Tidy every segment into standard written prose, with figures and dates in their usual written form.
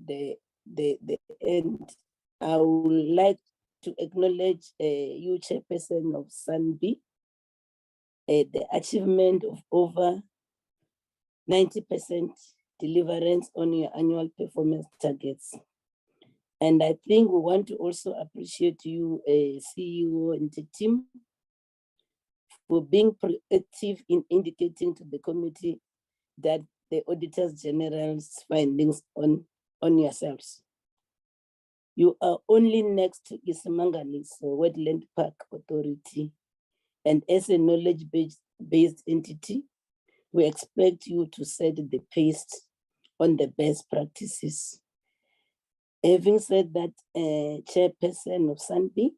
the end. I would like to acknowledge you, Chairperson of SANBI, the achievement of over 90% deliverance on your annual performance targets. And I think we want to also appreciate you, CEO and the team, for being proactive in indicating to the committee that the Auditors General's findings on yourselves. You are only next to Isimangali's Wetland Park Authority, and as a knowledge-based entity, we expect you to set the pace on the best practices. Having said that, Chairperson of SANBI,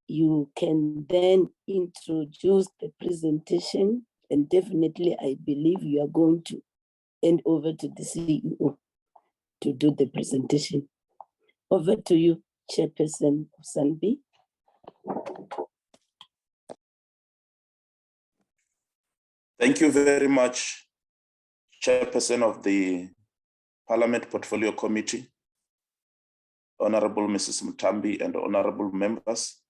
you can then introduce the presentation, and definitely I believe you are going to hand over to the CEO to do the presentation. Over to you, Chairperson of SANBI. Thank you very much, Chairperson of the Parliament Portfolio Committee, Honorable Mrs. Mutambi and honorable members,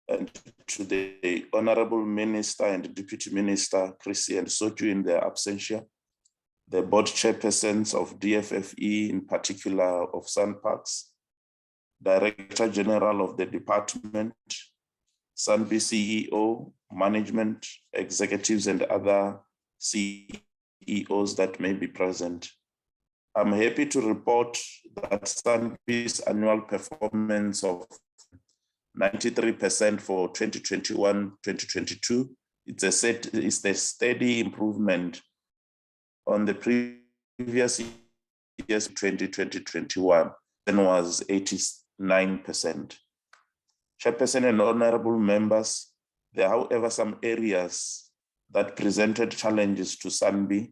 and to the Honorable Minister and Deputy Minister, Chrissy and Soju in their absentia, the board chairpersons of DFFE, in particular of SANParks, Director General of the department, SANBI CEO, management, executives, and other CEOs that may be present. I'm happy to report that SANBI's annual performance of 93% for 2021-2022, it's a steady improvement on the previous years, 2020-21, and was 89%. Chairperson and honorable members, there are, however, some areas that presented challenges to SANBI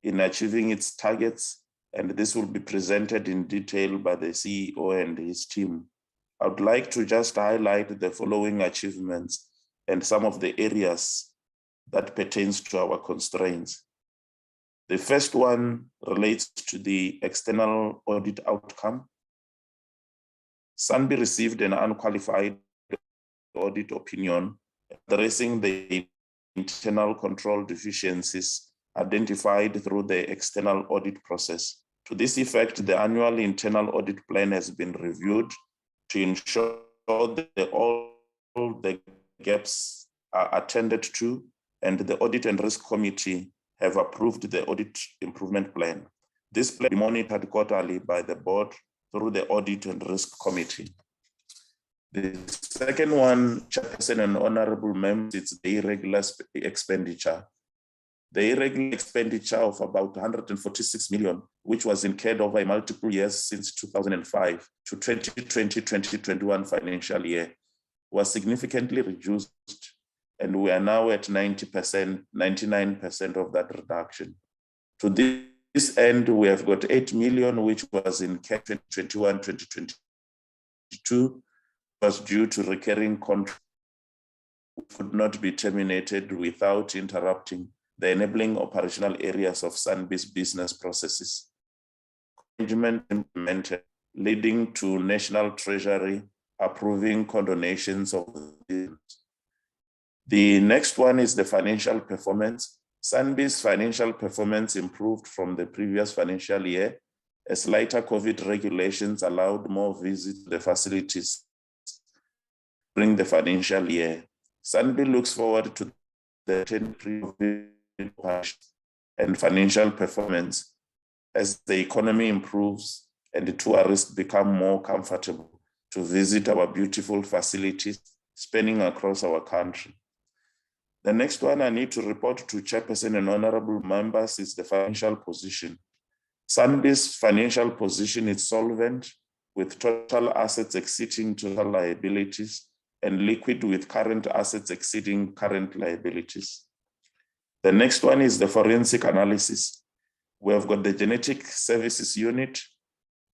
in achieving its targets, and this will be presented in detail by the CEO and his team. I would like to just highlight the following achievements and some of the areas that pertains to our constraints. The first one relates to the external audit outcome. SANBI received an unqualified audit opinion addressing the internal control deficiencies identified through the external audit process. To this effect, the annual internal audit plan has been reviewed to ensure that all the gaps are attended to, and the Audit and Risk Committee have approved the audit improvement plan. This plan is monitored quarterly by the board through the Audit and Risk Committee. The second one, Chairperson and honorable members, it's the irregular expenditure. The irregular expenditure of about 146 million, which was incurred over multiple years since 2005 to 2020-2021 financial year, was significantly reduced, and we are now at 90%, 99% of that reduction. To this end, we have got 8 million, which was incurred 2021-2022, was due to recurring contracts could not be terminated without interrupting the enabling operational areas of SANBI's business processes. Management implemented, leading to National Treasury approving condonations of this. The next one is the financial performance. SANBI's financial performance improved from the previous financial year as lighter COVID regulations allowed more visits to the facilities during the financial year. SANBI looks forward to the COVID and financial performance as the economy improves and the tourists become more comfortable to visit our beautiful facilities spanning across our country. The next one I need to report to Chairperson and honorable members is the financial position. SANBI's financial position is solvent, with total assets exceeding total liabilities and liquid with current assets exceeding current liabilities. The next one is the forensic analysis. We have got the genetic services unit,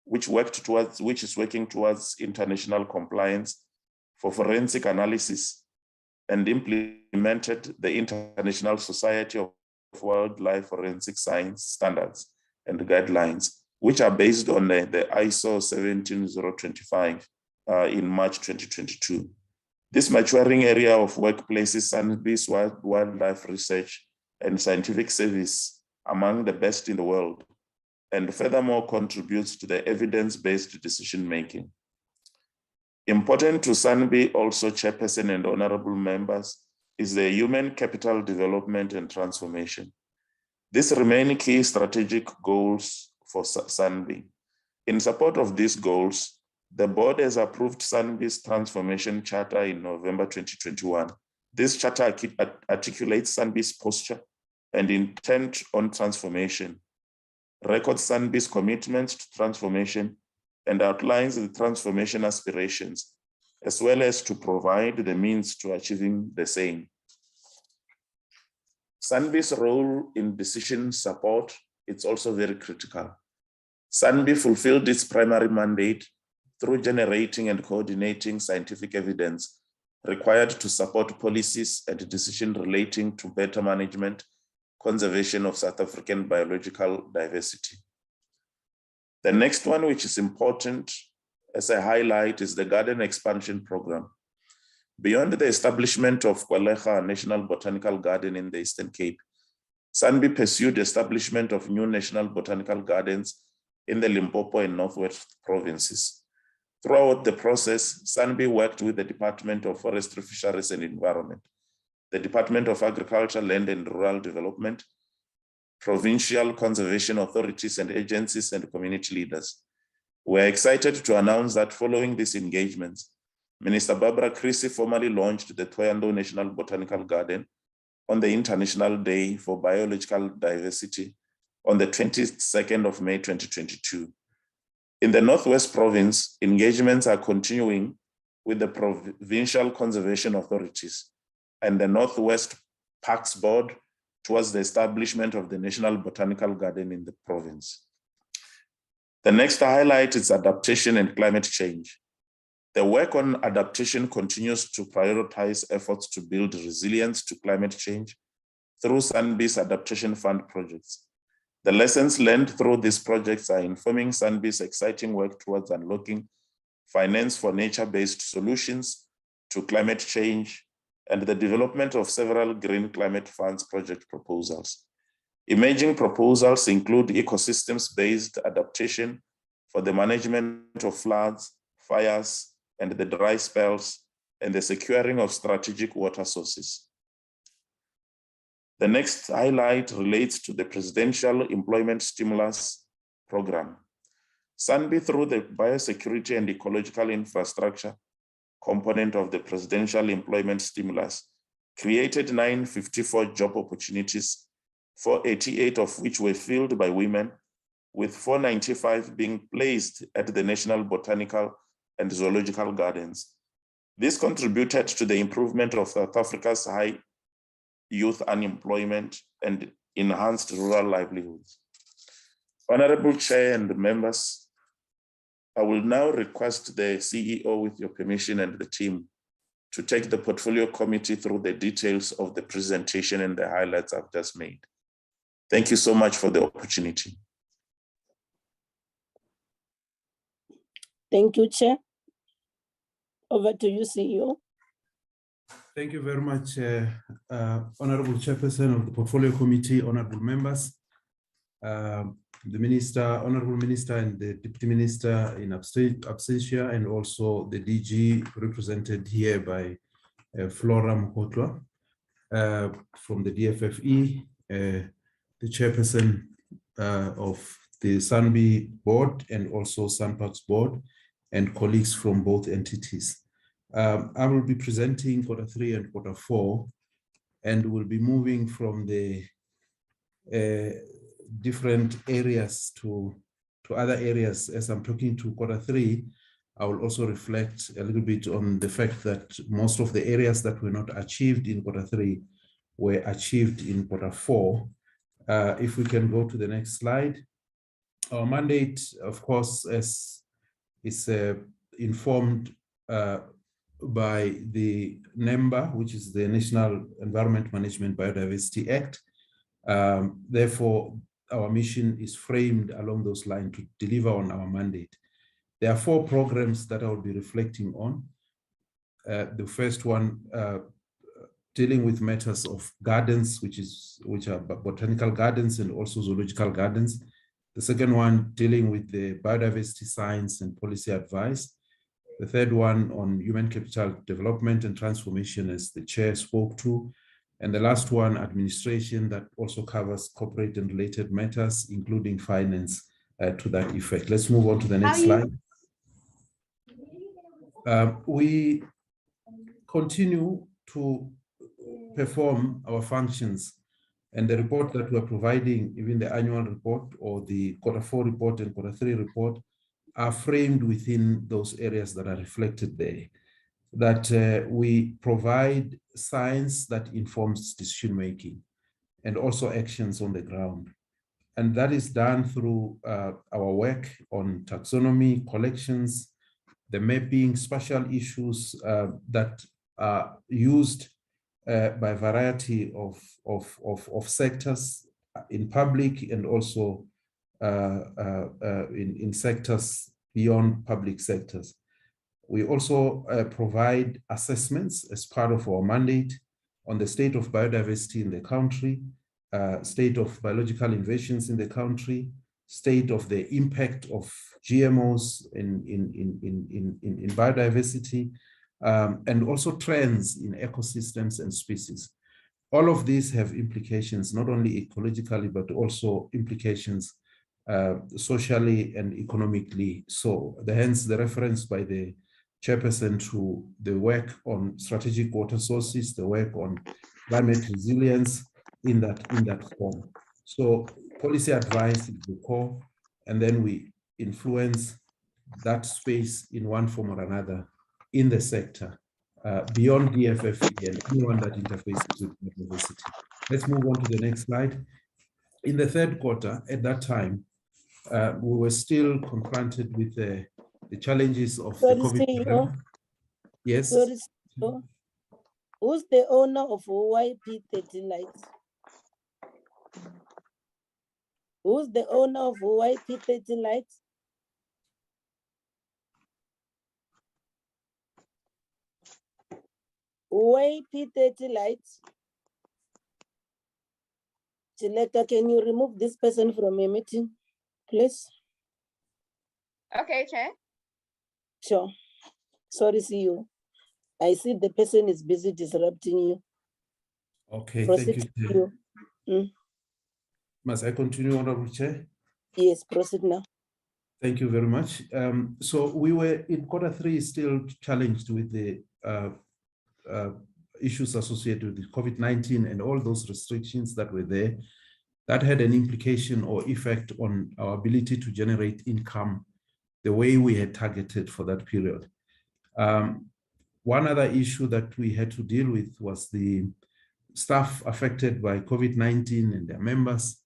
which is working towards international compliance for forensic analysis and implemented the International Society of Wildlife Forensic Science standards and guidelines. which are based on the ISO 17025 in March 2022. This maturing area of work places SANBI's wildlife research and scientific service among the best in the world, and furthermore contributes to the evidence-based decision-making. Important to SANBI, also chairperson and honorable members, is the human capital development and transformation. These remain key strategic goals for SANBI. In support of these goals, the board has approved SANBI's transformation charter in November 2021. This charter articulates SANBI's posture and intent on transformation, records SANBI's commitment to transformation, and outlines the transformation aspirations, as well as to provide the means to achieving the same. SANBI's role in decision support is also very critical. SANBI fulfilled its primary mandate through generating and coordinating scientific evidence required to support policies and decisions relating to better management, conservation of South African biological diversity. The next one, which is important as a highlight, is the garden expansion program. Beyond the establishment of Kwaleja National Botanical Garden in the Eastern Cape, SANBI pursued establishment of new national botanical gardens in the Limpopo and Northwest provinces. Throughout the process, SANBI worked with the Department of Forestry, Fisheries and Environment, the Department of Agriculture, Land and Rural Development, provincial conservation authorities and agencies, and community leaders. We're excited to announce that following these engagements, Minister Barbara Creecy formally launched the Thohoyandou National Botanical Garden on the International Day for Biological Diversity on the 22nd of May 2022. In the Northwest Province, engagements are continuing with the provincial conservation authorities and the Northwest Parks Board towards the establishment of the National Botanical Garden in the province. The next highlight is adaptation and climate change. The work on adaptation continues to prioritize efforts to build resilience to climate change through SANBI's Adaptation Fund projects. The lessons learned through these projects are informing SANBI's exciting work towards unlocking finance for nature-based solutions to climate change and the development of several Green Climate Funds project proposals. Emerging proposals include ecosystems-based adaptation for the management of floods, fires, and the dry spells, and the securing of strategic water sources. The next highlight relates to the Presidential Employment Stimulus Program. SANBI, through the Biosecurity and Ecological Infrastructure component of the Presidential Employment Stimulus, created 954 job opportunities, 488 of which were filled by women, with 495 being placed at the National Botanical and Zoological Gardens. This contributed to the improvement of South Africa's high youth unemployment and enhanced rural livelihoods. Honorable Chair and members, I will now request the CEO, with your permission, and the team to take the portfolio committee through the details of the presentation and the highlights I've just made. Thank you so much for the opportunity. Thank you, Chair. Over to you, CEO. Thank you very much, Honorable Chairperson of the Portfolio Committee, honorable members, the Minister, Honorable Minister, and the Deputy Minister in absentia, and also the DG represented here by Flora Mkotwa from the DFFE, the Chairperson of the SANBI Board and also SANParks Board, and colleagues from both entities. I will be presenting Q3 and Q4, and we'll be moving from the different areas to other areas. As I'm talking to Q3, I will also reflect a little bit on the fact that most of the areas that were not achieved in Q3 were achieved in Q4. If we can go to the next slide. Our mandate, of course, is informed by the NEMBA, which is the National Environment Management Biodiversity Act. Therefore, our mission is framed along those lines to deliver on our mandate. There are 4 programs that I will be reflecting on. The first one, dealing with matters of gardens, which are botanical gardens and also zoological gardens. The second one, dealing with the biodiversity science and policy advice. The third one on human capital development and transformation, as the chair spoke to. And the last one, administration, that also covers corporate and related matters, including finance to that effect. Let's move on to the next slide. We continue to perform our functions, and the report that we're providing, even the annual report or the Q4 report and Q3 report, are framed within those areas that are reflected there. That we provide science that informs decision making and also actions on the ground. And that is done through our work on taxonomy, collections, the mapping, spatial issues that are used by a variety of sectors in public and also in sectors beyond public sectors. We also provide assessments as part of our mandate on the state of biodiversity in the country, state of biological invasions in the country, state of the impact of GMOs in biodiversity, and also trends in ecosystems and species. All of these have implications, not only ecologically, but also implications socially and economically. So hence the reference by the chairperson to the work on strategic water sources, the work on climate resilience in that form. So policy advice is the core, and then we influence that space in one form or another in the sector, beyond DFFE and anyone that interfaces with biodiversity. Let's move on to the next slide. In the third quarter, at that time, we were still confronted with the challenges of the COVID. Yes. Who's the owner of YP30 lights? Who's the owner of YP30 lights? YP30 lights. Chileka, can you remove this person from a meeting, please? Okay, Chair. Sure. Sorry, CEO. I see the person is busy disrupting you. Okay, Proceed, thank you, Chair. Mm. Must I continue, Honorable Chair? Yes, proceed now. Thank you very much. So we were in Q3 still challenged with the issues associated with COVID-19 and all those restrictions that were there. That had an implication or effect on our ability to generate income the way we had targeted for that period. One other issue that we had to deal with was the staff affected by COVID-19 and their members.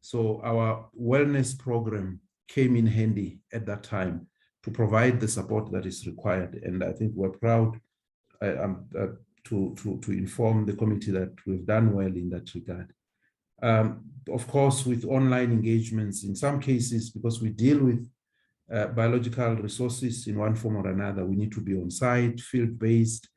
So our wellness program came in handy at that time to provide the support that is required. And I think we're proud to inform the committee that we've done well in that regard. Of course, with online engagements, in some cases, because we deal with biological resources in one form or another, we need to be on site, field-based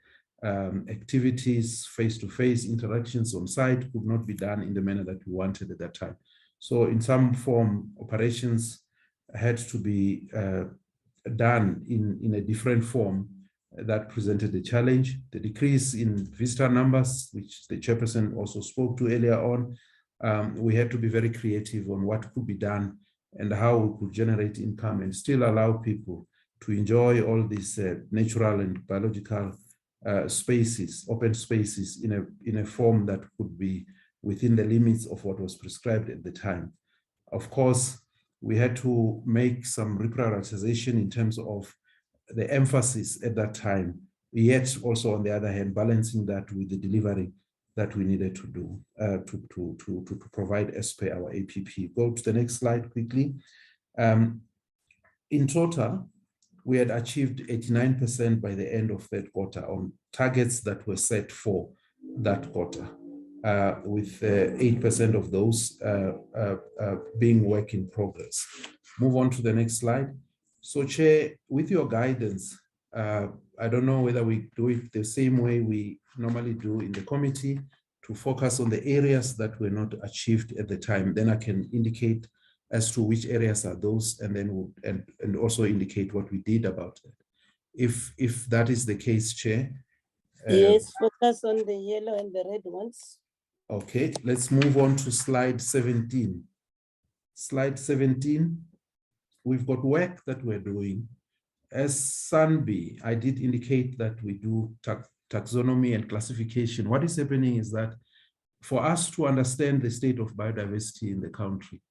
activities, face-to-face interactions on site could not be done in the manner that we wanted at that time. So in some form, operations had to be done in a different form that presented a challenge. The decrease in visitor numbers, which the chairperson also spoke to earlier on, we had to be very creative on what could be done and how we could generate income and still allow people to enjoy all these natural and biological spaces, open spaces in a form that could be within the limits of what was prescribed at the time. Of course, we had to make some reprioritization in terms of the emphasis at that time, yet also on the other hand, balancing that with the delivery that we needed to do to provide as per our APP. Go to the next slide quickly. In total, we had achieved 89% by the end of third quarter on targets that were set for that quarter. with 8% of those being work in progress. Move on to the next slide. So, Chair, with your guidance, I don't know whether we do it the same way we normally do in the committee, to focus on the areas that were not achieved at the time. Then I can indicate as to which areas are those, and then and also indicate what we did about it. If that is the case, Chair. Yes, focus on the yellow and the red ones. Okay, let's move on to slide 17. Slide 17, we've got work that we're doing. As SANBI, I did indicate that we do taxonomy and classification. What is happening is that for us to understand the state of biodiversity in the country,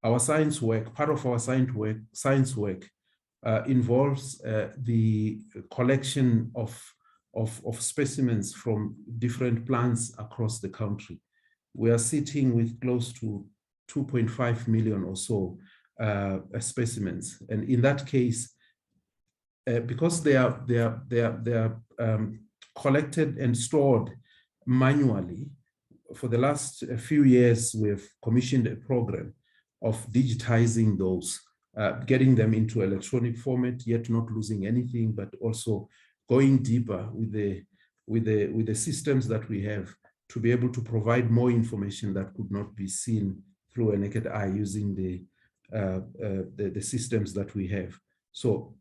our science work, part of our science work involves the collection of specimens from different plants across the country. We are sitting with close to 2.5 million or so specimens. And in that case, because they are collected and stored manually, for the last few years, we've commissioned a program of digitizing those, getting them into electronic format, yet not losing anything, but also going deeper with the systems that we have to be able to provide more information that could not be seen through a naked eye using the systems that we have. So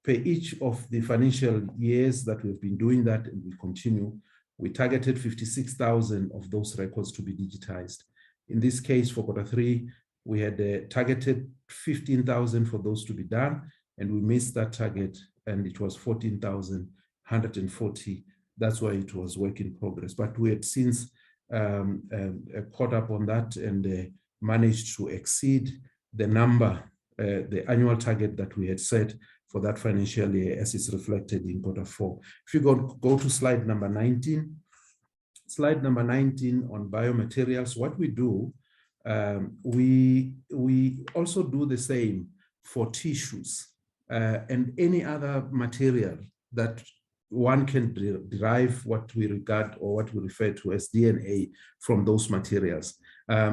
per each of the financial years that we've been doing that, and we continue, we targeted 56,000 of those records to be digitized. In this case, for Q3, we had targeted 15,000 for those to be done, and we missed that target, and it was 14,140. That's why it was work in progress. But we had since caught up on that and managed to exceed the number, the annual target that we had set for that financial year, as is reflected in Q4. If you go to slide number 19, slide number 19 on biomaterials, what we do, we also do the same for tissues and any other material that one can derive what we regard or what we refer to as DNA from those materials.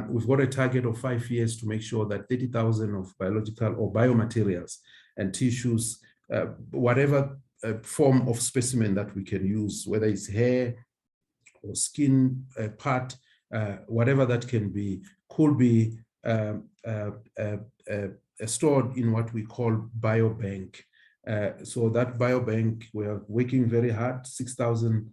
We've got a target of 5 years to make sure that 30,000 of biological or biomaterials and tissues, whatever form of specimen that we can use, whether it's hair or skin part, whatever that can be, could be stored in what we call biobank. So that biobank, we are working very hard, 6,000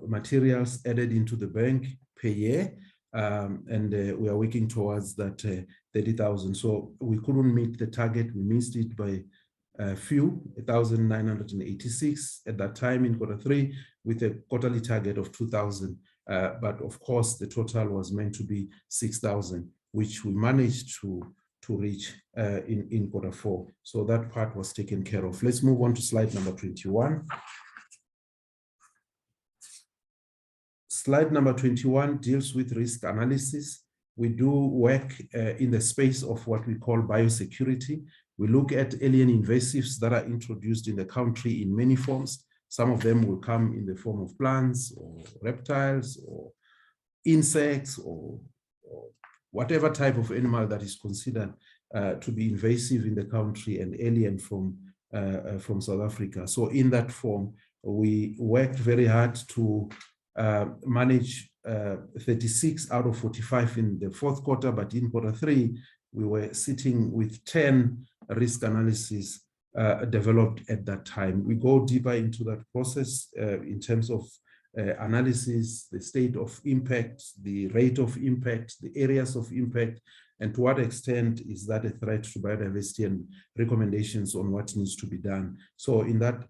materials added into the bank per year. And we are working towards that 30,000. So we couldn't meet the target. We missed it by a few, 1,986 at that time in Q3, with a quarterly target of 2,000. But of course, the total was meant to be 6,000, which we managed to reach in Q4. So that part was taken care of. Let's move on to slide number 21. Slide number 21 deals with risk analysis. We do work in the space of what we call biosecurity. We look at alien invasives that are introduced in the country in many forms. Some of them will come in the form of plants or reptiles or insects or whatever type of animal that is considered to be invasive in the country and alien from South Africa. So in that form, we worked very hard to manage 36 out of 45 in the fourth quarter, but in Q3, we were sitting with 10 risk analysis developed at that time. We go deeper into that process in terms of analysis, the state of impact, the rate of impact, the areas of impact, and to what extent is that a threat to biodiversity, and recommendations on what needs to be done. So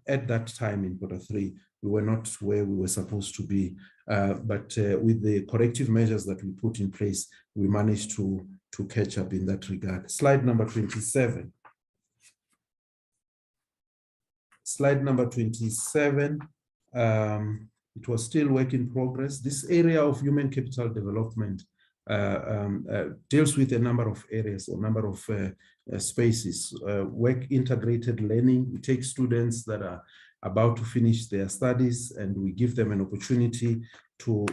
at that time in Q3, we were not where we were supposed to be, but with the corrective measures that we put in place, we managed to catch up in that regard. Slide number 27. Slide number 27. It was still work in progress. This area of human capital development deals with a number of areas or number of spaces. Work integrated learning. We take students that are about to finish their studies, and we give them an opportunity to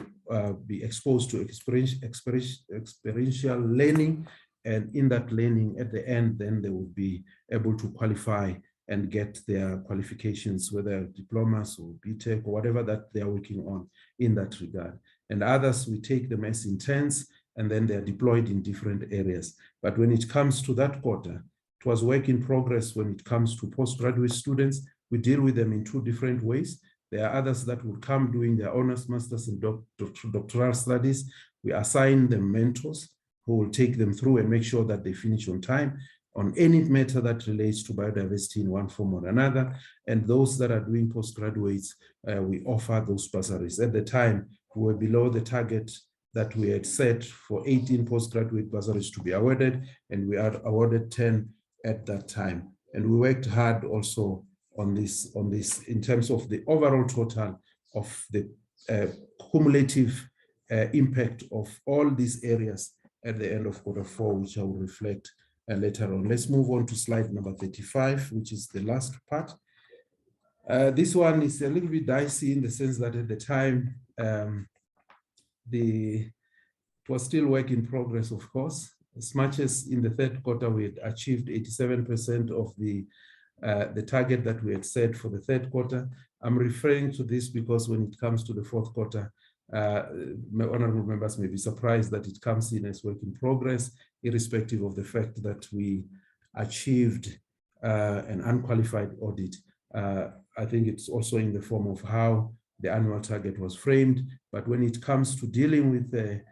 be exposed to experiential learning. And in that learning, at the end, then they will be able to qualify and get their qualifications, whether diplomas or BTech or whatever that they are working on in that regard. And others, we take them as interns, and then they are deployed in different areas. But when it comes to that quarter, it was work in progress. When it comes to postgraduate students, we deal with them in two different ways. There are others that will come doing their honors, masters, and doctoral studies. We assign them mentors who will take them through and make sure that they finish on time on any matter that relates to biodiversity in one form or another. And those that are doing postgraduates, we offer those bursaries. At the time, we were below the target that we had set for 18 postgraduate bursaries to be awarded, and we are awarded 10 at that time. And we worked hard also on this in terms of the overall total of the cumulative impact of all these areas at the end of Q4, which I will reflect later on. Let's move on to slide number 35, which is the last part. This one is a little bit dicey in the sense that at the time, it was still work in progress, of course. As much as in the third quarter, we had achieved 87% of the target that we had set for the third quarter. I'm referring to this because when it comes to the fourth quarter, my honorable members may be surprised that it comes in as work in progress, irrespective of the fact that we achieved an unqualified audit. I think it's also in the form of how the annual target was framed. But when it comes to dealing with the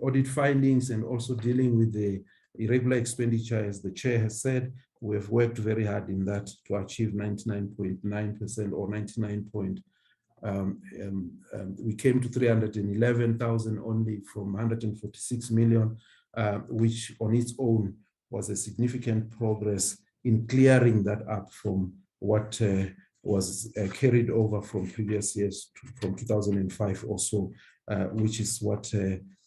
audit findings and also dealing with the irregular expenditure, as the chair has said, we have worked very hard in that to achieve 99.9% or 99. We came to 311,000 only from 146 million, which on its own was a significant progress in clearing that up from what was carried over from previous years, from 2005 or so, which is what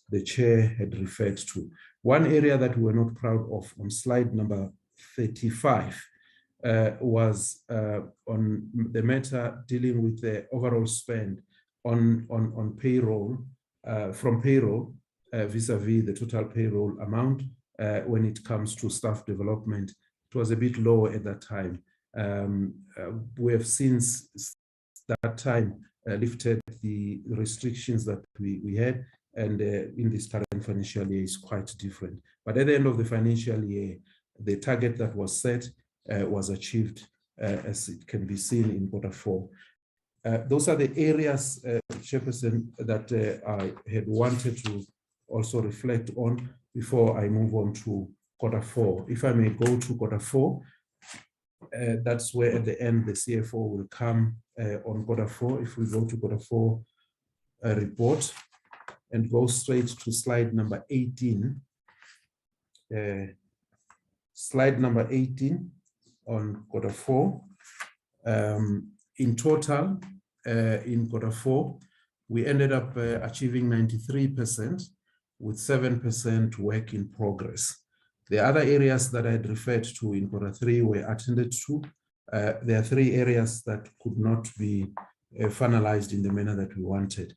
the chair had referred to. One area that we were not proud of on slide number 35 was on the matter dealing with the overall spend on payroll, from payroll vis-a-vis the total payroll amount. When it comes to staff development, it was a bit lower at that time. We have since that time lifted the restrictions that we had, and in this current financial year is quite different. But at the end of the financial year, the target that was set was achieved, as it can be seen in Q4. Those are the areas, Chairperson, that I had wanted to also reflect on before I move on to Q4. If I may go to Q4, that's where at the end the CFO will come on Q4. If we go to Q4 report and go straight to slide number 18. Slide number 18 on Q4. In total, in Q4, we ended up achieving 93% with 7% work in progress. The other areas that I had referred to in Q3 were attended to. There are three areas that could not be finalized in the manner that we wanted.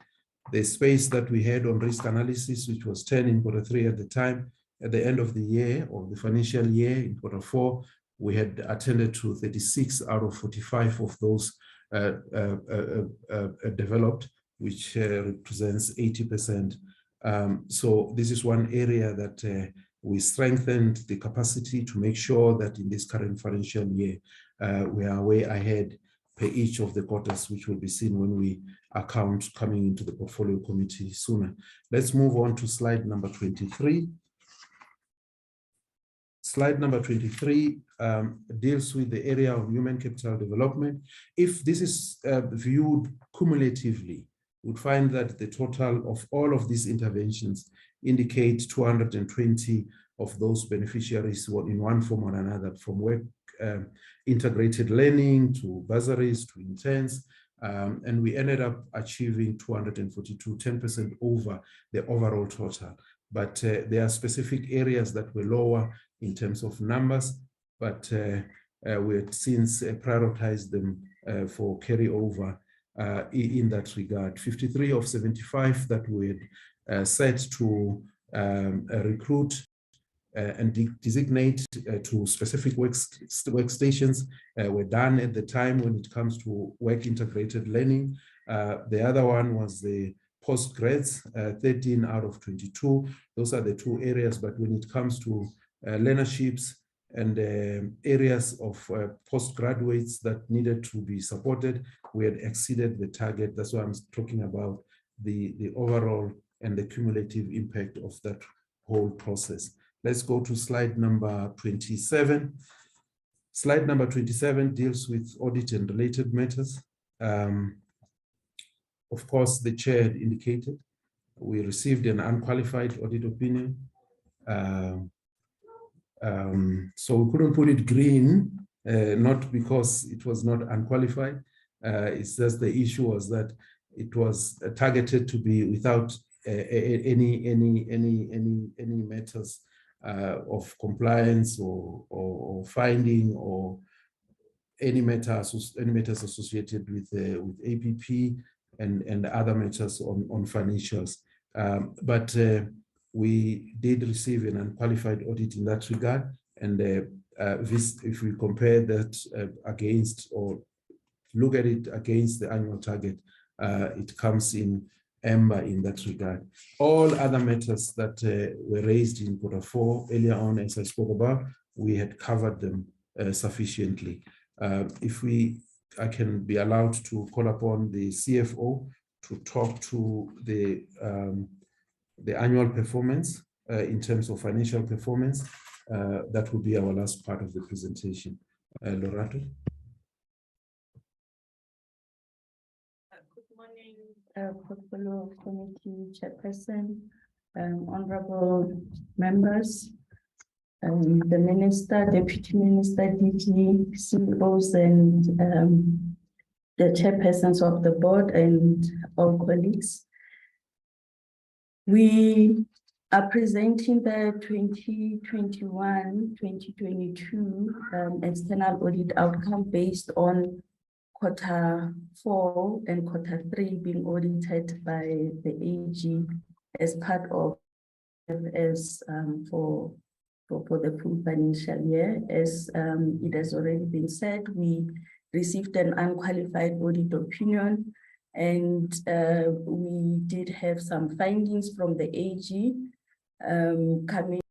The space that we had on risk analysis, which was 10 in Q3 at the time, at the end of the year, or the financial year in Q4, we had attended to 36 out of 45 of those developed, which represents 80%. So this is one area that we strengthened the capacity to make sure that in this current financial year, we are way ahead per each of the quarters, which will be seen when we account coming into the portfolio committee sooner. Let's move on to slide number 23. Slide number 23 deals with the area of human capital development. If this is viewed cumulatively, we'd find that the total of all of these interventions indicate 220 of those beneficiaries were in one form or another, from work integrated learning to bursaries to interns, and we ended up achieving 242, 10% over the overall total. But there are specific areas that were lower in terms of numbers, but we had since prioritized them for carryover in that regard. 53 of 75 that we had set to recruit and designate to specific workstations were done at the time when it comes to work integrated learning. The other one was the postgrads, 13 out of 22. Those are the two areas, but when it comes to learnerships and areas of postgraduates that needed to be supported, we had exceeded the target. That's why I'm talking about the overall and the cumulative impact of that whole process. Let's go to slide number 27. Slide number 27 deals with audit and related matters. Of course, the chair had indicated we received an unqualified audit opinion. So we couldn't put it green, not because it was not unqualified. It's just the issue was that it was targeted to be without any matters of compliance or finding or any matters associated with APP and other matters on financials. But we did receive an unqualified audit in that regard. And this, if we compare that against or look at it against the annual target, it comes in amber in that regard. All other matters that were raised in Q4 earlier on, as I spoke about, we had covered them sufficiently. If I can be allowed to call upon the CFO to talk to the annual performance in terms of financial performance, that will be our last part of the presentation. Lorato. Good morning, Portfolio Committee Chairperson, honorable members, the Minister, Deputy Minister, DG, CEOs, and the chairpersons of the board and all colleagues. We are presenting the 2021-2022 external audit outcome based on Q4 and Q3 being audited by the AG as part of for the full financial year. As it has already been said, we received an unqualified audit opinion, and we did have some findings from the AG coming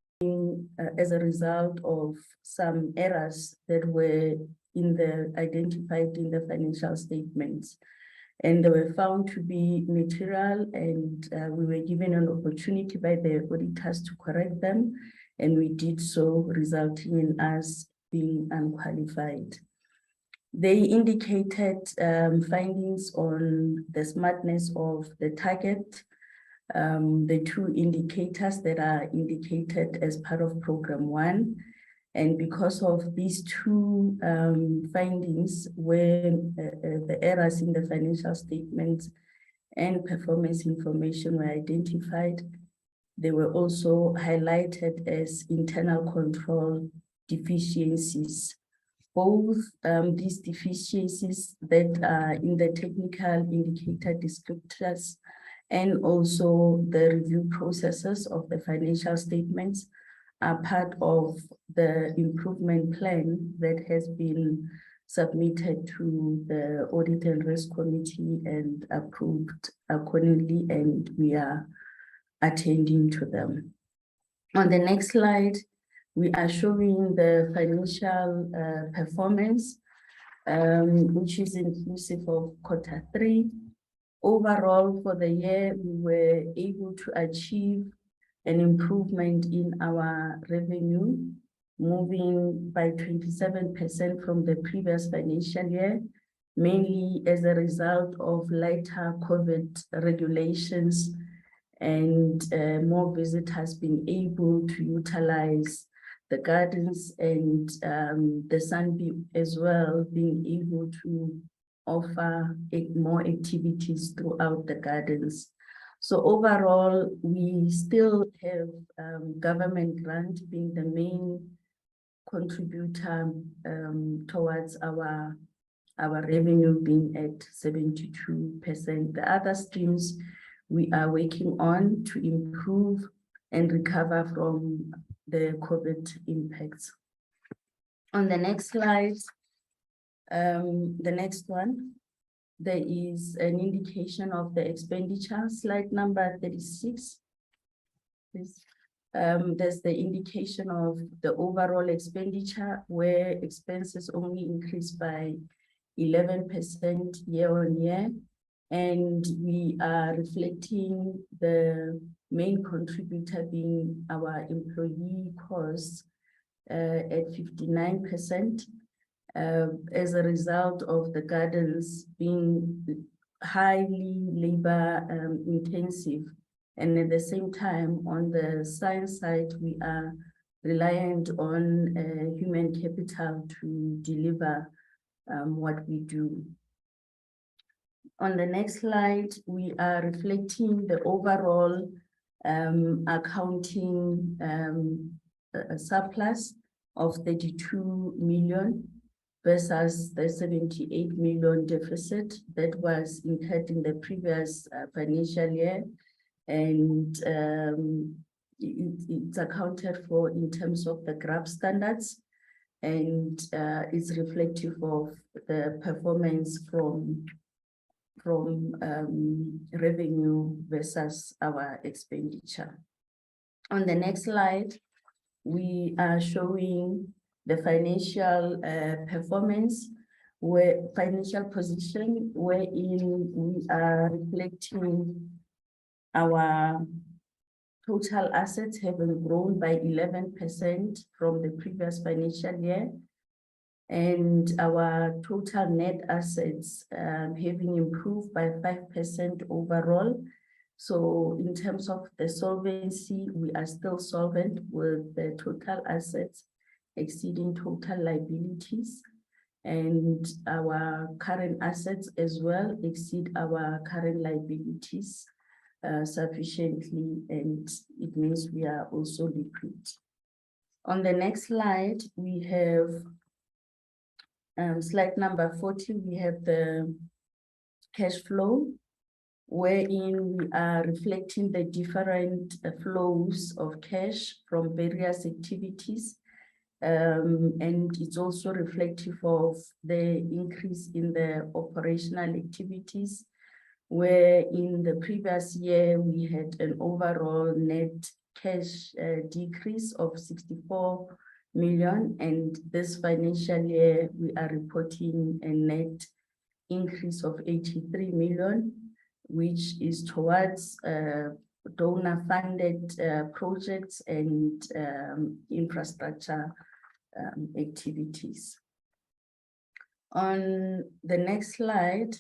as a result of some errors that were identified in the financial statements, and they were found to be material, and we were given an opportunity by the auditors to correct them, and we did so, resulting in us being unqualified. They indicated findings on the smartness of the target, the two indicators that are indicated as part of Program 1. And because of these two findings, where the errors in the financial statements and performance information were identified, they were also highlighted as internal control deficiencies. Both these deficiencies that are in the technical indicator descriptors and also the review processes of the financial statements are part of the improvement plan that has been submitted to the Audit and Risk Committee and approved accordingly, and we are attending to them. On the next slide, we are showing the financial performance, which is inclusive of Q3. Overall, for the year, we were able to achieve an improvement in our revenue, moving by 27% from the previous financial year, mainly as a result of lighter COVID regulations and more visitors being able to utilize the gardens, and the Sunbeam as well being able to offer more activities throughout the gardens. So overall, we still have government grant being the main contributor towards our revenue being at 72%. The other streams we are working on to improve and recover from the COVID impacts. On the next slide, the next one, there is an indication of the expenditure, slide number 36. Please. There's the indication of the overall expenditure where expenses only increased by 11% year on year. And we are reflecting the main contributor being our employee costs at 59%. As a result of the gardens being highly labor intensive. And at the same time, on the science side, we are reliant on human capital to deliver what we do. On the next slide, we are reflecting the overall accounting surplus of 32 million versus the 78 million deficit that was incurred in the previous financial year. And it's accounted for in terms of the GRAP standards, and it's reflective of the performance from revenue versus our expenditure. On the next slide, we are showing the financial performance, where financial position, wherein we are reflecting our total assets having grown by 11% from the previous financial year, and our total net assets having improved by 5% overall. So in terms of the solvency, we are still solvent with the total assets exceeding total liabilities, and our current assets as well exceed our current liabilities sufficiently, and it means we are also liquid. On the next slide, we have slide number 40, we have the cash flow, wherein we are reflecting the different flows of cash from various activities. And it's also reflective of the increase in the operational activities, where in the previous year we had an overall net cash decrease of 64 million, and this financial year we are reporting a net increase of 83 million, which is towards donor funded projects and infrastructure activities. On the next slide,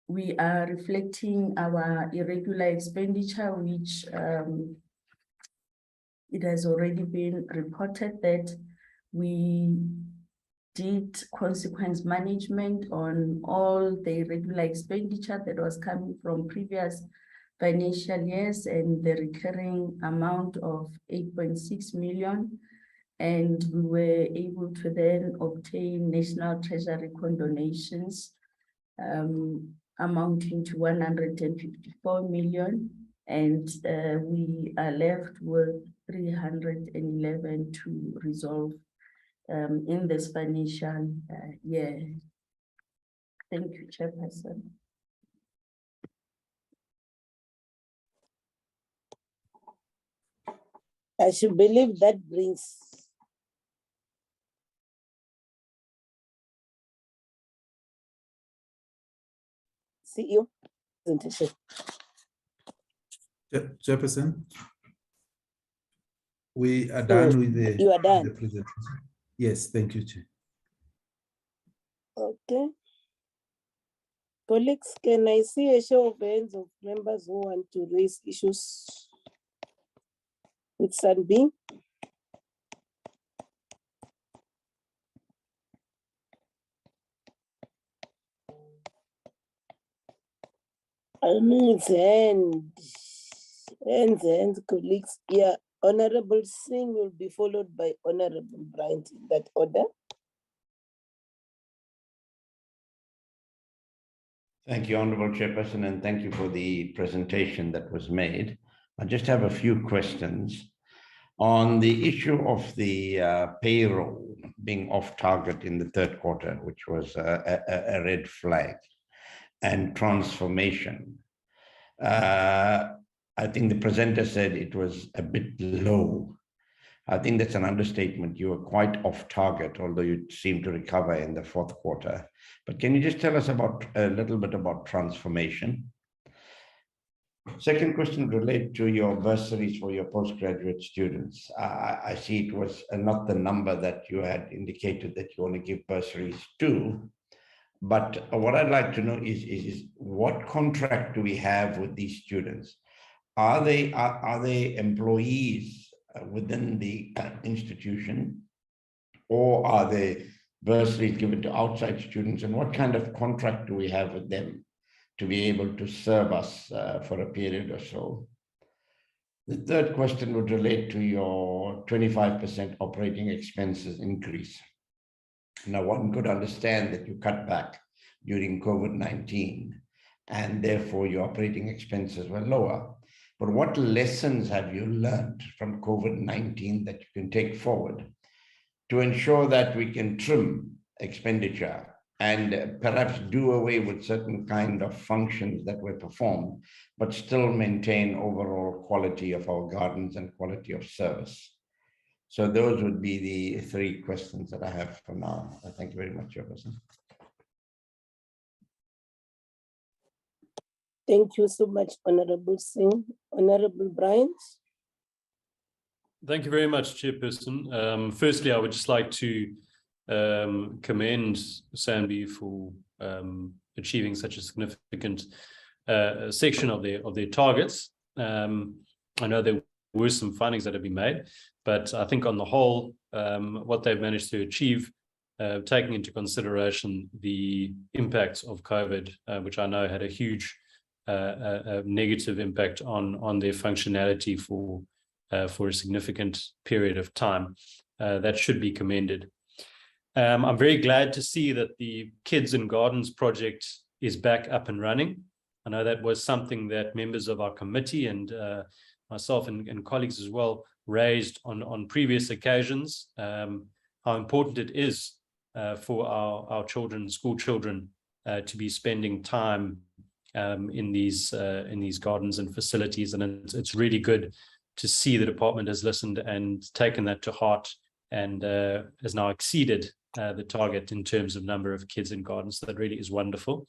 we are reflecting our irregular expenditure, which it has already been reported that we did consequence management on all the irregular expenditure that was coming from previous financial years, and the recurring amount of 8.6 million. And we were able to then obtain National Treasury condonations amounting to 154 million, and we are left with 311 to resolve in this financial year. Thank you, Chairperson. I should believe that brings CEO presentation. Chairperson, we are done with the, you are done. the presentation. Yes, thank you, Chair. Okay. Colleagues, can I see a show of hands of members who want to raise issues with Sunbeam? I mean, hands, colleagues. Yeah, Honorable Singh will be followed by Honorable Bryant in that order. Thank you, Honorable Chairperson, and thank you for the presentation that was made. I just have a few questions on the issue of the payroll being off target in the third quarter, which was a red flag, and transformation. I think the presenter said it was a bit low. I think that's an understatement. You were quite off target, although you seem to recover in the fourth quarter. But can you just tell us about a little bit about transformation? Second question relate to your bursaries for your postgraduate students. I see it was not the number that you had indicated that you want to give bursaries to. But what I'd like to know is what contract do we have with these students? Are they employees within the institution, or are they bursaries given to outside students? And what kind of contract do we have with them to be able to serve us for a period or so? The third question would relate to your 25% operating expenses increase. Now, one could understand that you cut back during COVID-19, and therefore your operating expenses were lower. But what lessons have you learned from COVID-19 that you can take forward to ensure that we can trim expenditure and perhaps do away with certain kind of functions that were performed, but still maintain overall quality of our gardens and quality of service? So those would be the three questions that I have for now. Thank you very much, Chairperson. Thank you so much, Honorable Singh. Honorable Bryant. Thank you very much, Chairperson. Firstly, I would just like to commend SANBI for achieving such a significant section of their targets. I know there were some findings that have been made, but I think on the whole, what they've managed to achieve, taking into consideration the impacts of COVID, which I know had a huge negative impact on their functionality for a significant period of time, that should be commended. I'm very glad to see that the Kids and Gardens project is back up and running. I know that was something that members of our committee and myself and colleagues as well raised on previous occasions, how important it is for our children, school children, to be spending time in these gardens and facilities. And it's really good to see the department has listened and taken that to heart, and has now exceeded the target in terms of number of kids in gardens. So that really is wonderful.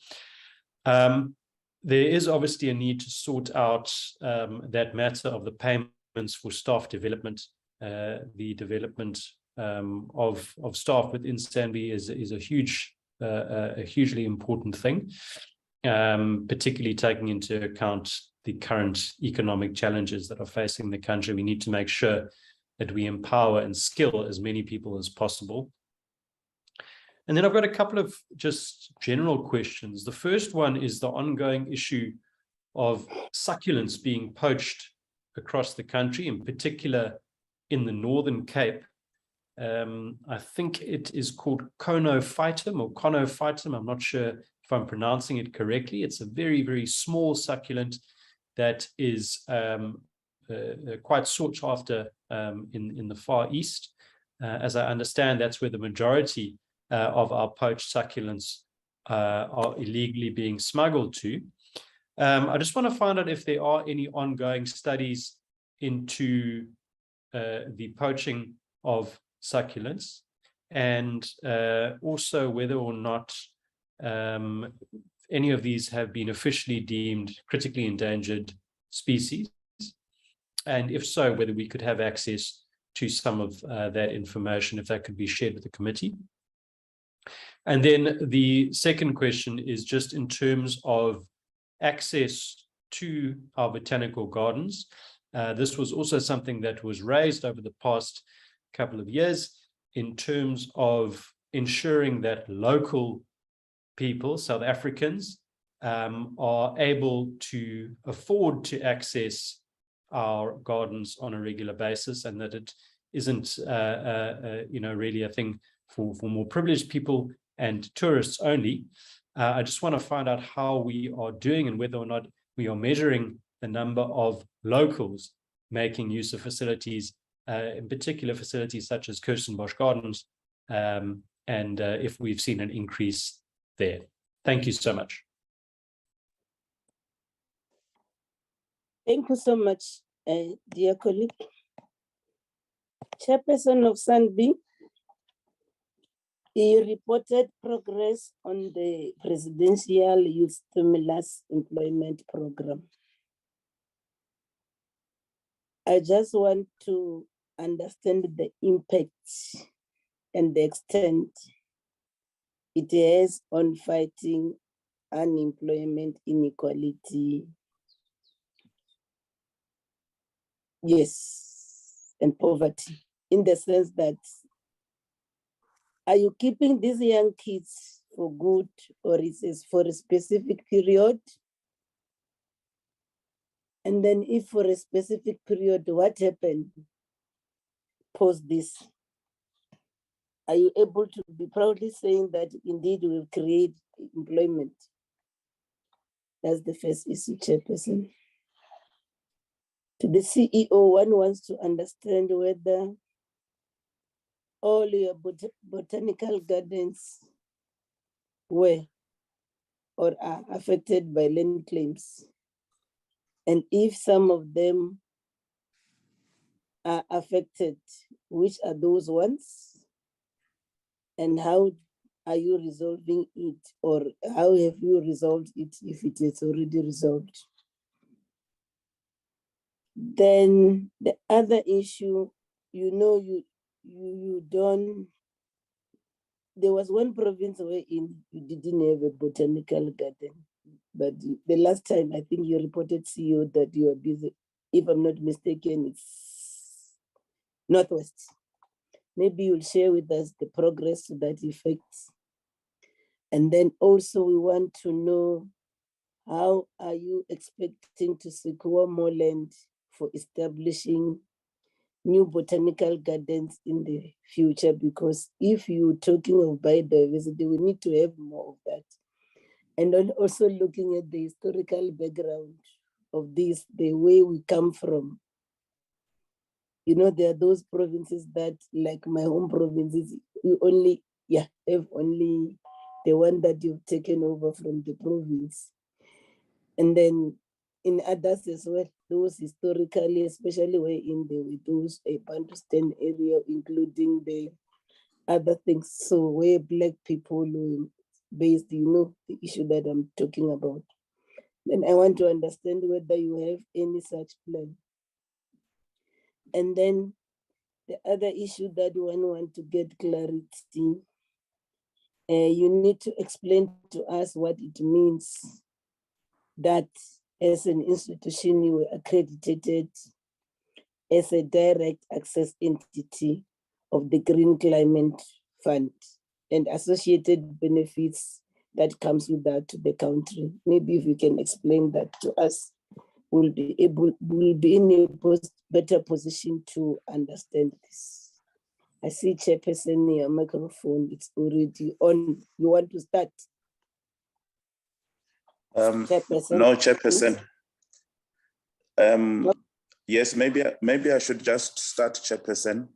There is obviously a need to sort out that matter of the payments for staff development. The development of staff within SANBI is a hugely important thing, particularly taking into account the current economic challenges that are facing the country. We need to make sure that we empower and skill as many people as possible. And then I've got a couple of just general questions. The first one is the ongoing issue of succulents being poached across the country, in particular in the Northern Cape. I think it is called conophytum or conophytum. I'm not sure if I'm pronouncing it correctly. It's a very, very small succulent that is quite sought after in the Far East. As I understand, that's where the majority of our poached succulents are illegally being smuggled to. I just want to find out if there are any ongoing studies into the poaching of succulents, and also whether or not any of these have been officially deemed critically endangered species, and if so, whether we could have access to some of that information, if that could be shared with the committee. And then the second question is just in terms of access to our botanical gardens. This was also something that was raised over the past couple of years in terms of ensuring that local people, South Africans, are able to afford to access our gardens on a regular basis, and that it isn't really a thing for more privileged people and tourists only. I just want to find out how we are doing and whether or not we are measuring the number of locals making use of facilities, in particular facilities such as Kirstenbosch Gardens, and if we've seen an increase there. Thank you so much. Thank you so much, dear colleague. Chairperson of SANBI, he reported progress on the Presidential Youth Stimulus Employment Program. I just want to understand the impact and the extent it has on fighting unemployment, inequality. Yes, and poverty, in the sense that, are you keeping these young kids for good, or is it for a specific period? And then if for a specific period, what happened post this? Are you able to be proudly saying that indeed we will create employment? That's the first issue, Chairperson. To the CEO, one wants to understand whether all your botanical gardens were or are affected by land claims. And if some of them are affected, which are those ones? And how are you resolving it? Or how have you resolved it if it is already resolved? Then the other issue, you don't, there was one province where you didn't have a botanical garden, but the last time I think you reported, CEO, that you are busy. If I'm not mistaken, it's Northwest. Maybe you'll share with us the progress to that effect. And then also we want to know, how are you expecting to secure more land for establishing new botanical gardens in the future? Because if you're talking of biodiversity, we need to have more of that. And then also looking at the historical background of this, the way we come from. There are those provinces that, like my home provinces, we only have only the one that you've taken over from the province. And then in others as well, those historically, especially where in those Bantustan area, including the other things. So where Black people were based, the issue that I'm talking about. Then I want to understand whether you have any such plan. And then the other issue that one want to get clarity, you need to explain to us what it means that as an institution you were accredited as a direct access entity of the Green Climate Fund and associated benefits that comes with that to the country. Maybe if you can explain that to us, we'll be in a better position to understand this. I see Chairperson, your microphone, it's already on. You want to start? Chairperson? No, Chairperson. Yes, maybe I should just start, Chairperson.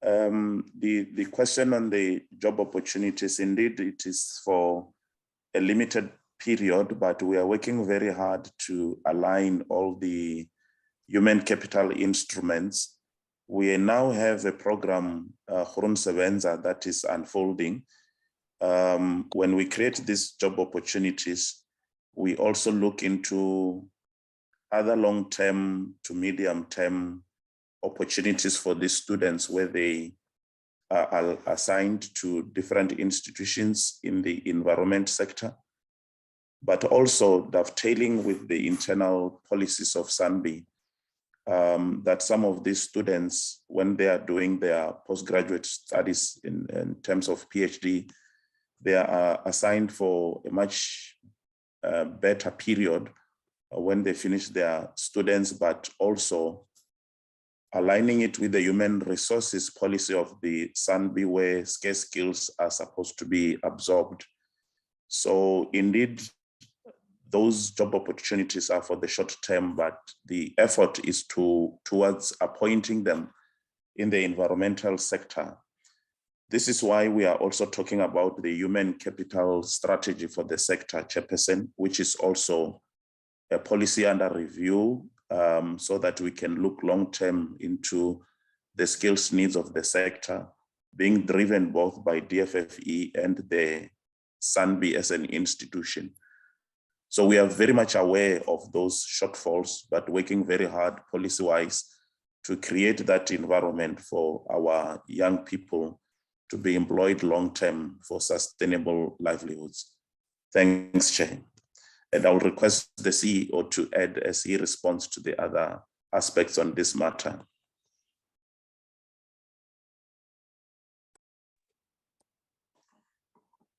The question on the job opportunities, indeed, it is for a limited period, but we are working very hard to align all the human capital instruments. We now have a program, Hrun Sevenza, that is unfolding. When we create these job opportunities, we also look into other long-term to medium-term opportunities for these students where they are assigned to different institutions in the environment sector, but also dovetailing with the internal policies of SANBI, that some of these students, when they are doing their postgraduate studies in terms of PhD, they are assigned for a much better period when they finish their students, but also aligning it with the human resources policy of the SANBI, where scarce skills are supposed to be absorbed. So indeed, those job opportunities are for the short term, but the effort is towards appointing them in the environmental sector. This is why we are also talking about the human capital strategy for the sector, Chairperson, which is also a policy under review, so that we can look long-term into the skills needs of the sector, being driven both by DFFE and the SANBI as an institution. So we are very much aware of those shortfalls, but working very hard policy-wise to create that environment for our young people to be employed long-term for sustainable livelihoods. Thanks, Chair. And I will request the CEO to add as he responds to the other aspects on this matter.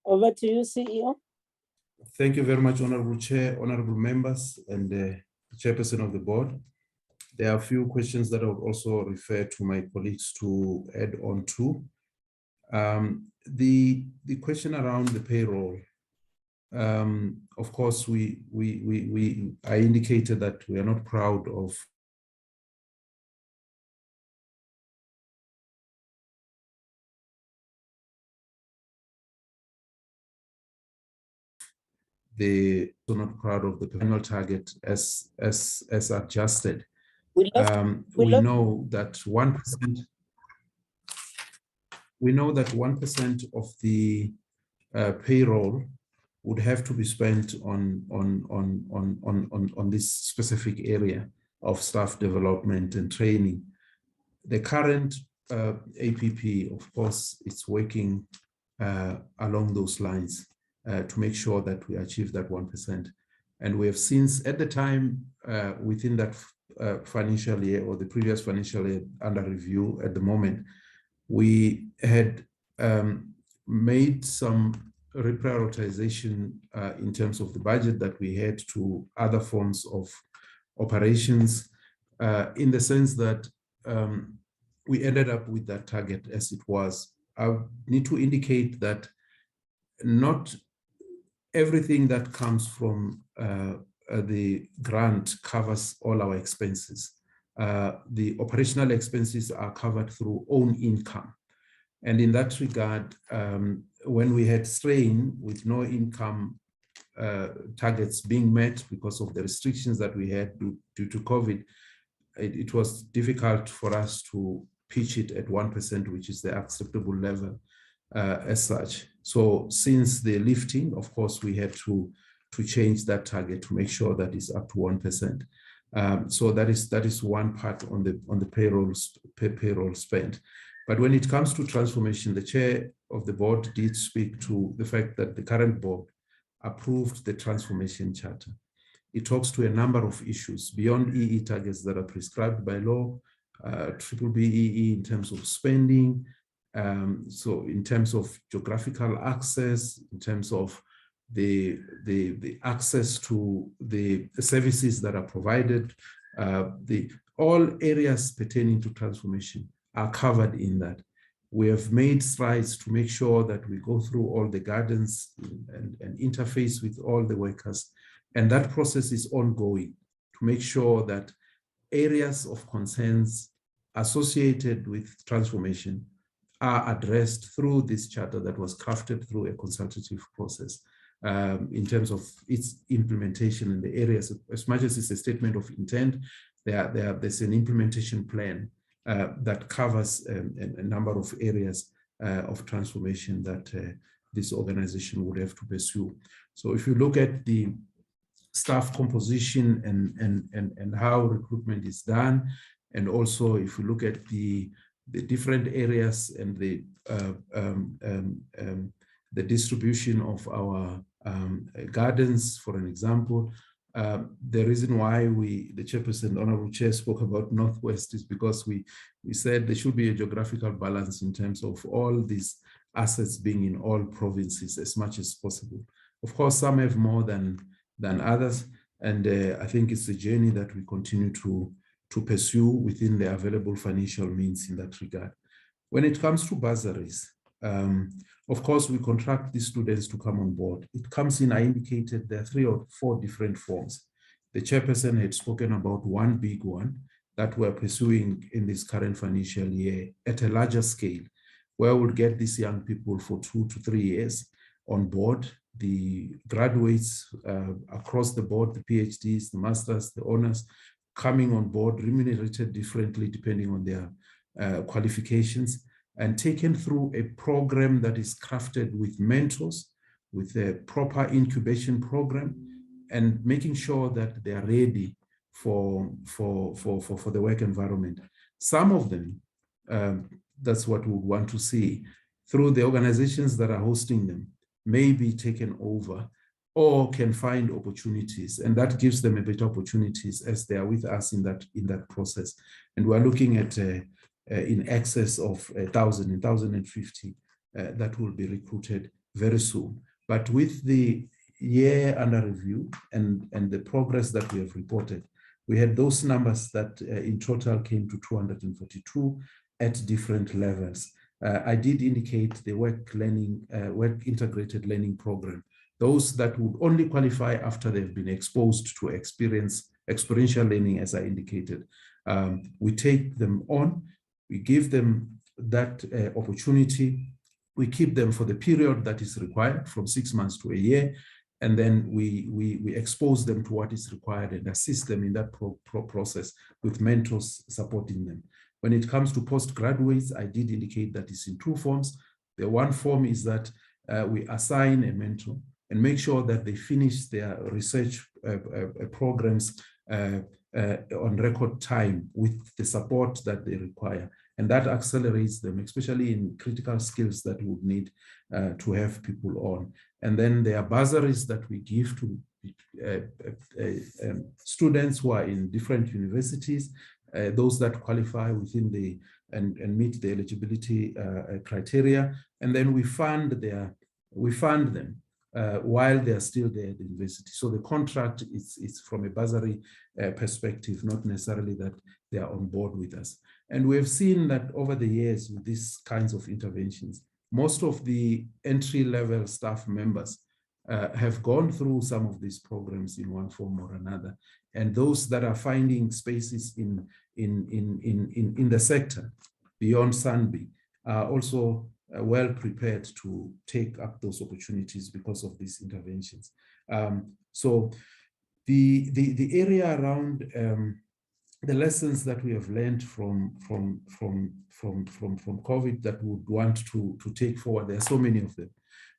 Over to you, CEO. Thank you very much, Honorable Chair, honorable members, and the Chairperson of the board. There are a few questions that I would also refer to my colleagues to add on to. The question around the payroll, of course, I indicated that we are not proud of not proud of the annual target as adjusted. We know that 1%. We know that 1% of the payroll would have to be spent on this specific area of staff development and training. The current APP, of course, it's working along those lines to make sure that we achieve that 1%. And we have since, at the time, within that financial year or the previous financial year under review at the moment, we had made some reprioritization in terms of the budget that we had to other forms of operations, in the sense that we ended up with that target as it was. I need to indicate that not everything that comes from the grant covers all our expenses. The operational expenses are covered through own income. And in that regard, when we had strain with no income targets being met because of the restrictions that we had due to COVID, it was difficult for us to pitch it at 1%, which is the acceptable level as such. So since the lifting, of course, we had to change that target to make sure that it's up to 1%. So that is one part on the payroll spend. But when it comes to transformation, the chair of the board did speak to the fact that the current board approved the transformation charter. It talks to a number of issues beyond EE targets that are prescribed by law, triple BEE in terms of spending, so in terms of geographical access, in terms of the access to the services that are provided, all areas pertaining to transformation are covered in that. We have made strides to make sure that we go through all the guidance and interface with all the workers. And that process is ongoing to make sure that areas of concerns associated with transformation are addressed through this charter that was crafted through a consultative process in terms of its implementation in the areas. As much as it's a statement of intent, there's an implementation plan that covers a number of areas of transformation that this organization would have to pursue. So if you look at the staff composition and how recruitment is done, and also if you look at the different areas and the distribution of our gardens, for an example, the reason why the chairperson, honorable chair, spoke about Northwest is because we said there should be a geographical balance in terms of all these assets being in all provinces as much as possible. Of course, some have more than others, And I think it's a journey that we continue to pursue within the available financial means in that regard. When it comes to bursaries, of course, we contract these students to come on board. It comes in, I indicated there are 3 or 4 different forms. The chairperson had spoken about one big one that we're pursuing in this current financial year at a larger scale, where we'll get these young people for 2 to 3 years on board, the graduates across the board, the PhDs, the masters, the honors, coming on board, remunerated differently depending on their qualifications, and taken through a program that is crafted with mentors, with a proper incubation program, and making sure that they are ready for the work environment. Some of them, that's what we want to see, through the organizations that are hosting them, may be taken over or can find opportunities, and that gives them a better opportunities as they are with us in that process. And we're looking at in excess of 1,050 that will be recruited very soon. But with the year under review and the progress that we have reported, we had those numbers that in total came to 242 at different levels. I did indicate the work integrated learning program, those that would only qualify after they've been exposed to experiential learning, as I indicated. We take them on, we give them that opportunity, we keep them for the period that is required, from 6 months to a year, and then we expose them to what is required and assist them in that process with mentors supporting them. When it comes to postgraduates, I did indicate that it's in 2 forms. The one form is that we assign a mentor and make sure that they finish their research programs on record time with the support that they require. And that accelerates them, especially in critical skills that we would need to have people on. And then there are bursaries that we give to students who are in different universities, those that qualify within and meet the eligibility criteria. And then we fund them while they are still there at the university. So the contract is from a bursary perspective, not necessarily that they are on board with us. And we have seen that over the years with these kinds of interventions, most of the entry-level staff members have gone through some of these programs in one form or another. And those that are finding spaces in the sector beyond SANBI are also well prepared to take up those opportunities because of these interventions. So the area around the lessons that we have learned from COVID that we would want to take forward, there are so many of them.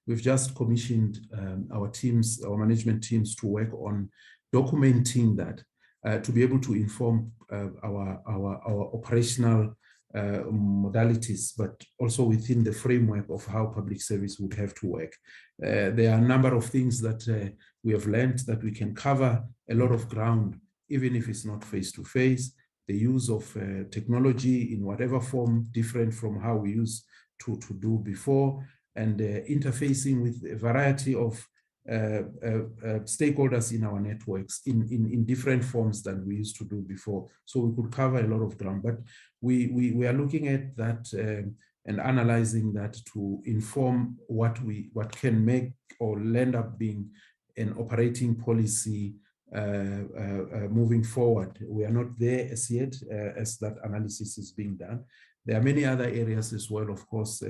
We've just commissioned our management teams to work on documenting that to be able to inform our operational modalities, but also within the framework of how public service would have to work. There are a number of things that we have learned that we can cover a lot of ground, even if it's not face-to-face. The use of technology in whatever form, different from how we used to do before, and interfacing with a variety of stakeholders in our networks in different forms than we used to do before. So we could cover a lot of ground, but we are looking at that and analyzing that to inform what can make or end up being an operating policy moving forward. We are not there as yet, as that analysis is being done. There are many other areas as well, of course,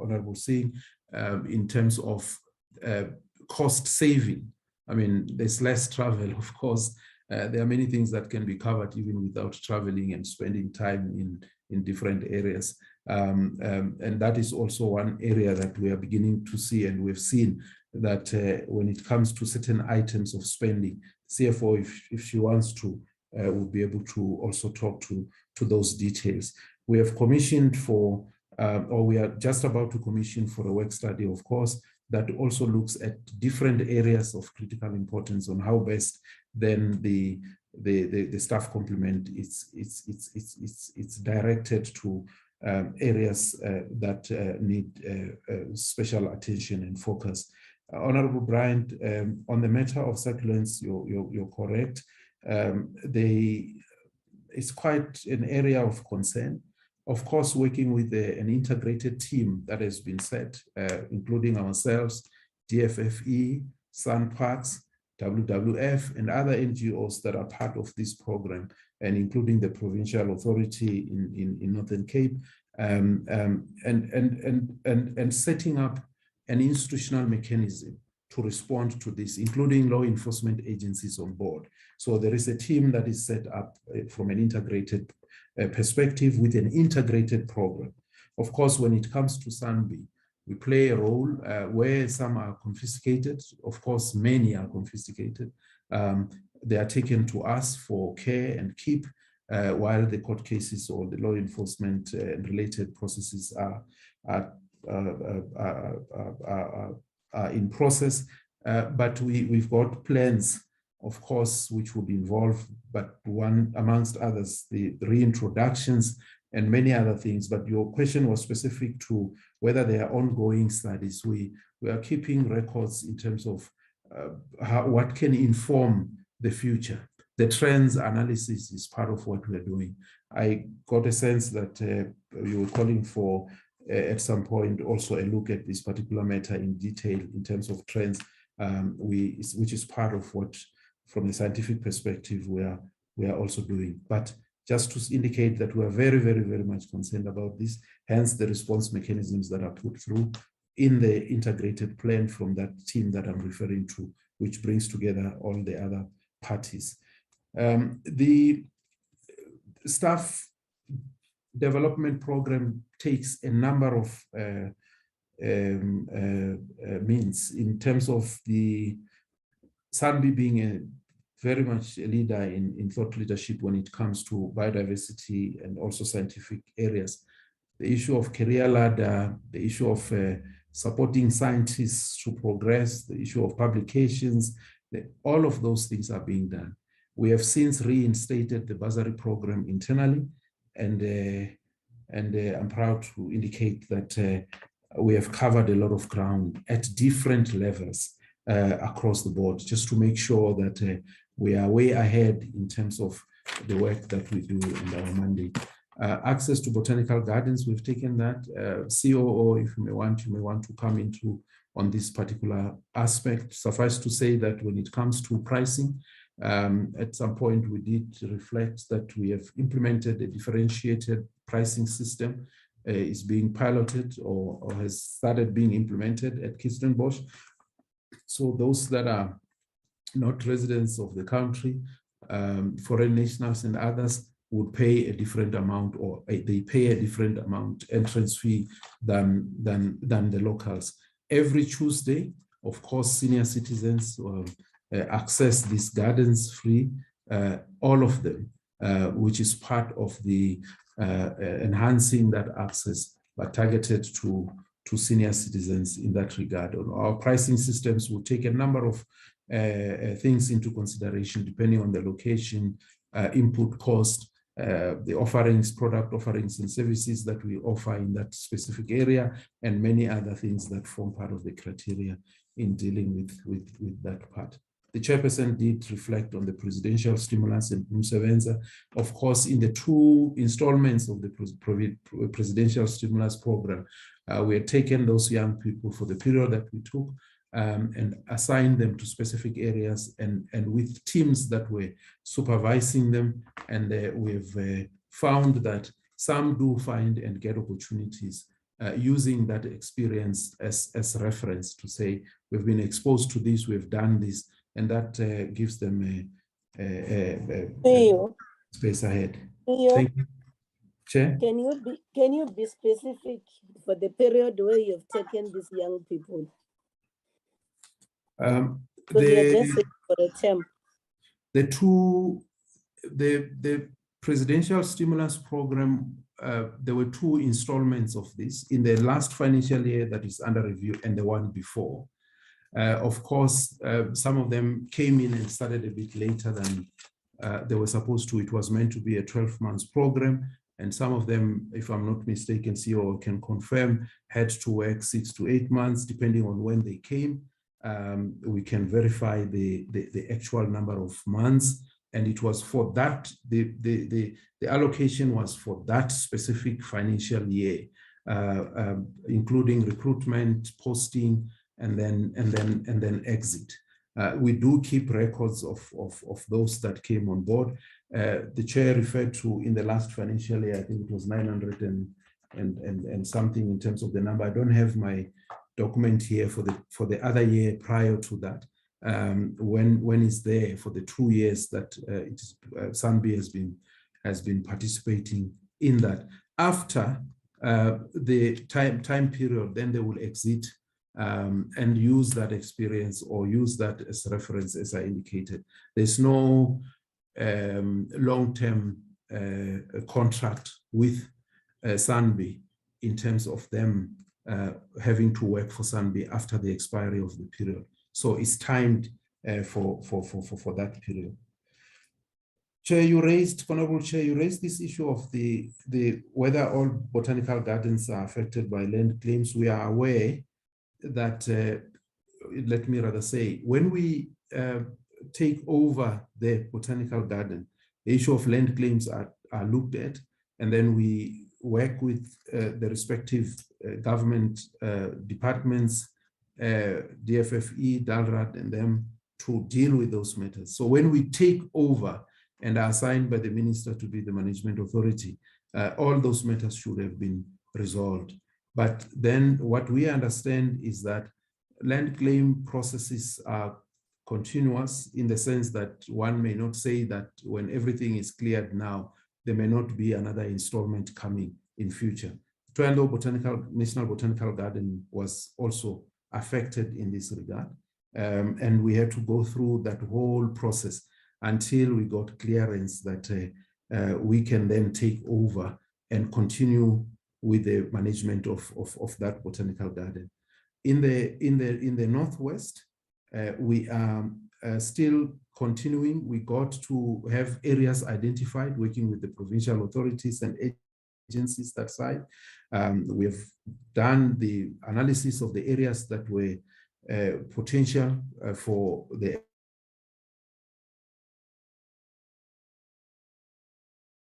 Honorable Singh, in terms of cost saving. I mean, there's less travel, of course. There are many things that can be covered even without traveling and spending time in different areas. And that is also one area that we are beginning to see, and we've seen that when it comes to certain items of spending, CFO, if she wants to, will be able to also talk to those details. We have commissioned for, or we are just about to commission for a work study, of course, that also looks at different areas of critical importance on how best then the staff complement it's directed to areas that need special attention and focus. Honorable Bryant, on the matter of succulents, you're correct. It's quite an area of concern. Of course, working with an integrated team that has been set, including ourselves, DFFE, SunParks, WWF, and other NGOs that are part of this program, and including the provincial authority in Northern Cape, and setting up an institutional mechanism to respond to this, including law enforcement agencies on board. So there is a team that is set up from an integrated perspective with an integrated program. Of course, when it comes to SANBI, we play a role where some are confiscated. Of course, many are confiscated. They are taken to us for care and keep, while the court cases or the law enforcement and related processes are in process. But we've got plans, of course, which would involve, but one amongst others, the reintroductions and many other things. But your question was specific to whether there are ongoing studies. We are keeping records in terms of what can inform the future. The trends analysis is part of what we're doing. I got a sense that you were calling for at some point also a look at this particular matter in detail in terms of trends, which is part of what, from the scientific perspective, we are also doing. But just to indicate that we are very, very, very much concerned about this, hence the response mechanisms that are put through in the integrated plan from that team that I'm referring to, which brings together all the other parties. The staff development program takes a number of means in terms of the SANBI being very much a leader in thought leadership when it comes to biodiversity and also scientific areas. The issue of career ladder, the issue of supporting scientists to progress, the issue of publications, all of those things are being done. We have since reinstated the bursary program internally, and I'm proud to indicate that we have covered a lot of ground at different levels across the board, just to make sure that we are way ahead in terms of the work that we do and our mandate. Access to botanical gardens, we've taken that. COO, if you may want to come into on this particular aspect. Suffice to say that when it comes to pricing, at some point we did reflect that we have implemented a differentiated pricing system. Is being piloted or has started being implemented at Kirstenbosch. So those that are not residents of the country, foreign nationals and others, would pay a different amount, or they pay a different amount entrance fee than the locals. Every Tuesday, of course, senior citizens access these gardens free, all of them, which is part of the enhancing that access, but targeted to senior citizens in that regard. Our pricing systems will take a number of things into consideration depending on the location, input cost, the offerings, product offerings and services that we offer in that specific area, and many other things that form part of the criteria in dealing with that part. The chairperson did reflect on the presidential stimulus and Umsebenza. Of course, in the 2 installments of the presidential stimulus program, we had taken those young people for the period that we took and assigned them to specific areas and with teams that were supervising them. And we've found that some do find and get opportunities using that experience as reference to say, we've been exposed to this, we've done this, and that gives them a space ahead. Thank you. Chair? Can you be specific for the period where you've taken these young people? For a term. The presidential stimulus program, there were 2 installments of this in the last financial year that is under review and the one before. Of course, some of them came in and started a bit later than they were supposed to. It was meant to be a 12-month program, and some of them, if I'm not mistaken, CEO can confirm, had to work 6 to 8 months, depending on when they came. we can verify the actual number of months. And it was for that, the allocation was for that specific financial year, including recruitment, posting, and then exit. We do keep records of those that came on board. The chair referred to in the last financial year, I think it was 900 and something in terms of the number. I don't have my document here for the other year prior to that. When is there for the 2 years that SANBI has been participating in that. After the time period, then they will exit and use that experience or use that as reference, as I indicated. There's no long-term contract with SANBI in terms of them having to work for SANBI after the expiry of the period. So it's timed for that period. Chair, Honorable Chair, you raised this issue of the whether all botanical gardens are affected by land claims. We are aware that, let me rather say, when we take over the botanical garden, the issue of land claims are looked at, and then we work with the respective government departments, DFFE, DALRAD, and them to deal with those matters. So when we take over and are assigned by the minister to be the management authority, all those matters should have been resolved. But then what we understand is that land claim processes are continuous in the sense that one may not say that when everything is cleared now, there may not be another installment coming in future. Triangle National Botanical Garden was also affected in this regard. And we had to go through that whole process until we got clearance that we can then take over and continue with the management of that botanical garden. In the Northwest, we are still continuing. We got to have areas identified, working with the provincial authorities and agencies that side. We have done the analysis of the areas that were potential for the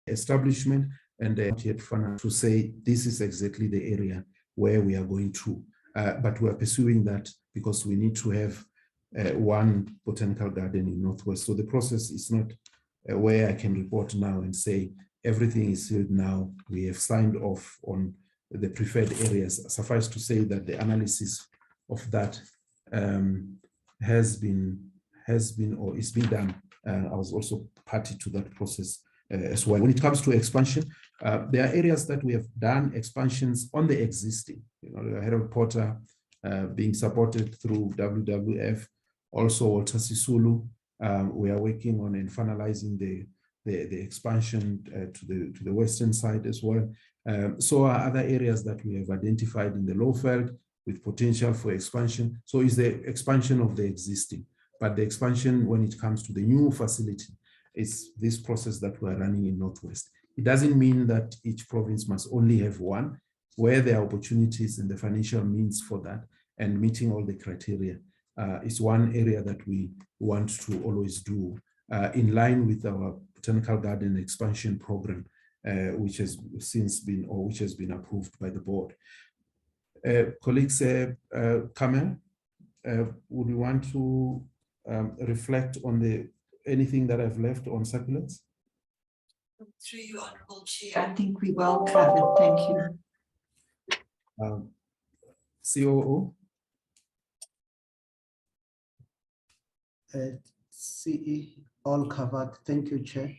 establishment, and not yet final to say this is exactly the area where we are going to. But we are pursuing that because we need to have one botanical garden in Northwest. So the process is not where I can report now and say everything is sealed now. We have signed off on the preferred areas. Suffice to say that the analysis of that has been or is being done. I was also party to that process as well. When it comes to expansion, there are areas that we have done expansions on the existing. You know, Harold Potter being supported through WWF, also Walter Sisulu. We are working on and finalizing the expansion to the western side as well. So are other areas that we have identified in the Lowveld with potential for expansion. So is the expansion of the existing, but the expansion when it comes to the new facility is this process that we're running in Northwest. It doesn't mean that each province must only have one. Where there are opportunities and the financial means for that and meeting all the criteria is one area that we want to always do in line with our botanical garden expansion program, which has since been or which has been approved by the board. Colleagues, Kamel, would you want to reflect on anything that I've left on succulents? Through you, Honourable Chair, I think we well covered. Thank you. COO? CE, all covered. Thank you, Chair.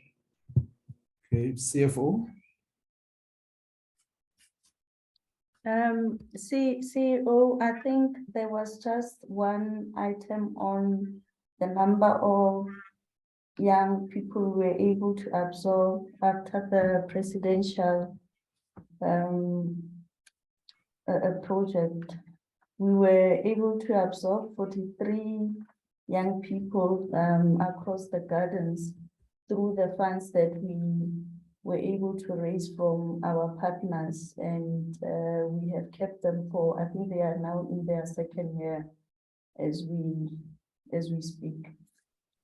Okay, CFO? CEO, I think there was just one item on the number of young people who were able to absorb after the presidential project. We were able to absorb 43 young people across the gardens through the funds that we were able to raise from our partners, and we have kept them for, I think they are now in their second year as we speak.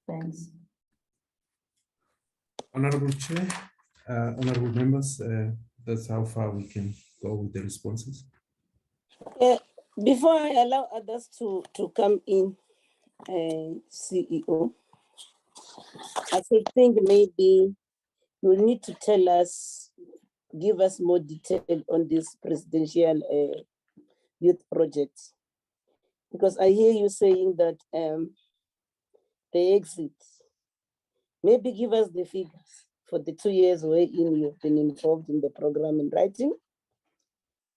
Thanks. Honorable Chair, honorable members, that's how far we can go with the responses. Before I allow others to come in, CEO, I should think maybe you need to tell us, give us more detail on this presidential youth project. Because I hear you saying that the exit, maybe give us the figures for the 2 years wherein you've been involved in the program in writing,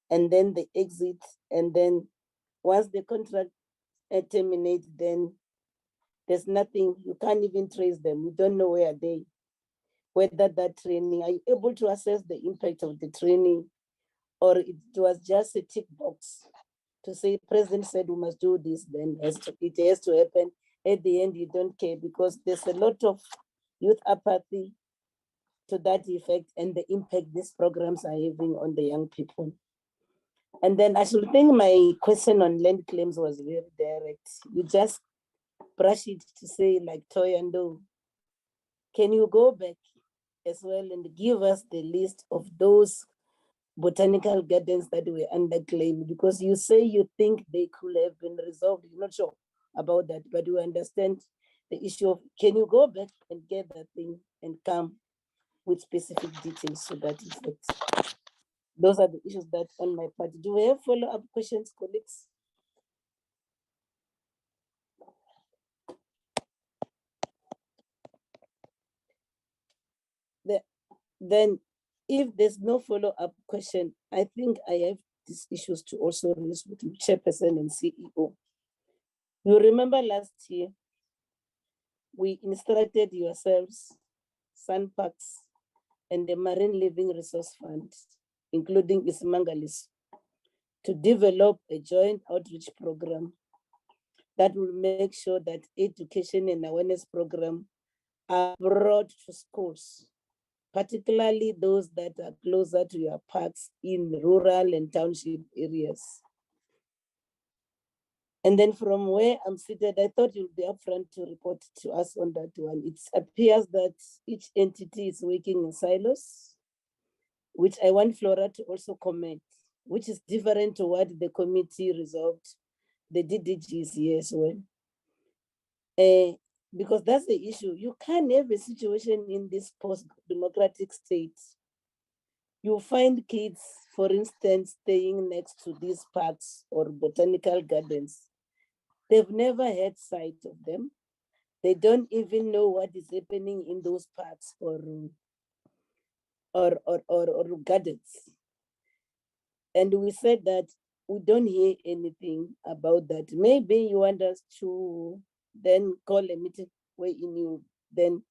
and then the exit, and then once the contract terminates, then there's nothing, you can't even trace them. You don't know where they, whether that training, are you able to assess the impact of the training, or it was just a tick box to say, President said we must do this, then it has to happen. At the end, you don't care, because there's a lot of youth apathy to that effect, and the impact these programs are having on the young people. And then I should think my question on land claims was very direct. You just brush it to say like toy and do. Can you go back as well and give us the list of those botanical gardens that were under claim? Because you say you think they could have been resolved. You're not sure about that, but you understand the issue of, can you go back and get that thing and come with specific details to that effect? Those are the issues that on my part. Do we have follow-up questions, colleagues? Then if there's no follow-up question, I think I have these issues to also raise with the chairperson and CEO. You remember last year, we instructed yourselves, Sandparks, and the Marine Living Resource Fund, including Ismangalis, to develop a joint outreach program that will make sure that education and awareness program are brought to schools, particularly those that are closer to your parks in rural and township areas. And then from where I'm seated, I thought you'll be upfront to report to us on that one. It appears that each entity is working in silos, which I want Flora to also comment, which is different to what the committee resolved. The DDG is here as well. Because that's the issue. You can't have a situation in this post-democratic state. You find kids, for instance, staying next to these parks or botanical gardens. They've never had sight of them. They don't even know what is happening in those parks or gardens. And we said that we don't hear anything about that. Maybe you want us to then call a meeting where you then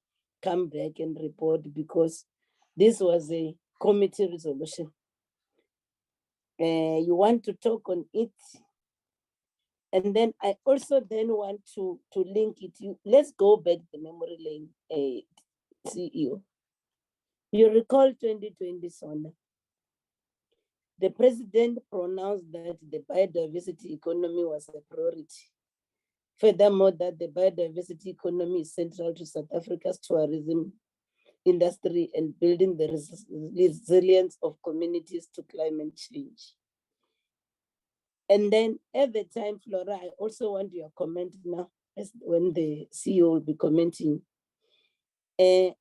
come back and report, because this was a committee resolution. You want to talk on it. And then I also then want to link it. Let's go back the memory lane, CEO. You recall 2020, Sona. The president pronounced that the biodiversity economy was a priority. Furthermore, that the biodiversity economy is central to South Africa's tourism industry and building the resilience of communities to climate change. And then at the time, Flora, I also want your comment now, as when the CEO will be commenting. The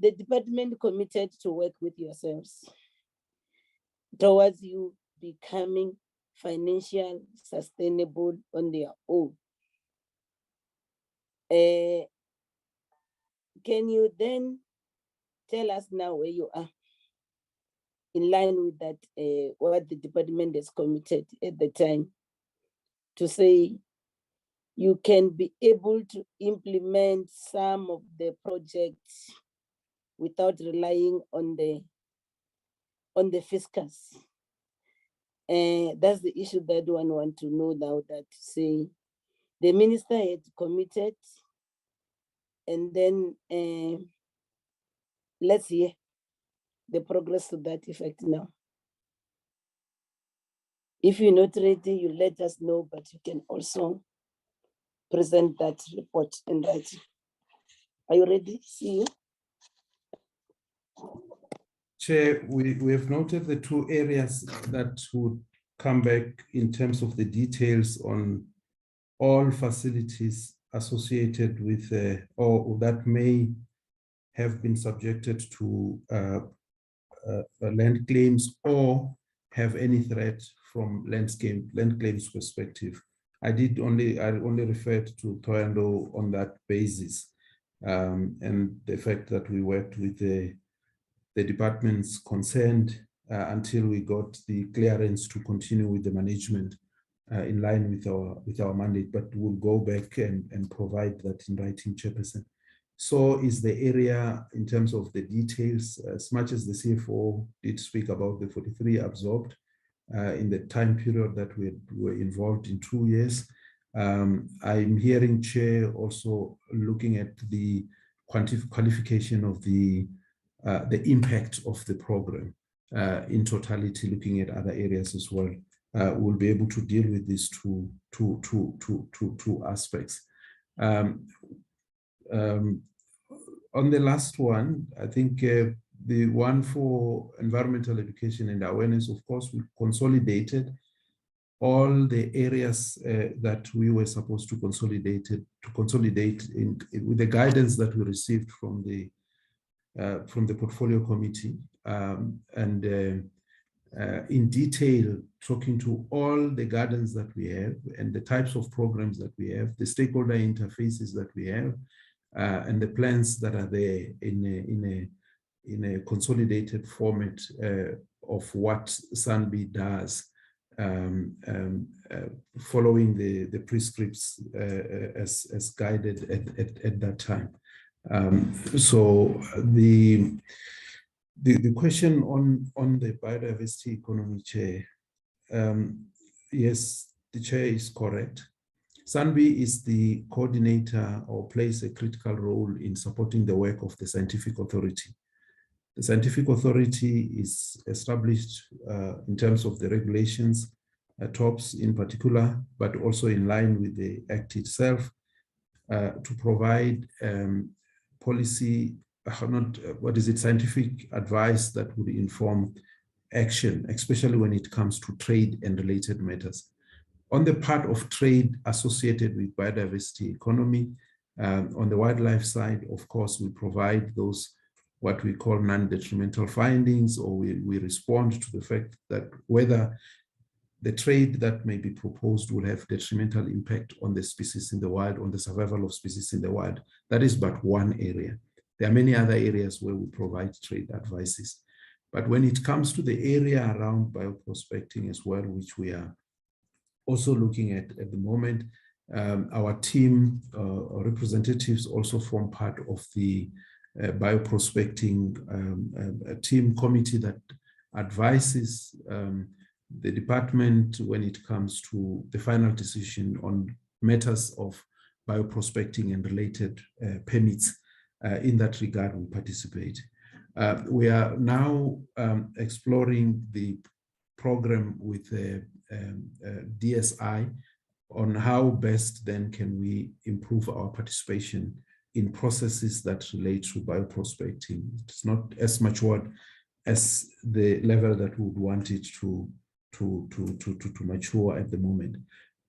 department committed to work with yourselves towards you becoming financially sustainable on their own. Can you then tell us now where you are in line with that, what the department has committed at the time, to say you can be able to implement some of the projects without relying on the fiscus? That's the issue that one want to know now, that say the minister had committed, and then let's hear the progress to that effect now. If you're not ready, you let us know, but you can also present that report in writing. Are you ready? See you. Chair, we have noted the two areas that would come back in terms of the details on all facilities associated with or that may have been subjected to land claims or have any threat from land claims perspective. I only referred to Toyando on that basis, and the fact that we worked with the departments concerned until we got the clearance to continue with the management in line with our mandate. But we'll go back and provide that in writing, Chairperson. So is the area in terms of the details, as much as the CFO did speak about the 43 absorbed in the time period that we were involved in 2 years. I'm hearing Chair also looking at the qualification of the impact of the program in totality, looking at other areas as well. We'll be able to deal with these two aspects. On the last one, I think the one for environmental education and awareness, of course, we consolidated all the areas that we were supposed to consolidate with the guidance that we received from the portfolio committee, and in detail talking to all the guidance that we have and the types of programs that we have, the stakeholder interfaces that we have, and the plans that are there in a consolidated format of what SANBI does, following the prescripts as guided at that time. So the question on the biodiversity economy, Chair, yes, the Chair is correct. SANBI is the coordinator or plays a critical role in supporting the work of the scientific authority. The scientific authority is established in terms of the regulations, TOPS in particular, but also in line with the Act itself, to provide policy, scientific advice that would inform action, especially when it comes to trade and related matters. On the part of trade associated with biodiversity economy, on the wildlife side, of course, we provide those what we call non-detrimental findings, or we respond to the fact that whether the trade that may be proposed will have detrimental impact on the species in the wild, on the survival of species in the wild. That is but one area. There are many other areas where we provide trade advices. But when it comes to the area around bioprospecting as well, which we are also looking at the moment, our team representatives also form part of the bioprospecting team committee that advises the department when it comes to the final decision on matters of bioprospecting and related permits. In that regard, we participate. We are now exploring the program with DSI on how best then can we improve our participation in processes that relate to bioprospecting. It's not as matured as the level that we would want it to mature at the moment.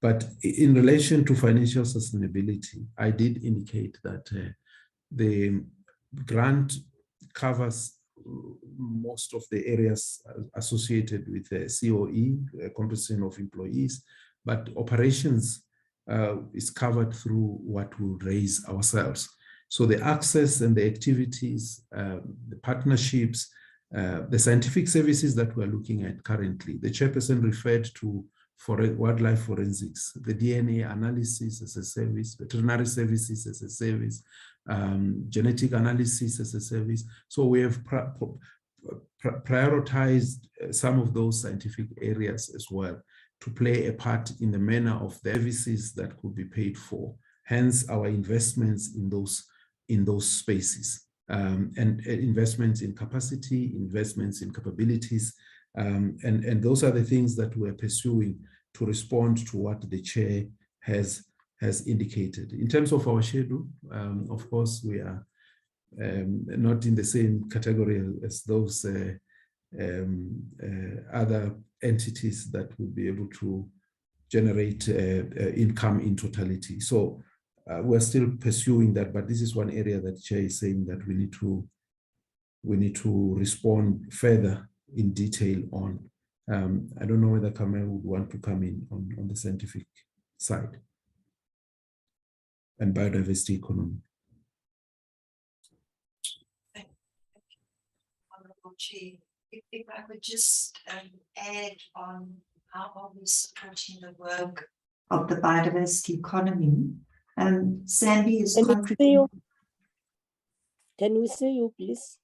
But in relation to financial sustainability, I did indicate that the grant covers most of the areas associated with COE, compensation of employees, but operations is covered through what we'll raise ourselves. So the access and the activities, the partnerships, the scientific services that we're looking at currently, the chairperson referred to wildlife forensics, the DNA analysis as a service, veterinary services as a service, genetic analysis as a service. So we have prioritized some of those scientific areas as well to play a part in the manner of the services that could be paid for. Hence our investments in those spaces, and investments in capacity, investments in capabilities, and those are the things that we're pursuing to respond to what the chair has has indicated. In terms of our schedule, of course, we are not in the same category as those other entities that will be able to generate income in totality. So we're still pursuing that, but this is one area that Chair is saying that we need to respond further in detail on. I don't know whether Kamel would want to come in on the scientific side and biodiversity economy. Thank you, Honourable Chair. If I could just add on how are we supporting the work of the biodiversity economy. Sandy is contributing. Can we see you, please?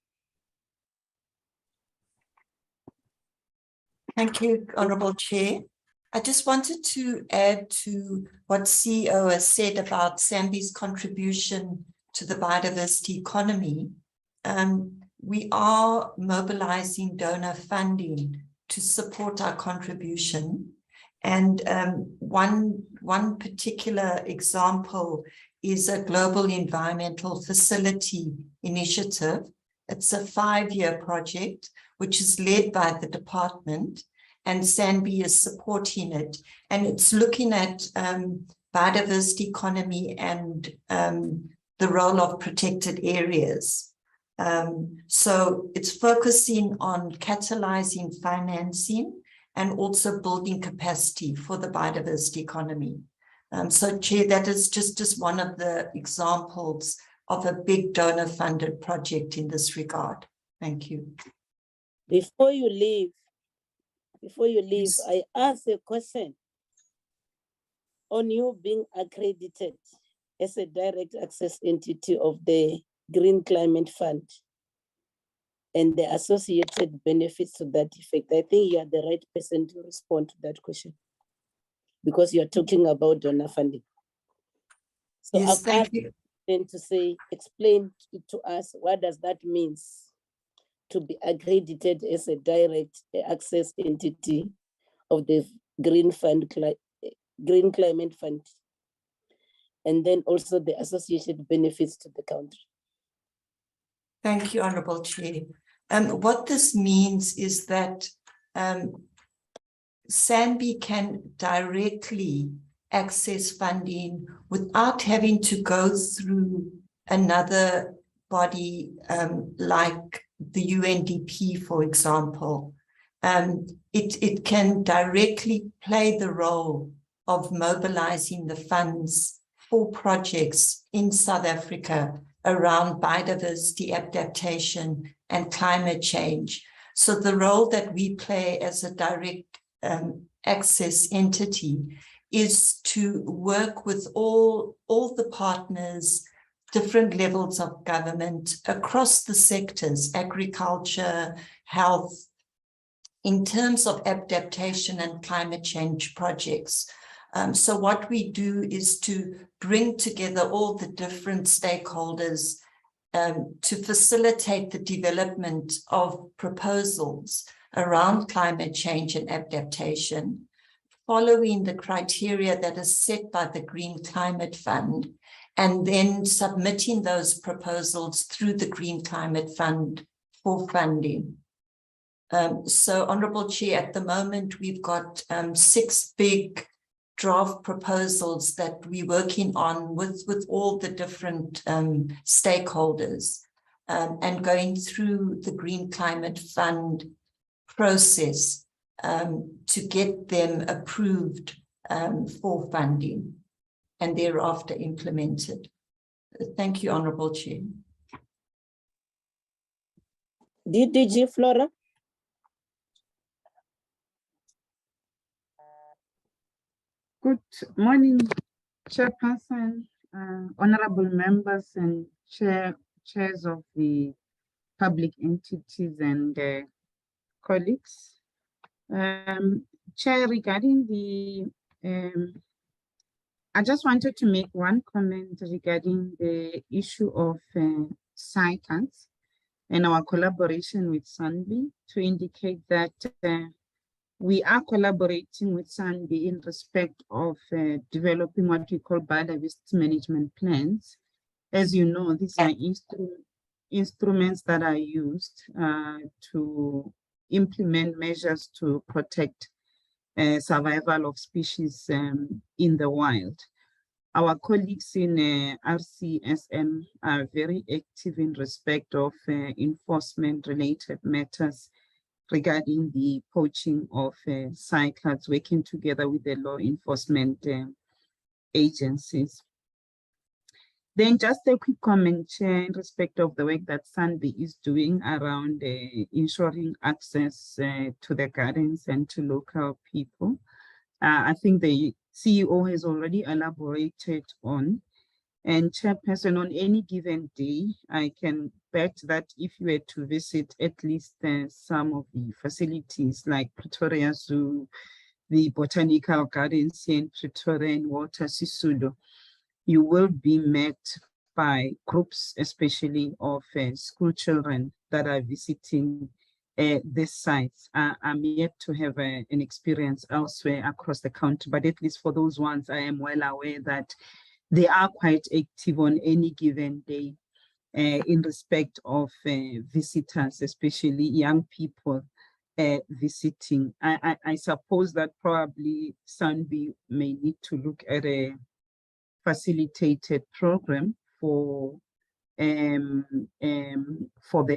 Thank you, Honourable Chair. I just wanted to add to what CEO has said about Sambi's contribution to the biodiversity economy. We are mobilizing donor funding to support our contribution. And one particular example is a global environmental facility initiative. It's a 5-year project, which is led by the department, and SANBI is supporting it. And it's looking at biodiversity economy and the role of protected areas. So it's focusing on catalyzing financing and also building capacity for the biodiversity economy. So Chair, that is just one of the examples of a big donor-funded project in this regard. Thank you. Before you leave, Yes. I ask a question on you being accredited as a direct access entity of the Green Climate Fund and the associated benefits to that effect. I think you are the right person to respond to that question because you're talking about donor funding. So Yes, thank you. To say, explain to us, what does that mean to be accredited as a direct access entity of the Green Climate Fund, and then also the associated benefits to the country. Thank you, Honourable Chair. What this means is that SANBI can directly access funding without having to go through another body like the UNDP, for example. It can directly play the role of mobilizing the funds for projects in South Africa around biodiversity adaptation and climate change. So the role that we play as a direct access entity is to work with all the partners, different levels of government across the sectors, agriculture, health, in terms of adaptation and climate change projects. So what we do is to bring together all the different stakeholders to facilitate the development of proposals around climate change and adaptation, following the criteria that is set by the Green Climate Fund, and then submitting those proposals through the Green Climate Fund for funding. So, Honourable Chair, at the moment, we've got 6 big draft proposals that we're working on with all the different stakeholders and going through the Green Climate Fund process to get them approved for funding and thereafter implemented. Thank you, Honourable Chair. DDG Flora. Good morning, Chairperson, honourable members and chairs of the public entities and colleagues. Chair, regarding the, I just wanted to make one comment regarding the issue of SciCans and our collaboration with SANBI to indicate that We are collaborating with SANBI in respect of developing what we call biodiversity management plans. As you know, these are instruments that are used to implement measures to protect survival of species in the wild. Our colleagues in RCSM are very active in respect of enforcement-related matters regarding the poaching of cycads, working together with the law enforcement agencies. Then just a quick comment, Chair, in respect of the work that SANBI is doing around ensuring access to the gardens and to local people. I think the CEO has already elaborated on. And Chairperson, on any given day, I can bet that if you were to visit at least some of the facilities like Pretoria Zoo, the Botanical Gardens here in Pretoria and Walter Sisulu, you will be met by groups, especially of school children that are visiting these sites. I'm yet to have an experience elsewhere across the country, but at least for those ones, I am well aware that they are quite active on any given day in respect of visitors, especially young people visiting. I suppose that probably SANBI may need to look at a facilitated program for the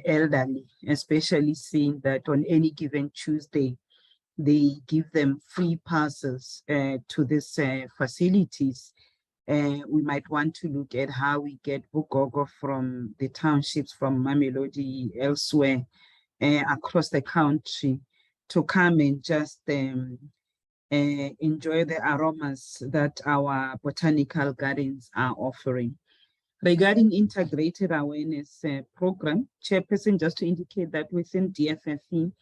elderly, especially seeing that on any given Tuesday, they give them free passes to these facilities. We might want to look at how we get Bugogo from the townships, from Mamelodi, elsewhere across the country to come and just enjoy the aromas that our botanical gardens are offering. Regarding integrated awareness program, Chairperson, just to indicate that within DFFE,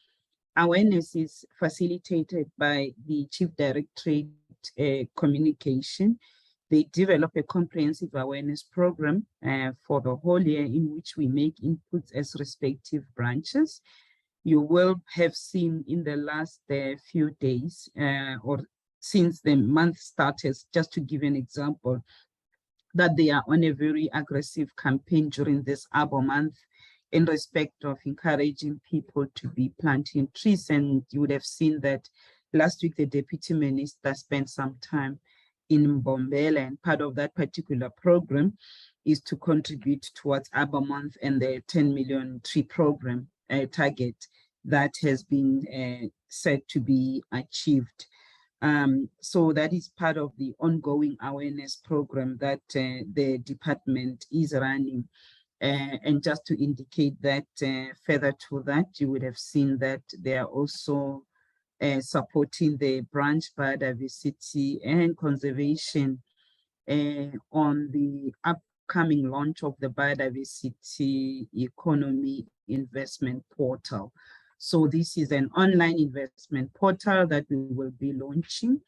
awareness is facilitated by the Chief Directorate Communication. They develop a comprehensive awareness program for the whole year in which we make inputs as respective branches. You will have seen in the last few days or since the month started, just to give an example, that they are on a very aggressive campaign during this Arbor Month in respect of encouraging people to be planting trees. And you would have seen that last week, the Deputy Minister spent some time in Mbombela, and part of that particular program is to contribute towards Arbor Month and the 10 million tree program target that has been said to be achieved. So that is part of the ongoing awareness program that the department is running. And just to indicate that further to that, you would have seen that they are also supporting the branch biodiversity and conservation on the upcoming launch of the biodiversity economy investment portal. So this is an online investment portal that we will be launching.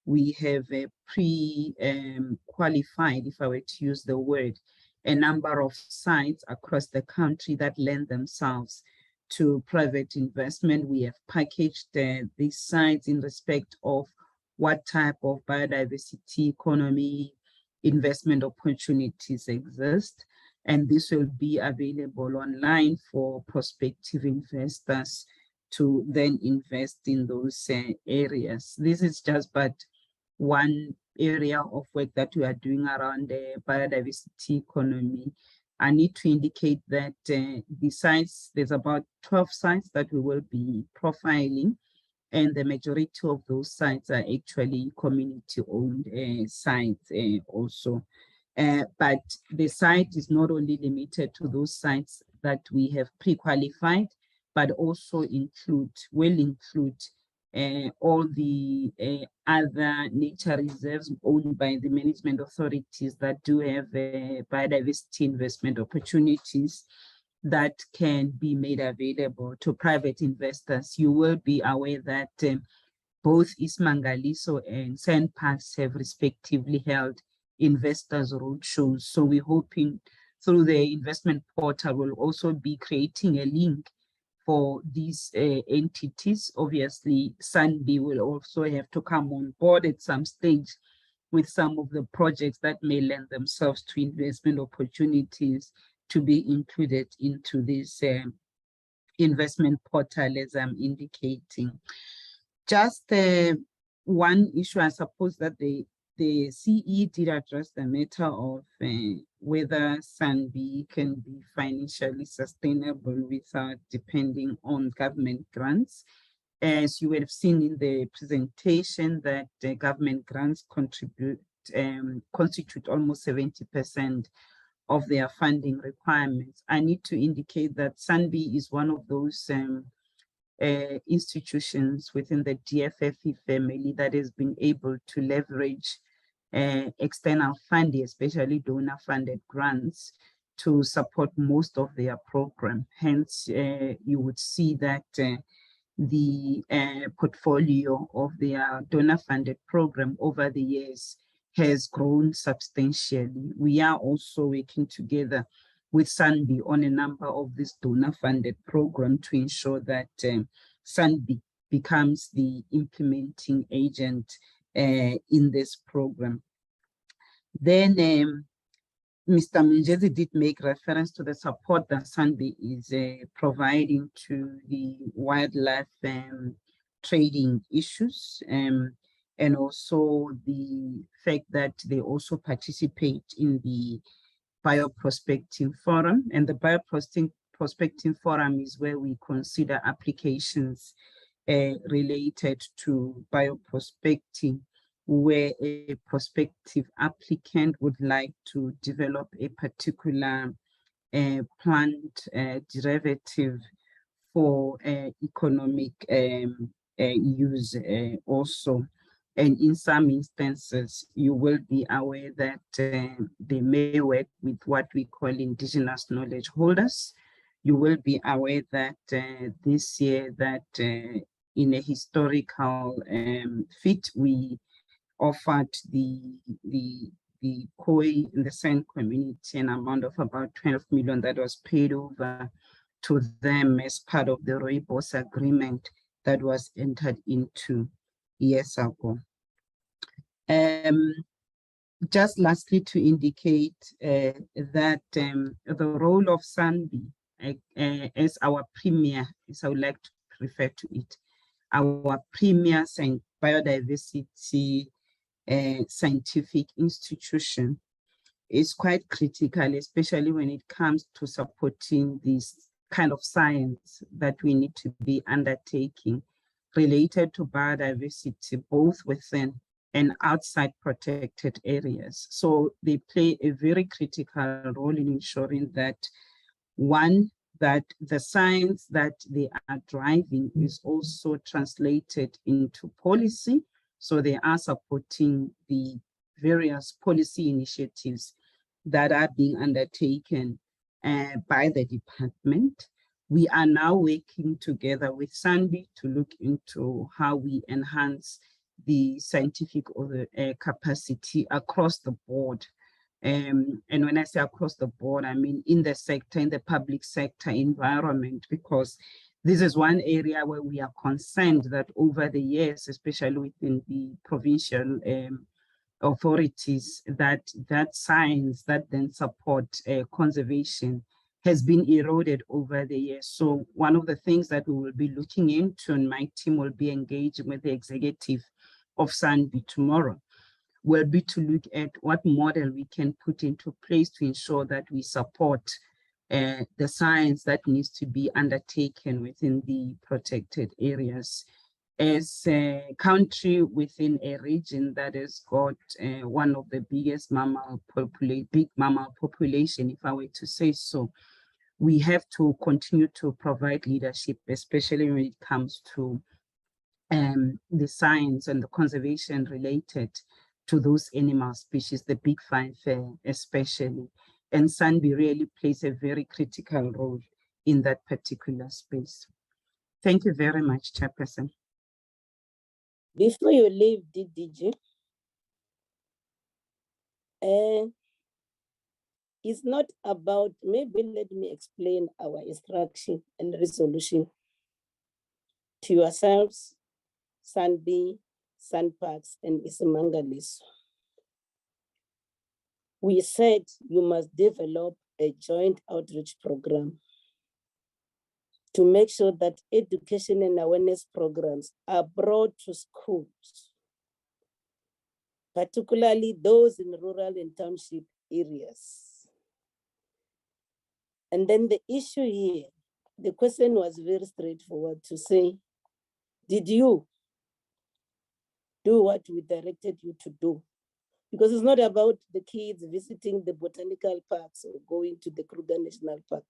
We have pre-qualified, if I were to use the word, a number of sites across the country that lend themselves to private investment. We have packaged these sites in respect of what type of biodiversity economy investment opportunities exist. And this will be available online for prospective investors to then invest in those areas. This is just but one area of work that we are doing around the biodiversity economy. I need to indicate that besides, there's about 12 sites that we will be profiling, and the majority of those sites are actually community-owned sites also. But the site is not only limited to those sites that we have pre-qualified, but also will include all the other nature reserves owned by the management authorities that do have biodiversity investment opportunities that can be made available to private investors. You will be aware that both Ismangaliso and Sandparks have respectively held investors roadshows. So we're hoping through the investment portal, we'll also be creating a link for these entities. Obviously, SANBI will also have to come on board at some stage with some of the projects that may lend themselves to investment opportunities to be included into this investment portal, as I'm indicating. Just one issue, I suppose, that the CE did address the matter of whether SANBI can be financially sustainable without depending on government grants. As you would have seen in the presentation, that government grants constitute almost 70% of their funding requirements. I need to indicate that SANBI is one of those institutions within the DFFE family that has been able to leverage external funding, especially donor-funded grants, to support most of their program. Hence, you would see that the portfolio of their donor-funded program over the years has grown substantially. We are also working together with SANBI on a number of these donor-funded programs to ensure that SANBI becomes the implementing agent in this program. Then Mr. Mnjezi did make reference to the support that SANBI is providing to the wildlife trading issues, and also the fact that they also participate in the Bioprospecting Forum. And the Bioprospecting Forum is where we consider applications related to bioprospecting, where a prospective applicant would like to develop a particular plant derivative for economic use also. And in some instances, you will be aware that they may work with what we call indigenous knowledge holders. You will be aware that this year that in a historical feat, we offered the Khoi in the San community an amount of about 12 million that was paid over to them as part of the Rooibos agreement that was entered into years ago. Just lastly, to indicate that the role of SANBI as our premier, as I would like to refer to it, our premier biodiversity scientific institution is quite critical, especially when it comes to supporting this kind of science that we need to be undertaking related to biodiversity, both within and outside protected areas. So they play a very critical role in ensuring that, one, that the science that they are driving is also translated into policy. So they are supporting the various policy initiatives that are being undertaken by the department. We are now working together with SANBI to look into how we enhance the scientific capacity across the board. And when I say across the board, I mean in the sector, in the public sector environment, because this is one area where we are concerned that over the years, especially within the provincial authorities, that science that then support conservation has been eroded over the years. So one of the things that we will be looking into, and my team will be engaging with the executive of SANBI tomorrow, will be to look at what model we can put into place to ensure that we support the science that needs to be undertaken within the protected areas. As a country within a region that has got one of the biggest big mammal population, if I were to say so, we have to continue to provide leadership, especially when it comes to the science and the conservation related to those animal species, the big five especially. And SANBI really plays a very critical role in that particular space. Thank you very much, Chairperson. Before you leave, DDG, It's not about, maybe let me explain our instruction and resolution to yourselves, Sanbi, Sandparks, and Isimangaliso. We said you must develop a joint outreach program to make sure that education and awareness programs are brought to schools, particularly those in rural and township areas. And then the issue here, the question was very straightforward to say, did you do what we directed you to do? Because it's not about the kids visiting the botanical parks or going to the Kruger National Park.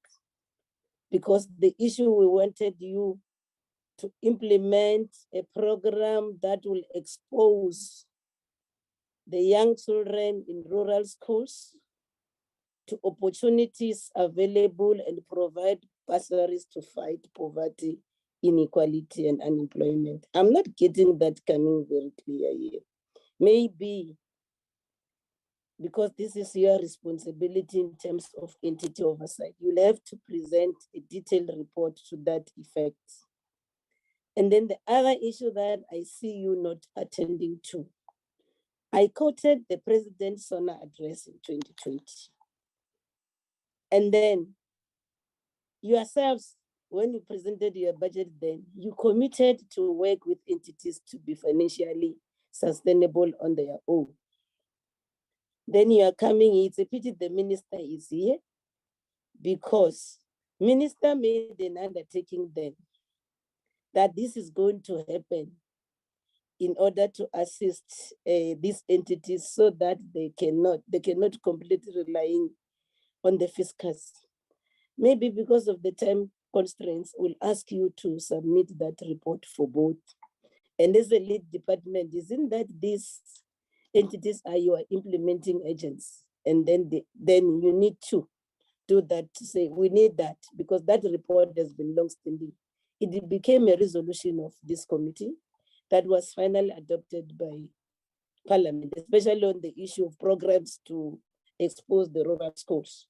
Because the issue, we wanted you to implement a program that will expose the young children in rural schools to opportunities available and provide bursaries to fight poverty, inequality, and unemployment. I'm not getting that coming very clear here. Maybe because this is your responsibility in terms of entity oversight, you'll have to present a detailed report to that effect. And then the other issue that I see you not attending to, I quoted the President's SONA address in 2020. And then yourselves, when you presented your budget then, you committed to work with entities to be financially sustainable on their own. Then you are coming, it's a pity the minister is here, because minister made an undertaking then that this is going to happen in order to assist these entities so that they cannot completely relying on the fiscus. Maybe because of the time constraints, we'll ask you to submit that report for both. And as a lead department, isn't that these entities are your implementing agents? And then you need to do that, to say, we need that, because that report has been long-standing. It became a resolution of this committee that was finally adopted by Parliament, especially on the issue of programs to expose the rural schools.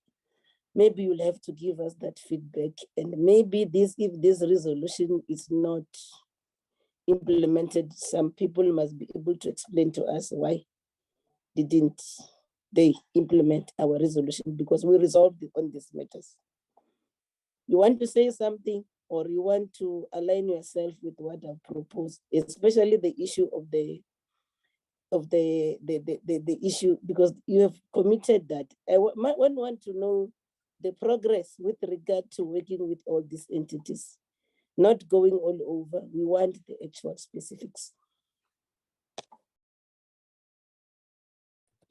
Maybe you'll have to give us that feedback, and maybe if this resolution is not implemented, some people must be able to explain to us why didn't they implement our resolution, because we resolved on these matters. You want to say something, or you want to align yourself with what I've proposed, especially the issue of the issue, because you have committed that. I want to know the progress with regard to working with all these entities, not going all over. We want the actual specifics.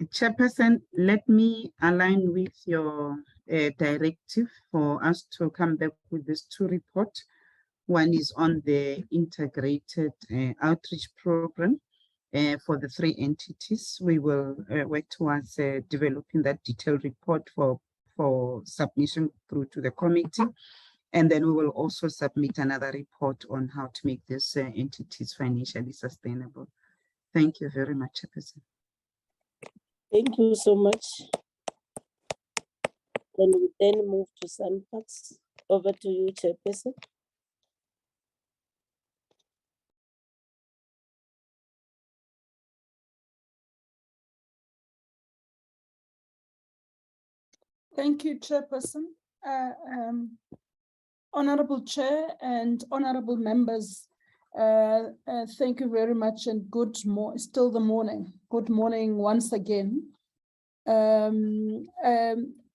Chairperson, let me align with your directive for us to come back with these two reports. One is on the integrated outreach program for the three entities. We will work towards developing that detailed report for submission through to the committee. And then we will also submit another report on how to make these entities financially sustainable. Thank you very much, Chairperson. Thank you so much. Then we then move to Sandparks. Over to you, Chairperson. Thank you, Chairperson. Honorable Chair and honorable members, thank you very much, and still the morning. Good morning once again. I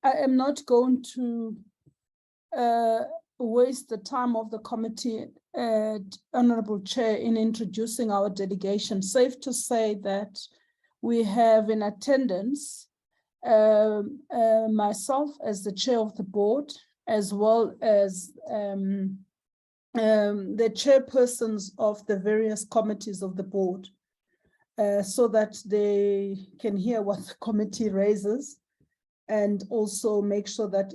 am not going to waste the time of the committee, Honorable Chair, in introducing our delegation. Safe to say that we have in attendance myself as the chair of the board, as well as the chairpersons of the various committees of the board, so that they can hear what the committee raises, and also make sure that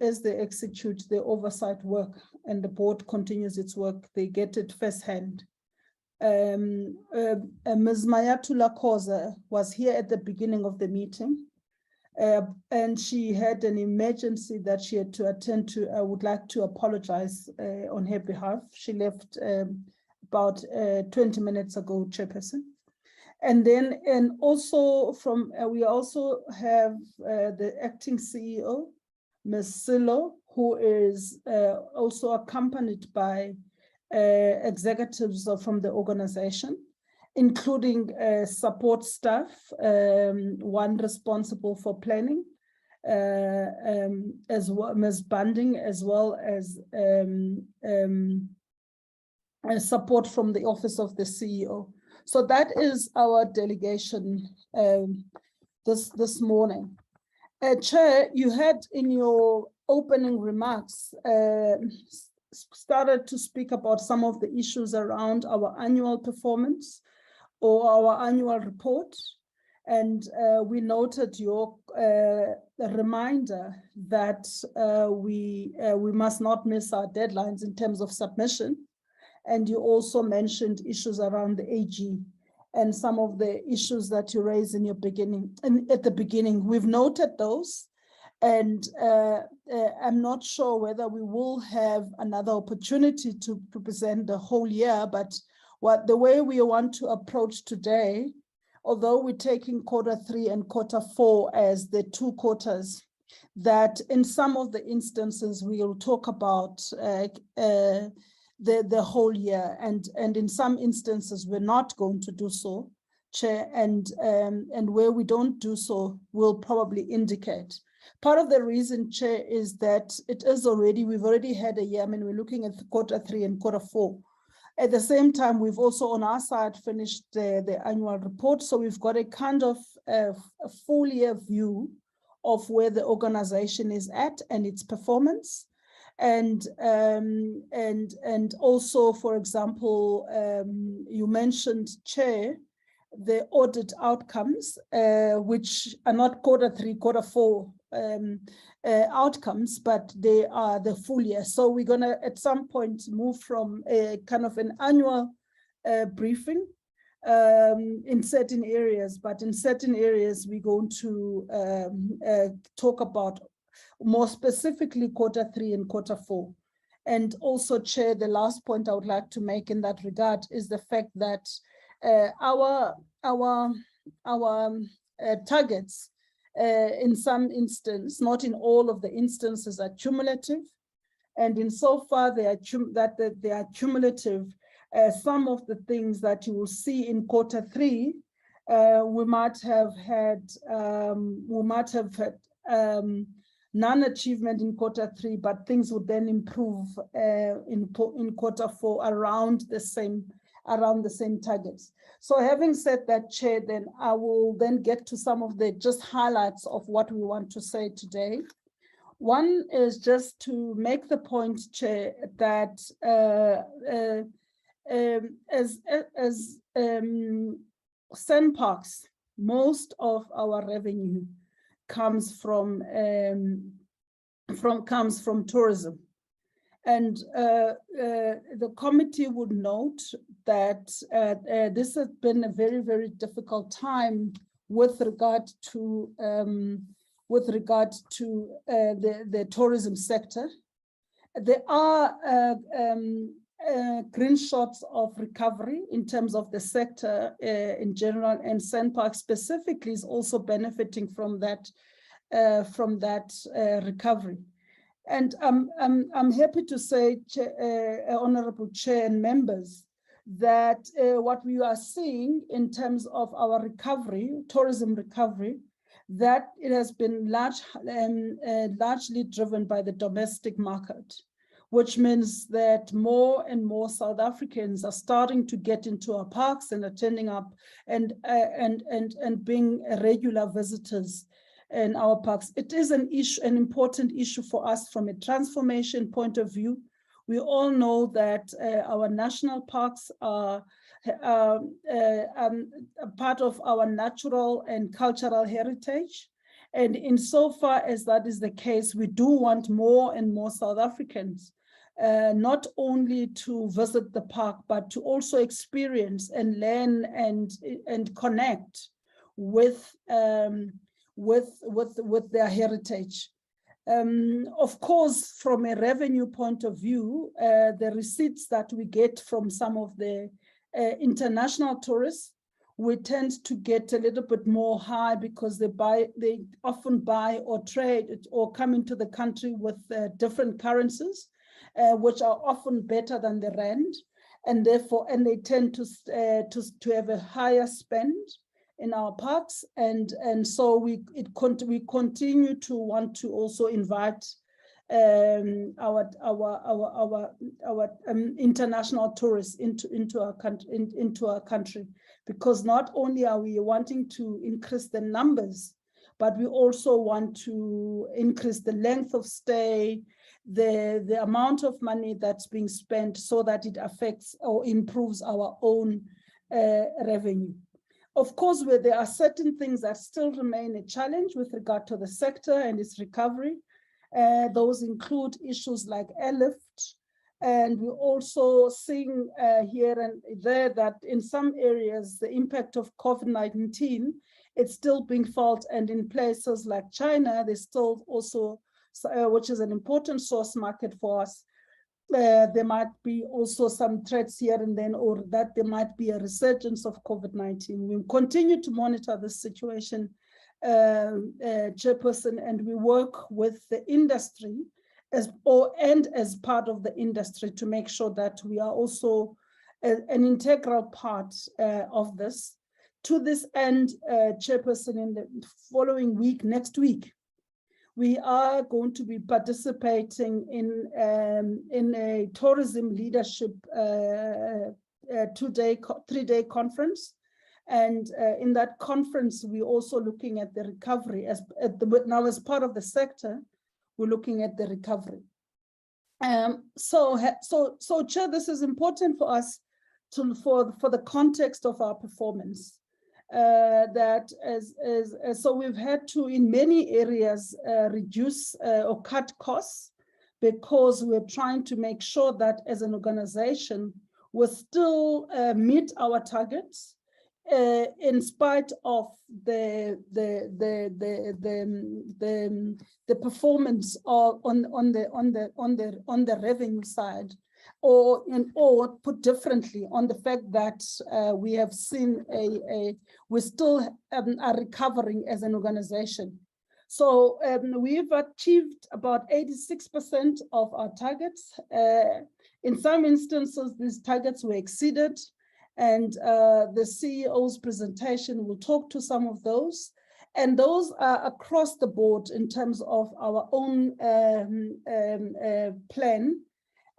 as they execute their oversight work and the board continues its work, they get it firsthand. Ms. Mayatula Koza was here at the beginning of the meeting. and she had an emergency that she had to attend to. I would like to apologize on her behalf. She left about 20 minutes ago, Chairperson. And then, and also from, we also have the acting CEO, Ms. Silo, who is also accompanied by executives from the organization, including support staff, one responsible for planning, as well, Ms. Banding, as well as support from the office of the CEO. So that is our delegation this morning. Chair, you had in your opening remarks started to speak about some of the issues around our annual performance or our annual report. And we noted your reminder that we must not miss our deadlines in terms of submission. And you also mentioned issues around the AG and some of the issues that you raised in your at the beginning. We've noted those, and I'm not sure whether we will have another opportunity to present the whole year, but the way we want to approach today, although we're taking Q3 and Q4 as the 2 quarters, that in some of the instances we will talk about the whole year, and in some instances we're not going to do so, Chair, and where we don't do so, we'll probably indicate. Part of the reason, Chair, is that we've already had a year. I mean, we're looking at Q3 and Q4. At the same time, we've also on our side finished the annual report, so we've got a kind of a full year view of where the organization is at and its performance. And also, for example, you mentioned, Chair, the audit outcomes, which are not Q3, Q4 outcomes, but they are the full year. So we're gonna at some point move from a kind of an annual briefing in certain areas, but in certain areas we're going to talk about more specifically Q3 and Q4. And also, Chair, the last point I would like to make in that regard is the fact that our targets in some instances, not in all of the instances, are cumulative, and in so far they are cumulative. Some of the things that you will see in Q3, we might have had non-achievement in Q3, but things would then improve in Q4 around the same targets. So having said that, Chair, then I will then get to some of the just highlights of what we want to say today. One is just to make the point, Chair, that as SANParks, most of our revenue comes from tourism. And the committee would note that this has been a very, very difficult time with regard to the tourism sector. There are green shoots of recovery in terms of the sector in general, and SANParks specifically is also benefiting from that recovery. And I'm happy to say, Honorable Chair and members, that what we are seeing in terms of our recovery, tourism recovery, that it has been largely driven by the domestic market, which means that more and more South Africans are starting to get into our parks and attending up and being regular visitors in our parks. It is an important issue for us from a transformation point of view. We all know that our national parks are a part of our natural and cultural heritage. And insofar as that is the case, we do want more and more South Africans not only to visit the park, but to also experience and learn and connect with with their heritage. Of course, from a revenue point of view, the receipts that we get from some of the international tourists, we tend to get a little bit more high because they often buy or trade or come into the country with different currencies, which are often better than the rand, and therefore, they tend to have a higher spend in our parks, and so we continue to want to also invite our international tourists into our country, because not only are we wanting to increase the numbers, but we also want to increase the length of stay, the amount of money that's being spent, so that it affects or improves our own revenue. Of course, where there are certain things that still remain a challenge with regard to the sector and its recovery. Those include issues like airlift, and we're also seeing here and there that in some areas the impact of COVID-19, it's still being felt, and in places like China, there's still also, which is an important source market for us, there might be also some threats here and then, or that there might be a resurgence of COVID-19. We continue to monitor this situation, Chairperson, and we work with the industry as part of the industry to make sure that we are also an integral part of this. To this end, Chairperson, in the following week, next week, we are going to be participating in a tourism leadership 3-day conference. And in that conference, we're also looking at the recovery now as part of the sector, we're looking at the recovery. So Chair, this is important for us for the context of our performance. So we've had to, in many areas, reduce or cut costs, because we're trying to make sure that as an organization, we still meet our targets in spite of the performance on the revenue side. Or put differently, on the fact that we have seen we still are recovering as an organization. So we've achieved about 86% of our targets. In some instances, these targets were exceeded, and the CEO's presentation will talk to some of those. And those are across the board in terms of our own plan.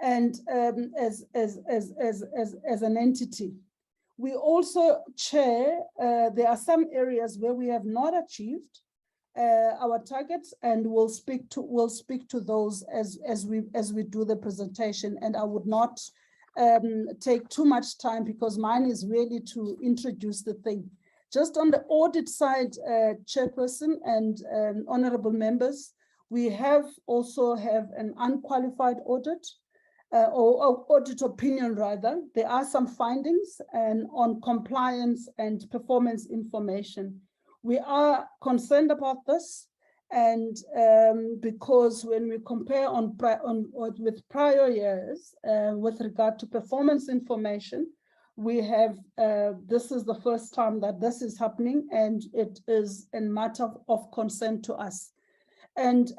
And as an entity, we also, Chair, there are some areas where we have not achieved our targets, and we'll speak to those as we do the presentation. And I would not take too much time, because mine is really to introduce the thing. Just on the audit side, Chairperson and honorable members, we also have an unqualified audit. Or audit opinion rather. There are some findings on compliance and performance information. We are concerned about this, and because when we compare with prior years with regard to performance information, we have this is the first time that this is happening, and it is a matter of concern to us. And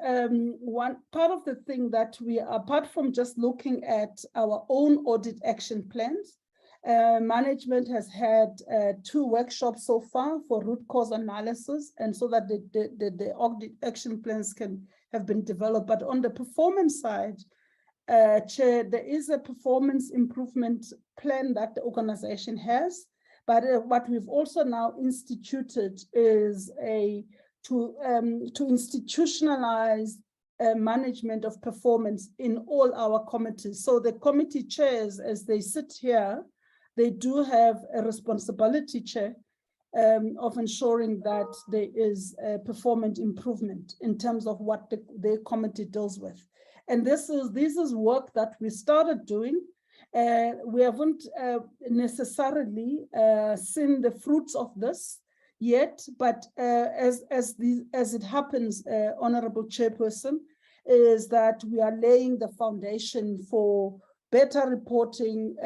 one part of the thing that we, apart from just looking at our own audit action plans, management has had 2 workshops so far for root cause analysis, and so that the audit action plans have been developed. But on the performance side, Chair, there is a performance improvement plan that the organization has, but what we've also now instituted is to institutionalize management of performance in all our committees. So the committee chairs, as they sit here, they do have a responsibility, Chair, of ensuring that there is a performance improvement in terms of what the committee deals with. And this is work that we started doing. We haven't necessarily seen the fruits of this yet, but as it happens, Honorable Chairperson, is that we are laying the foundation for better reporting,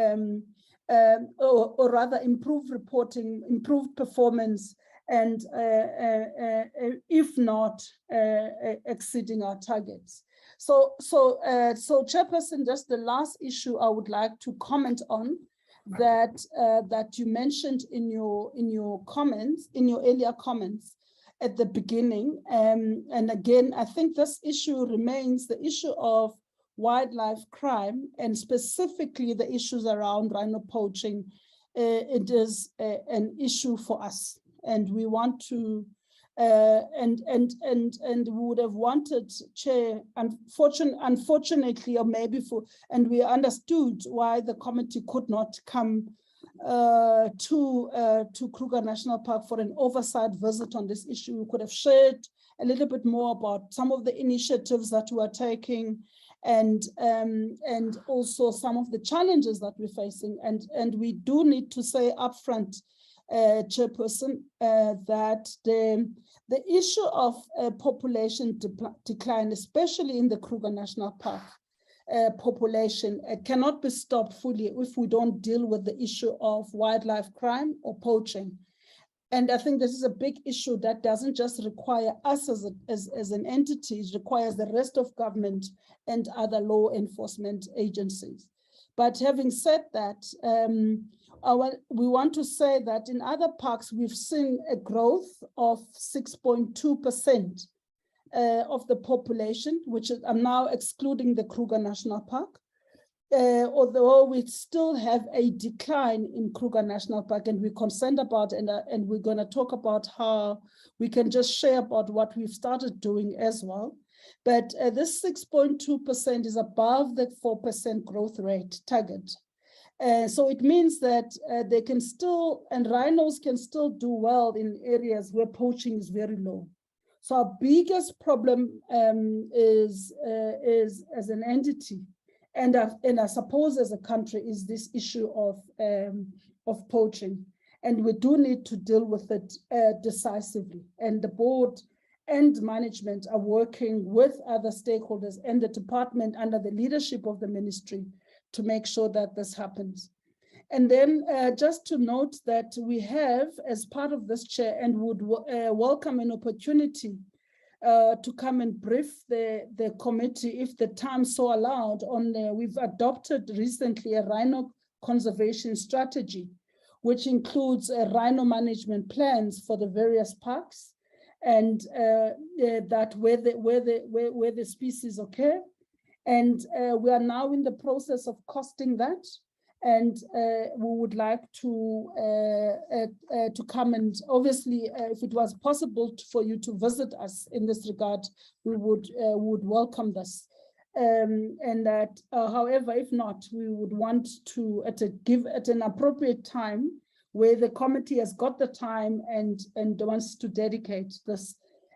or rather improved reporting, improved performance, and if not exceeding our targets. So Chairperson, just the last issue I would like to comment on, that you mentioned in your comments, in your earlier comments at the beginning, and again, I think this issue remains the issue of wildlife crime, and specifically the issues around rhino poaching. It is an issue for us, and we want to, and we would have wanted, Chair, unfortunately, or maybe and we understood why the committee could not come to Kruger National Park for an oversight visit on this issue. We could have shared a little bit more about some of the initiatives that we are taking, and also some of the challenges that we're facing. And we do need to say upfront, Chairperson, that the issue of population decline, especially in the Kruger National Park population, cannot be stopped fully if we don't deal with the issue of wildlife crime or poaching. And I think this is a big issue that doesn't just require us as an entity, it requires the rest of government and other law enforcement agencies. But having said that, we want to say that in other parks, we've seen a growth of 6.2% of the population, which is, I'm now excluding the Kruger National Park. Although we still have a decline in Kruger National Park, and we're concerned about, and we're going to talk about how we can just share about what we've started doing as well. But this 6.2% is above the 4% growth rate target. So it means that they can still, and rhinos can still do well in areas where poaching is very low. So our biggest problem is as an entity, and I suppose as a country, is this issue of poaching. And we do need to deal with it decisively. And the board and management are working with other stakeholders and the department under the leadership of the ministry to make sure that this happens. And then just to note that we have, as part of this, Chair, and would welcome an opportunity to come and brief the committee, if the time so allowed, on we've adopted recently a rhino conservation strategy, which includes rhino management plans for the various parks, and that where the species occur. And we are now in the process of costing that. And we would like to come, and obviously, if it was possible for you to visit us in this regard, we would welcome this. And that, however, if not, we would want to give at an appropriate time where the committee has got the time and wants to dedicate this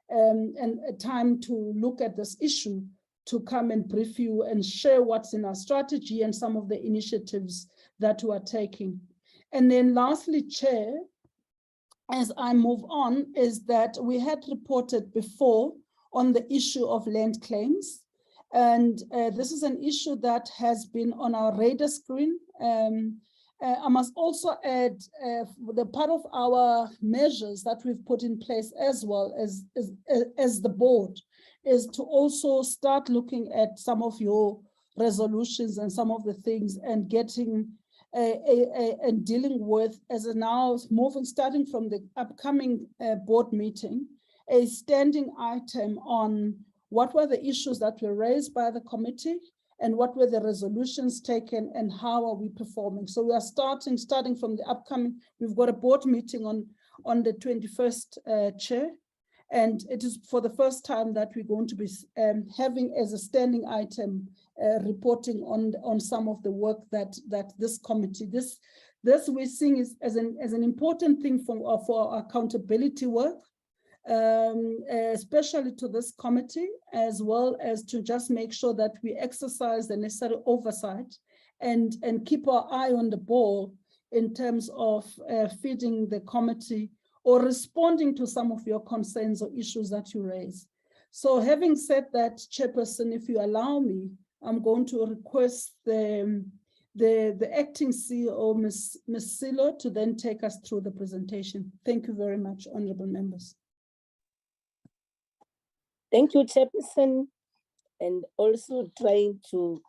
and a time to look at this issue, to come and brief you and share what's in our strategy and some of the initiatives that we are taking. And then lastly, Chair, as I move on, is that we had reported before on the issue of land claims. And this is an issue that has been on our radar screen. I must also add the part of our measures that we've put in place as well as the board is to also start looking at some of your resolutions and some of the things and getting and dealing with, as a now moving, starting from the upcoming board meeting, a standing item on what were the issues that were raised by the committee and what were the resolutions taken and how are we performing. So we are starting from the upcoming, we've got a board meeting on the 21st, Chair. And it is for the first time that we're going to be having as a standing item reporting on some of the work that this committee, this we're seeing is as an important thing for our accountability work, especially to this committee, as well as to just make sure that we exercise the necessary oversight and keep our eye on the ball in terms of feeding the committee or responding to some of your concerns or issues that you raise. So having said that, Chairperson, if you allow me, I'm going to request the acting CEO, Ms. Silo, to then take us through the presentation. Thank you very much, honorable members. Thank you, Chairperson, and also trying to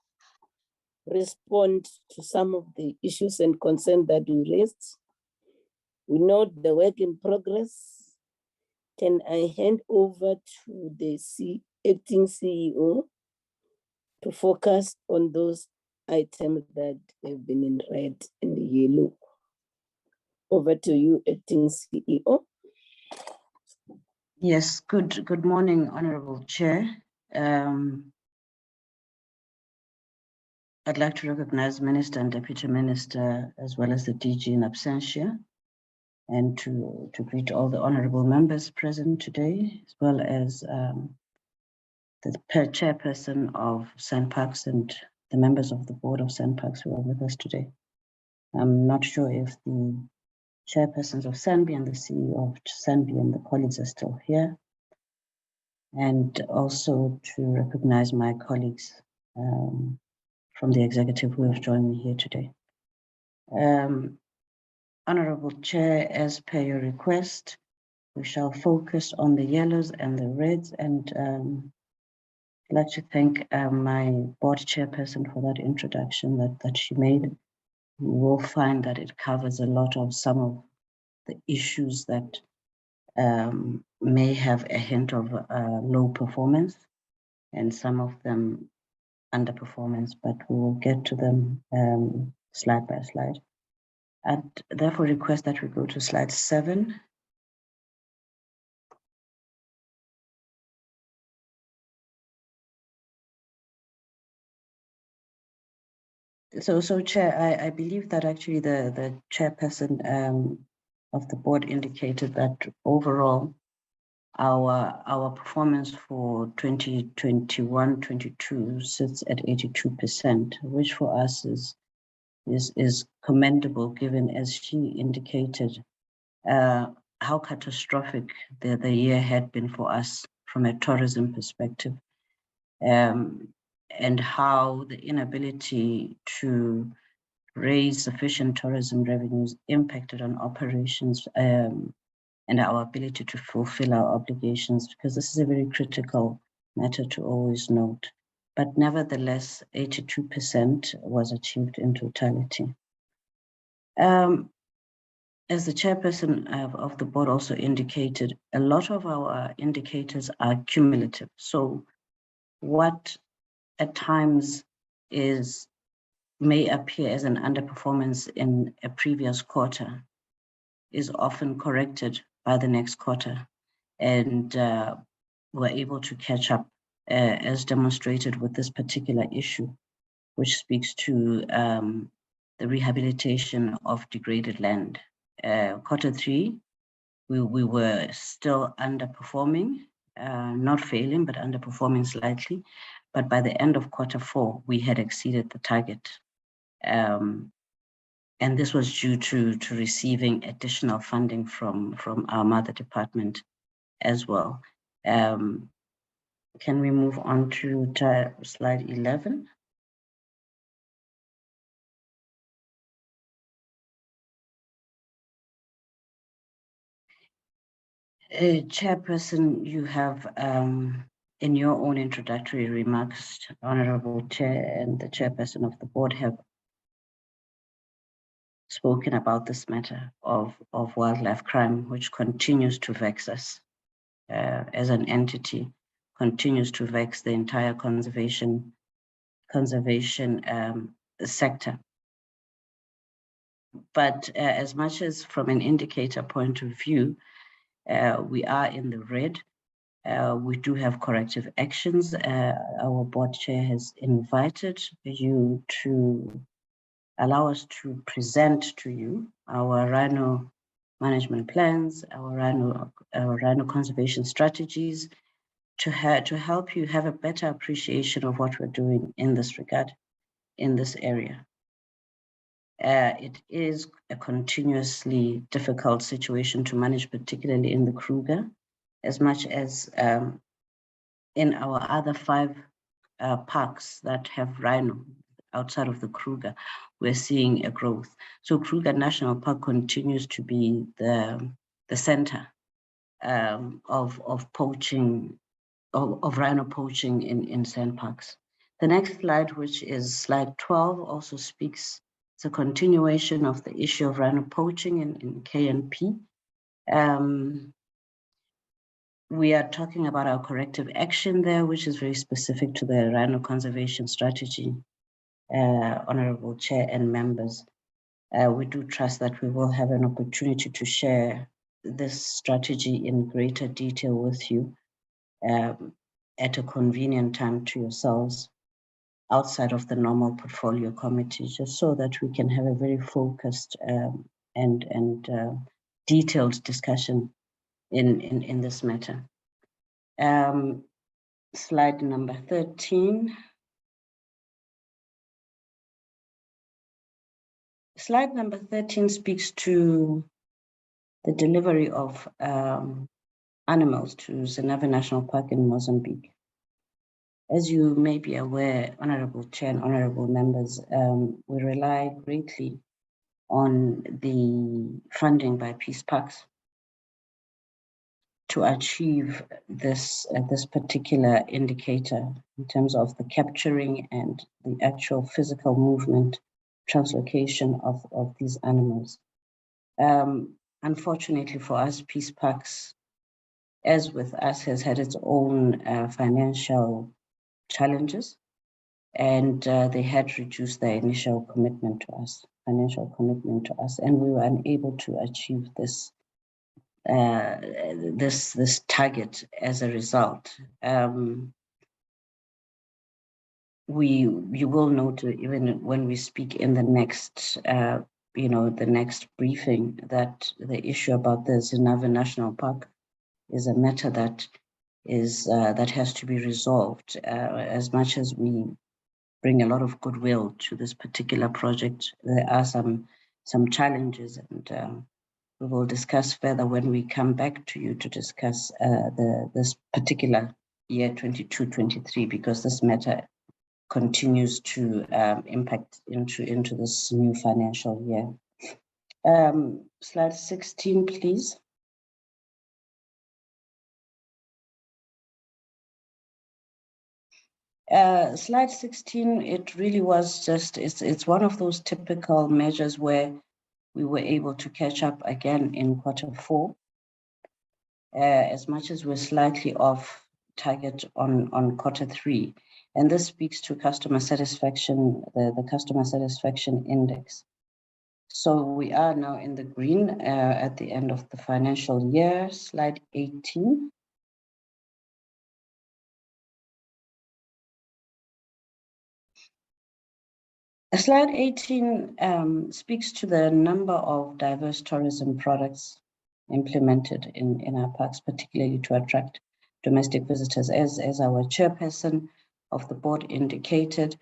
respond to some of the issues and concerns that we raised. We know the work in progress. Can I hand over to the acting CEO to focus on those items that have been in red and yellow? Over to you, acting CEO. Yes, good morning, Honorable Chair. I'd like to recognize Minister and Deputy Minister, as well as the DG in absentia, and to greet all the honorable members present today, as well as the chairperson of SANParks and the members of the board of SANParks who are with us today. I'm not sure if the chairpersons of SANBI and the CEO of SANBI and the colleagues are still here. And also to recognize my colleagues from the executive who have joined me here today. Honorable Chair, as per your request, we shall focus on the yellows and the reds, and I'd like to thank my board chairperson for that introduction that she made. You will find that it covers a lot of some of the issues that may have a hint of low performance, and some of them underperformance, but we will get to them slide by slide. I'd therefore request that we go to slide 7. So Chair, I believe that actually the chairperson of the board indicated that overall our performance for 2021-22 sits at 82%, which for us is commendable, given, as she indicated, how catastrophic the year had been for us from a tourism perspective, and how the inability to raise sufficient tourism revenues impacted on operations and our ability to fulfill our obligations, because this is a very critical matter to always note. But nevertheless, 82% was achieved in totality. As the chairperson of the board also indicated, a lot of our indicators are cumulative. So what at times may appear as an underperformance in a previous quarter is often corrected by the next quarter, and we're able to catch up, as demonstrated with this particular issue, which speaks to the rehabilitation of degraded land. Q3, we were still underperforming, not failing, but underperforming slightly. But by the end of Q4, we had exceeded the target. And this was due to receiving additional funding from our mother department as well. Can we move on to slide 11? Chairperson, you have in your own introductory remarks, Honorable Chair and the chairperson of the board have spoken about this matter of wildlife crime, which continues to vex us as an entity, continues to vex the entire conservation sector. But as much as from an indicator point of view, we are in the red. We do have corrective actions. Our board chair has invited you to allow us to present to you our rhino management plans, our rhino conservation strategies, to help you have a better appreciation of what we're doing in this regard, in this area. It is a continuously difficult situation to manage, particularly in the Kruger, as much as in our other 5 parks that have rhino outside of the Kruger, we're seeing a growth. So Kruger National Park continues to be the center of poaching, of rhino poaching in sandparks. The next slide, which is slide 12, also speaks, it's a continuation of the issue of rhino poaching in KNP. We are talking about our corrective action there, which is very specific to the rhino conservation strategy. Honorable Chair and members, we do trust that we will have an opportunity to share this strategy in greater detail with you at a convenient time to yourselves outside of the normal portfolio committee, just so that we can have a very focused and detailed discussion in this matter. Slide number 13. Slide number 13 speaks to the delivery of animals to Nava National Park in Mozambique. As you may be aware, Honorable Chair and Honorable members, we rely greatly on the funding by Peace Parks to achieve this particular indicator in terms of the capturing and the actual physical movement, translocation of these animals. Unfortunately for us, Peace Parks, as with us, has had its own financial challenges, and they had reduced their initial commitment to us, financial commitment to us, and we were unable to achieve this this target as a result. You will note, even when we speak in the next the next briefing, that the issue about the Nava National Park is a matter that is that has to be resolved. As much as we bring a lot of goodwill to this particular project, there are some challenges, and we will discuss further when we come back to you to discuss this particular year 22-23, because this matter continues to impact into this new financial year. Slide 16, please. Slide 16, it really was just, it's one of those typical measures where we were able to catch up again in Q4, as much as we're slightly off target on Q3. And this speaks to customer satisfaction, the customer satisfaction index. So we are now in the green at the end of the financial year. Slide 18. Slide 18 speaks to the number of diverse tourism products implemented in our parks, particularly to attract domestic visitors. As our chairperson of the board indicated,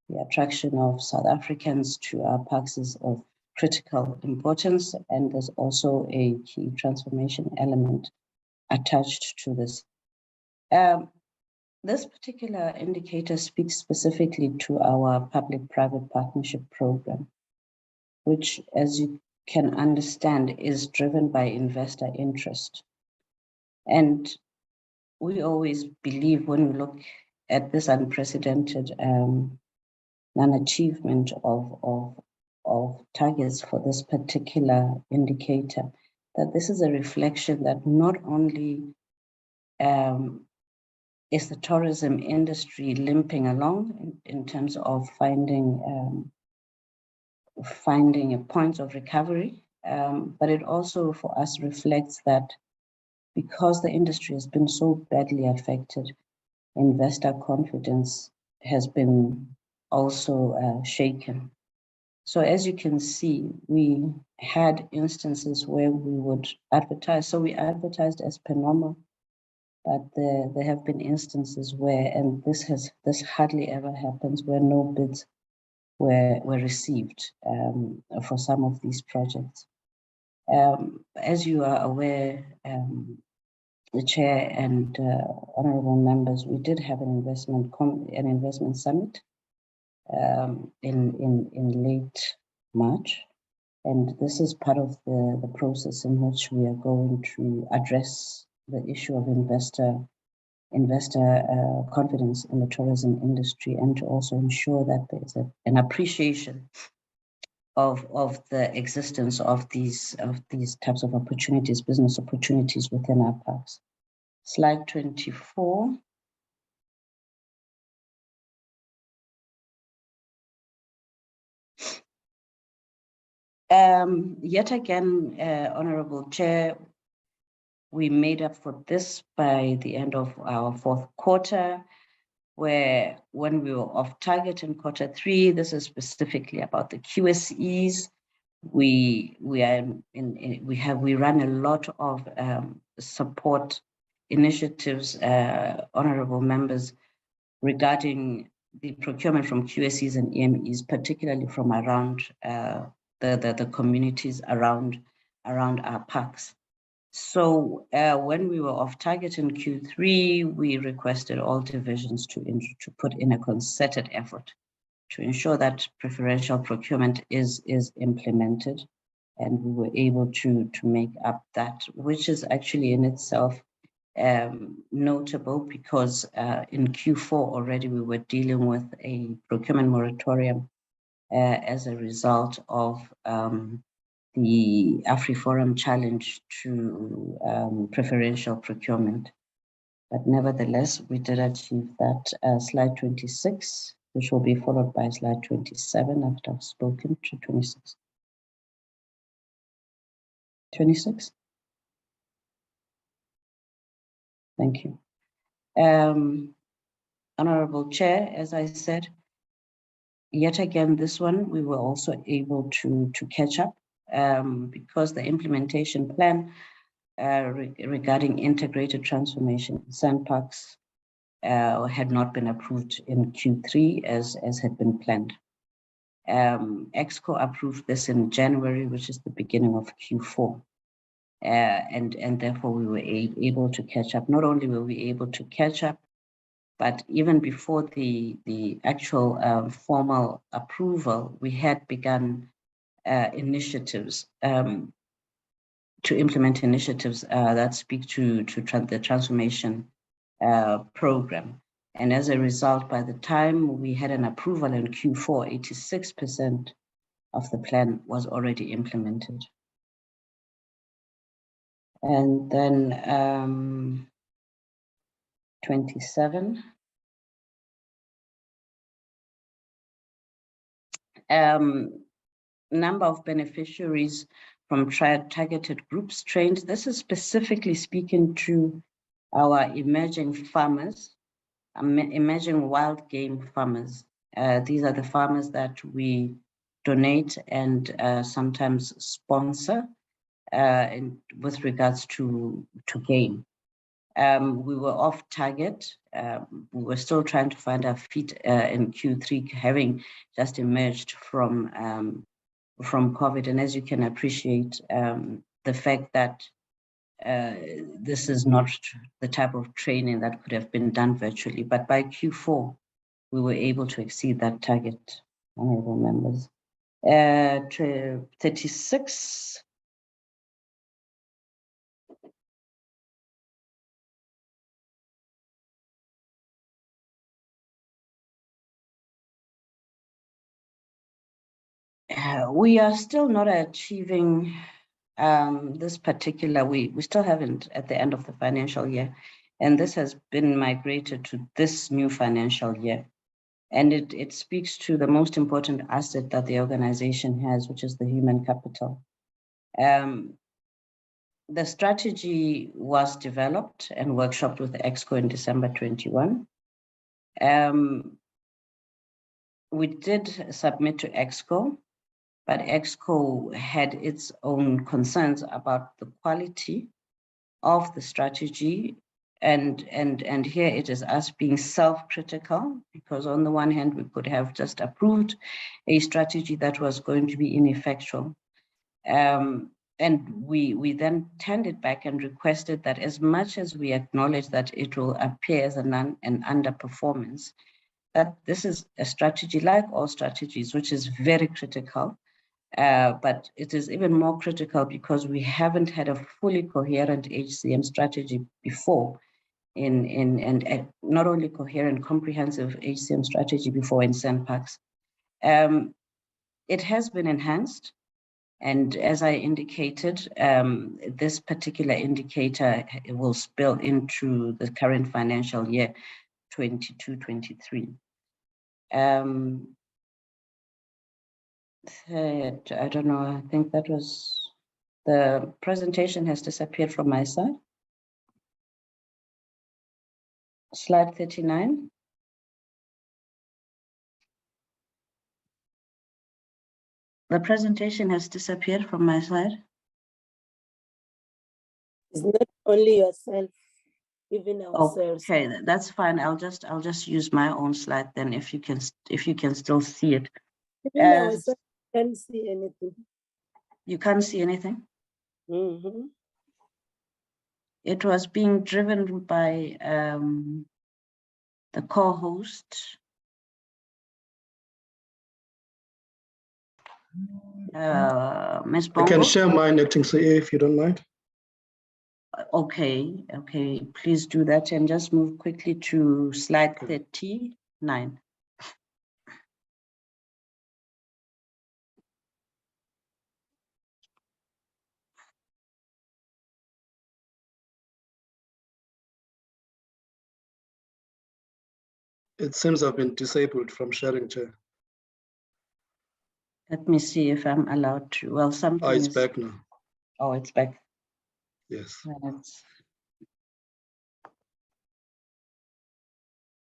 the attraction of South Africans to our parks is of critical importance, and there's also a key transformation element attached to this. This particular indicator speaks specifically to our public-private partnership program, which, as you can understand, is driven by investor interest. And we always believe, when we look at this unprecedented non-achievement of targets for this particular indicator, that this is a reflection that not only is the tourism industry limping along in terms of finding a point of recovery, but it also for us reflects that because the industry has been so badly affected, investor confidence has been also shaken. So as you can see, we had instances where we would advertise. So we advertised as per normal, but there have been instances where, and this hardly ever happens, where no bids were received for some of these projects. As you are aware, the chair and honorable members, we did have an investment summit in late March, and this is part of the process in which we are going to address the issue of investor confidence in the tourism industry, and to also ensure that there's an appreciation of the existence of these types of opportunities, business opportunities within our parks. Slide 24. Yet again, Honorable Chair, we made up for this by the end of our fourth quarter, where when we were off target in quarter 3, this is specifically about the QSEs. We run a lot of support initiatives, honorable members, regarding the procurement from QSEs and EMEs, particularly from around the communities around our parks. So when we were off target in Q3, we requested all divisions to put in a concerted effort to ensure that preferential procurement is implemented. And we were able to make up that, which is actually in itself notable, because in Q4 already we were dealing with a procurement moratorium as a result of the AfriForum challenge to preferential procurement. But nevertheless, we did achieve that. Slide 26, which will be followed by slide 27 after I've spoken to 26. 26? Thank you. Honorable Chair, as I said, yet again, this one, we were also able to catch up because the implementation plan regarding integrated transformation in sandparks had not been approved in Q3 as had been planned. EXCO approved this in January, which is the beginning of Q4. And therefore we were able to catch up. Not only were we able to catch up, but even before the actual formal approval, we had begun initiatives to implement initiatives that speak to the transformation program. And as a result, by the time we had an approval in Q4, 86% of the plan was already implemented. And then 27. Number of beneficiaries from targeted groups trained. This is specifically speaking to our emerging farmers, emerging wild game farmers. These are the farmers that we donate and sometimes sponsor with regards to game. We were off target. We were still trying to find our feet in Q3, having just emerged from COVID. And as you can appreciate, the fact that this is not the type of training that could have been done virtually, but by Q4, we were able to exceed that target, honorable members. 36. We are still not achieving this particular, we still haven't at the end of the financial year. And this has been migrated to this new financial year. And it speaks to the most important asset that the organization has, which is the human capital. The strategy was developed and workshopped with the EXCO in December 21. We did submit to EXCO, but EXCO had its own concerns about the quality of the strategy And here it is us being self-critical, because on the one hand, we could have just approved a strategy that was going to be ineffectual. And we then turned it back and requested that, as much as we acknowledge that it will appear as an underperformance, that this is a strategy like all strategies, which is very critical. But it is even more critical because we haven't had a fully coherent HCM strategy before, and not only coherent, comprehensive HCM strategy before in sandparks. It has been enhanced. And as I indicated, this particular indicator will spill into the current financial year, 22-23. Third, I don't know, I think that was, the presentation has disappeared from my side. Slide 39. The presentation has disappeared from my side. It's not only yourself, even ourselves. Okay, that's fine. I'll just use my own slide then, if you can still see it. Even ourselves can't see anything. You can't see anything? Mm-hmm. It was being driven by the co-host. Ms. Bongo? I can share mine, Acting CEO, if you don't mind. Okay, please do that and just move quickly to slide 39. It seems I've been disabled from sharing, Chair. Let me see if I'm allowed to. Well, something it's back now. Oh, it's back. Yes.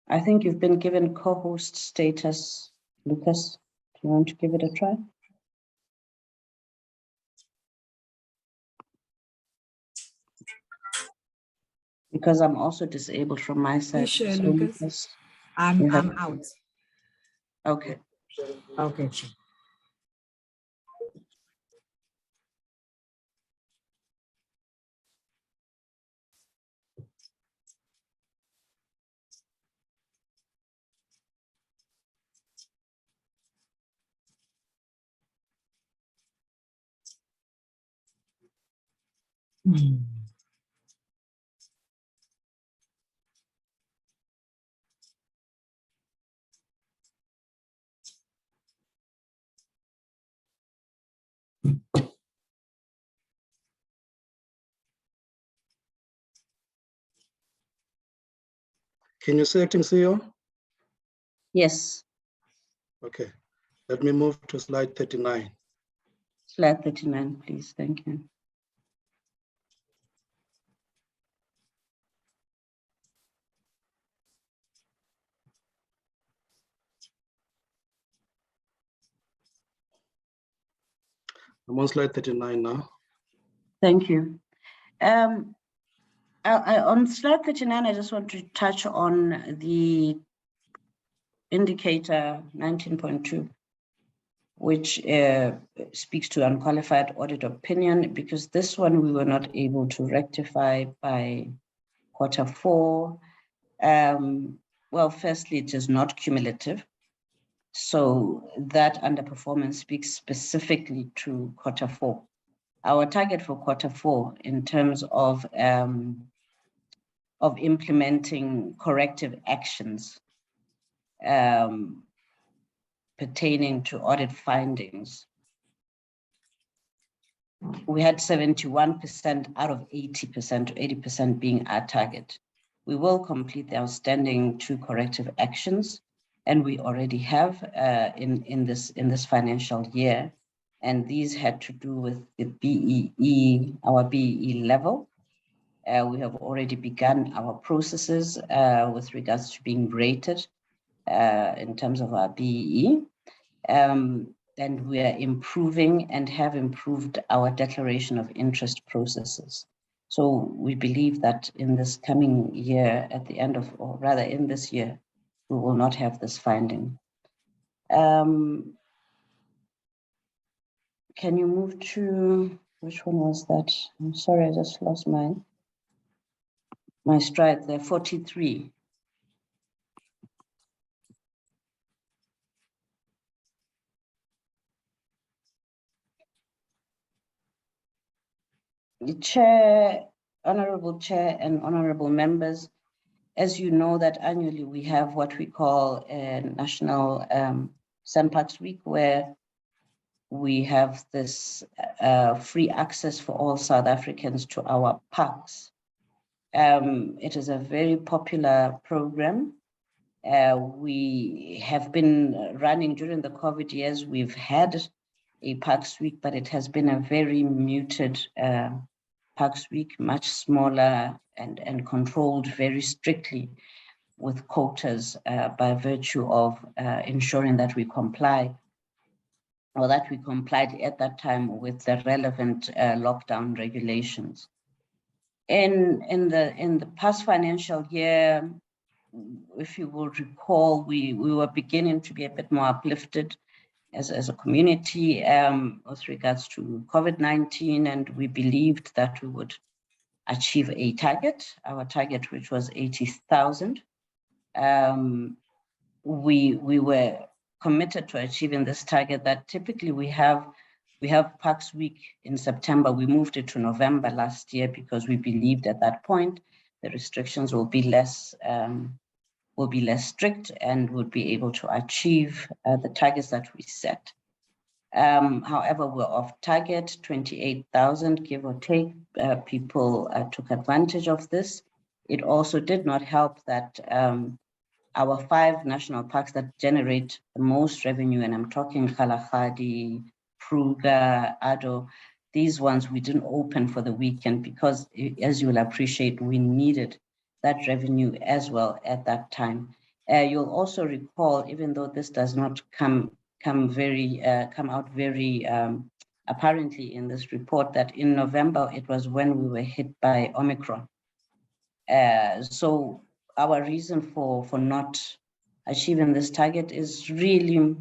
I think you've been given co-host status, Lucas. Do you want to give it a try? Because I'm also disabled from my side. Sure, so Lucas. I'm out. Okay. Okay, sure. Can you see Acting CEO? Yes. Okay, let me move to slide 39. Slide 39, please. Thank you. I'm on slide 39 now. Thank you. On slide 39, I just want to touch on the indicator 19.2, which speaks to unqualified audit opinion, because this one we were not able to rectify by Q4. Well, firstly, it is not cumulative. So that underperformance speaks specifically to Q4. Our target for Q4 in terms of implementing corrective actions pertaining to audit findings, we had 71% out of 80%, 80% being our target. We will complete the outstanding 2 corrective actions, and we already have in this financial year. And these had to do with the BEE, our BEE level. We have already begun our processes with regards to being rated in terms of our BEE. And we are improving and have improved our declaration of interest processes. So we believe that in this coming year, at the end of, or rather in this year, we will not have this finding. Can you move to, which one was that? I'm sorry, I just lost my stride there, 43. The Chair, Honorable Chair and Honorable Members, as you know that annually we have what we call a National Sandparks Week, where we have this free access for all South Africans to our parks. It is a very popular program. We have been running during the COVID years. We've had a Parks Week, but it has been a very muted Parks Week, much smaller and controlled very strictly with quotas by virtue of ensuring that we comply, or that we complied at that time with the relevant lockdown regulations. In the past financial year, if you will recall, we were beginning to be a bit more uplifted as a community with regards to COVID-19, and we believed that we would achieve a target, our target, which was 80,000. We were committed to achieving this target. That typically we have Parks Week in September. We moved it to November last year because we believed at that point the restrictions will be less strict and would be able to achieve the targets that we set. However, we're off target, 28,000, give or take. People took advantage of this. It also did not help that our 5 national parks that generate the most revenue, and I'm talking Kalahari, Kruger, Ado, these ones we didn't open for the weekend because, as you will appreciate, we needed that revenue as well at that time. You'll also recall, even though this does not come out very apparently in this report, that in November it was when we were hit by Omicron. So our reason for not achieving this target is really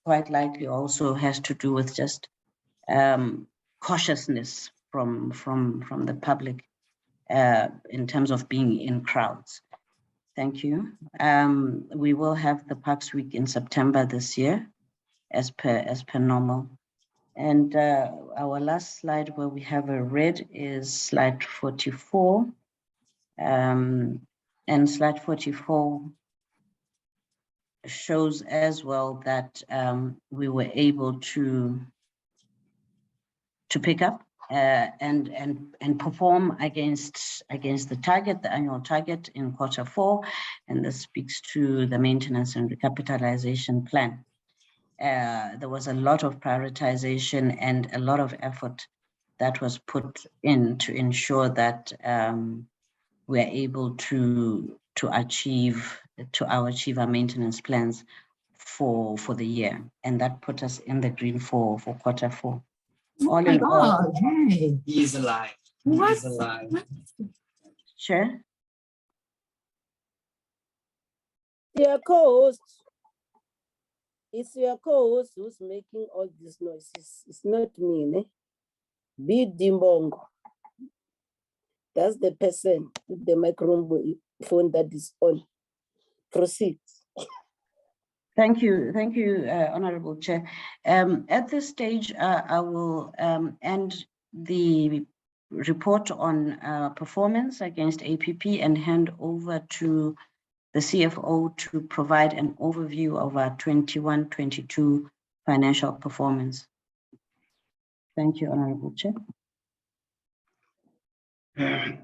quite likely also has to do with just cautiousness from the public in terms of being in crowds. Thank you. We will have the Parks Week in September this year, as per normal. And our last slide where we have a red is slide 44. And slide 44 shows as well that we were able to pick up and perform against the target, the annual target in Q4, and this speaks to the maintenance and recapitalization plan. There was a lot of prioritization and a lot of effort that was put in to ensure that we're able to achieve our maintenance plans for the year, and that put us in the green for Q4. All in all, hey. He's alive. What? He's alive. Sure. Your co-host. It's your co-host who's making all these noises. It's not me, ne? Be Dimbongo. That's the person with the microphone that is on. Proceed. Thank you, Honorable Chair. At this stage, I will end the report on performance against APP and hand over to the CFO to provide an overview of our 21-22 financial performance. Thank you, Honorable Chair. Thank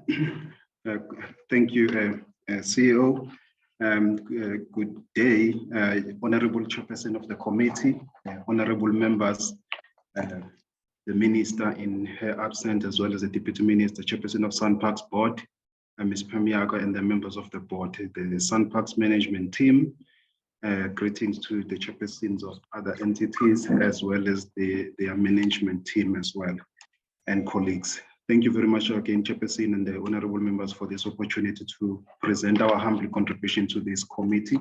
you, CEO. Good day, Honorable Chairperson of the committee, honorable members, the Minister in her absence, as well as the Deputy Minister, Chairperson of SANParks Board, Ms. Pamiago, and the members of the board, the SANParks management team. Greetings to the chairpersons of other entities, as well as their management team as well, and colleagues. Thank you very much again, Chairperson, and the honorable members for this opportunity to present our humble contribution to this committee.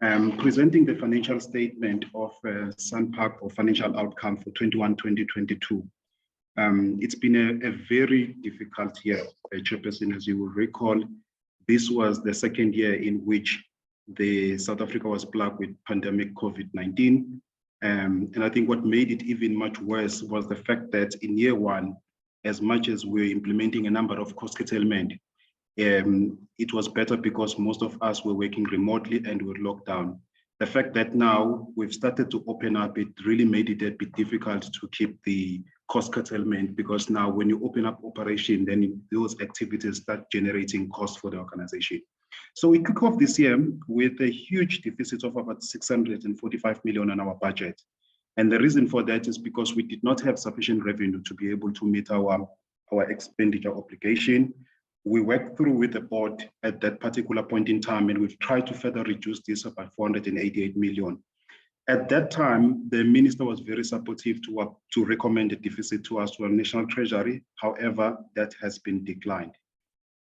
Presenting the financial statement of SANParks or financial outcome for 2021-2022. It's been a very difficult year, Chairperson, as you will recall. This was the second year in which South Africa was plagued with pandemic COVID-19. And I think what made it even much worse was the fact that in year one, as much as we're implementing a number of cost curtailment, it was better because most of us were working remotely and were locked down. The fact that now we've started to open up, it really made it a bit difficult to keep the cost curtailment, because now when you open up operation, then those activities start generating costs for the organization. So we kick off this year with a huge deficit of about 645 million on our budget. And the reason for that is because we did not have sufficient revenue to be able to meet our expenditure obligation. We worked through with the board at that particular point in time, and we've tried to further reduce this about 488 million. At that time, the minister was very supportive to recommend a deficit to us to our National Treasury. However, that has been declined.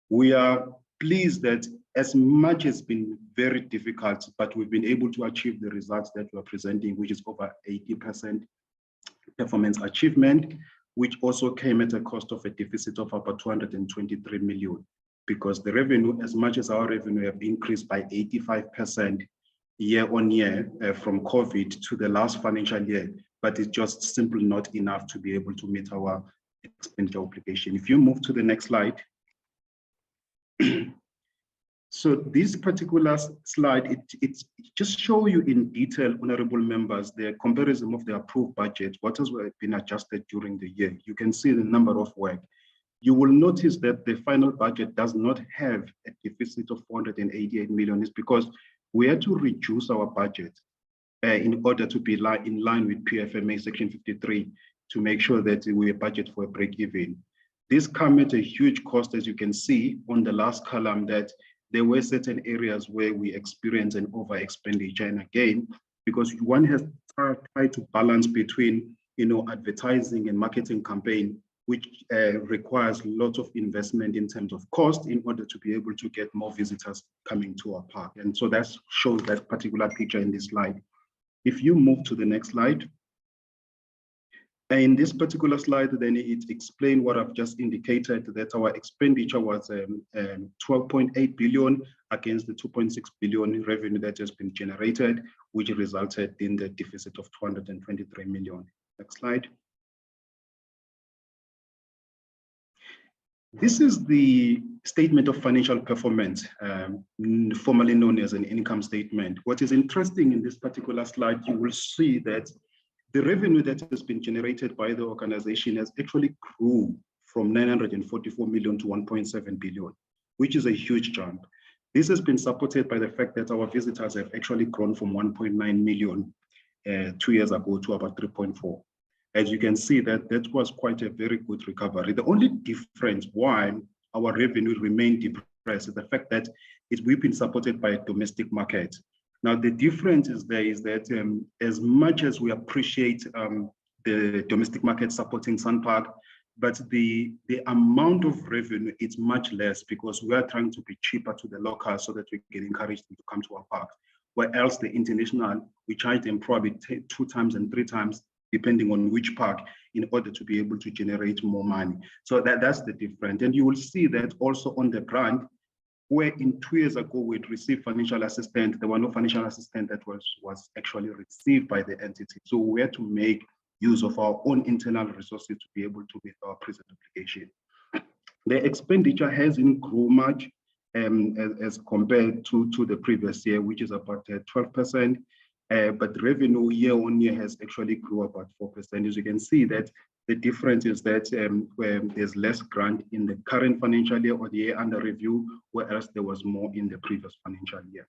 We are pleased that as much as it's been very difficult, but we've been able to achieve the results that we're presenting, which is over 80% performance achievement, which also came at a cost of a deficit of about 223 million, because the revenue, as much as our revenue have increased by 85% year on year from COVID to the last financial year, but it's just simply not enough to be able to meet our expenditure obligation. If you move to the next slide. So this particular slide, it just show you in detail, honorable members, the comparison of the approved budget, what has been adjusted during the year. You can see the number of work. You will notice that the final budget does not have a deficit of 488 million. It's because we had to reduce our budget in order to be in line with PFMA Section 53 to make sure that we budget for a break even. This comes at a huge cost, as you can see on the last column, that there were certain areas where we experienced an over expenditure. And again, because one has tried to balance between, advertising and marketing campaign, which requires a lot of investment in terms of cost in order to be able to get more visitors coming to our park. And so that shows that particular picture in this slide. If you move to the next slide. In this particular slide, then it explains what I've just indicated, that our expenditure was 12.8 billion against the 2.6 billion revenue that has been generated, which resulted in the deficit of 223 million. Next slide. This is the statement of financial performance, formerly known as an income statement. What is interesting in this particular slide, you will see that the revenue that has been generated by the organization has actually grew from 944 million to 1.7 billion, which is a huge jump. This has been supported by the fact that our visitors have actually grown from 1.9 million 2 years ago to about 3.4. As you can see, that was quite a very good recovery. The only difference why our revenue remained depressed is the fact that we've been supported by a domestic market. Now, the difference is that as much as we appreciate the domestic market supporting SANParks, but the amount of revenue is much less, because we are trying to be cheaper to the locals so that we can encourage them to come to our parks. Where else the international, we charge them probably 2 times and 3 times, depending on which park, in order to be able to generate more money. So that's the difference. And you will see that also on the ground, where in 2 years ago we'd received financial assistance, there were no financial assistance that was actually received by the entity. So we had to make use of our own internal resources to be able to meet our present obligation. The expenditure hasn't grown much as compared to the previous year, which is about 12%. But revenue year on year has actually grew about 4%. As you can see, that the difference is that there's less grant in the current financial year or the year under review, whereas there was more in the previous financial year.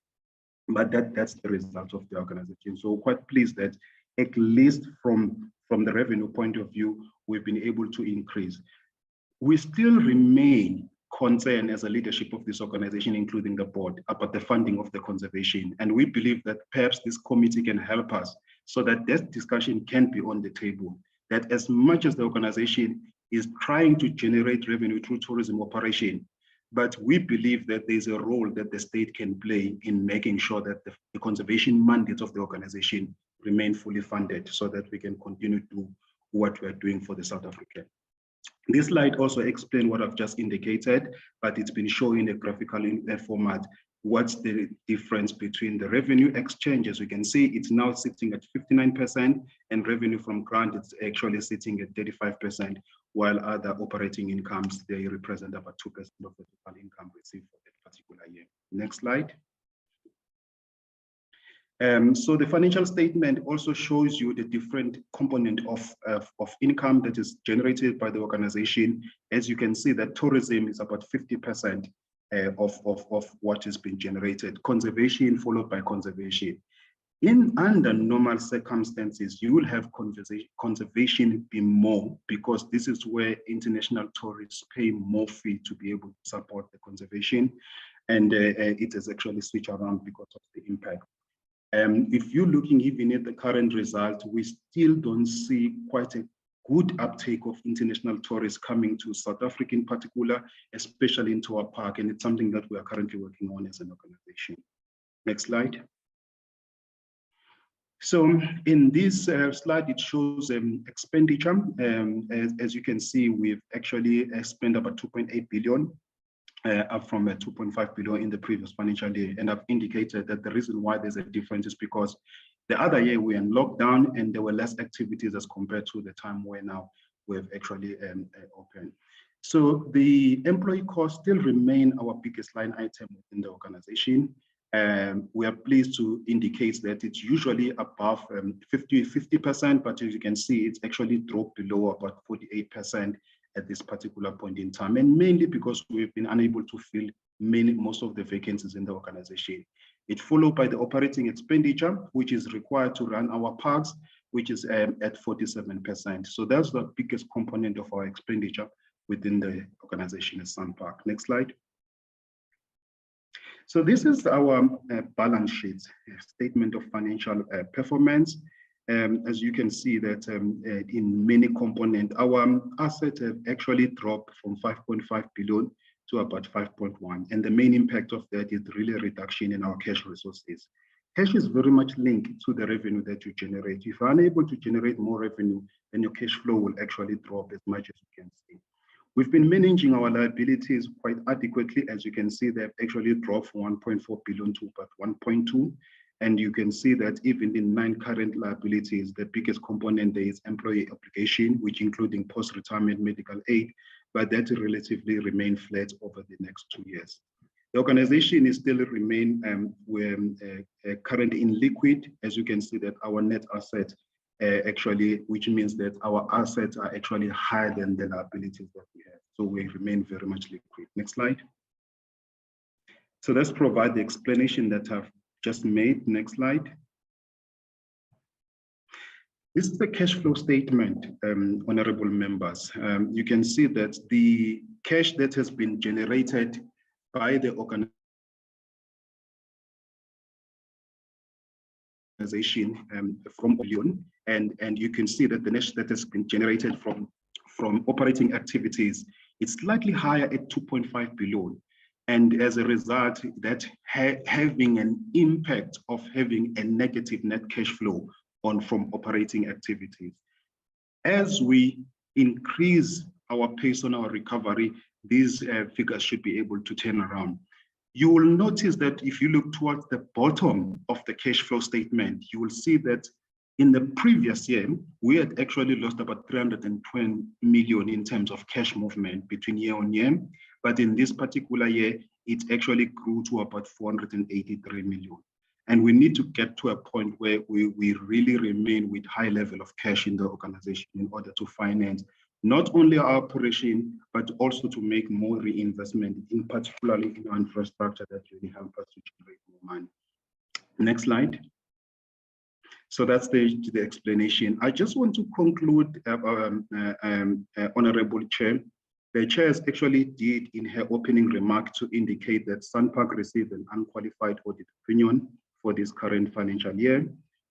But that's the result of the organization. So quite pleased that at least from the revenue point of view, we've been able to increase. We still remain concerned as a leadership of this organization, including the board, about the funding of the conservation. And we believe that perhaps this committee can help us so that this discussion can be on the table, that as much as the organization is trying to generate revenue through tourism operation. But we believe that there's a role that the state can play in making sure that the conservation mandates of the organization remain fully funded so that we can continue to do what we're doing for the South African. This slide also explains what I've just indicated, but it's been shown in a graphical format. What's the difference between the revenue exchange? As we can see, it's now sitting at 59%, and revenue from grant is actually sitting at 35%, while other operating incomes, they represent about 2% of the total income received for that particular year. Next slide. So the financial statement also shows you the different component of income that is generated by the organization. As you can see, that tourism is about 50% of what has been generated. Conservation followed by conservation. Under normal circumstances, you will have conservation be more, because this is where international tourists pay more fee to be able to support the conservation, and it has actually switched around because of the impact. If you're looking even at the current result, we still don't see quite a good uptake of international tourists coming to South Africa in particular, especially into our park, and it's something that we are currently working on as an organization. Next slide. So in this slide, it shows expenditure. As you can see, we've actually spent about 2.8 billion, up from 2.5 billion in the previous financial year. And I've indicated that the reason why there's a difference is because the other year we were in lockdown and there were less activities as compared to the time where now we've actually opened. So the employee costs still remain our biggest line item within the organization. We are pleased to indicate that it's usually above 50%, but as you can see, it's actually dropped below about 48% at this particular point in time, and mainly because we've been unable to fill most of the vacancies in the organization. It's followed by the operating expenditure, which is required to run our parks, which is at 47%. So that's the biggest component of our expenditure within the organization at SunPark. Next slide. So this is our balance sheet, statement of financial performance. As you can see that in many components, our assets have actually dropped from 5.5 billion to about 5.1. And the main impact of that is really a reduction in our cash resources. Cash is very much linked to the revenue that you generate. If you're unable to generate more revenue, then your cash flow will actually drop as much as you can see. We've been managing our liabilities quite adequately. As you can see, they've actually dropped from 1.4 billion to about 1.2. And you can see that even in non-current liabilities, the biggest component there is employee obligation, which including post-retirement medical aid, but that relatively remain flat over the next 2 years. The organization is still remain currently in liquid. As you can see that our net asset actually, which means that our assets are actually higher than the liabilities that we have. So we remain very much liquid. Next slide. So let's provide the explanation that I've just made. Next slide. This is the cash flow statement, honorable members. You can see that the cash that has been generated by the organization from billion, and you can see that the net that has been generated from operating activities is slightly higher at 2.5 billion. And as a result, that having an impact of having a negative net cash flow from operating activities. As we increase our pace on our recovery, these figures should be able to turn around. You will notice that if you look towards the bottom of the cash flow statement, you will see that in the previous year, we had actually lost about 320 million in terms of cash movement between year on year. But in this particular year, it actually grew to about 483 million. And we need to get to a point where we really remain with high level of cash in the organization in order to finance not only our operation, but also to make more reinvestment, in particularly in our infrastructure that really help us to generate more money. Next slide. So that's the explanation. I just want to conclude, Honorable Chair. The chair actually did in her opening remark to indicate that SunPark received an unqualified audit opinion for this current financial year.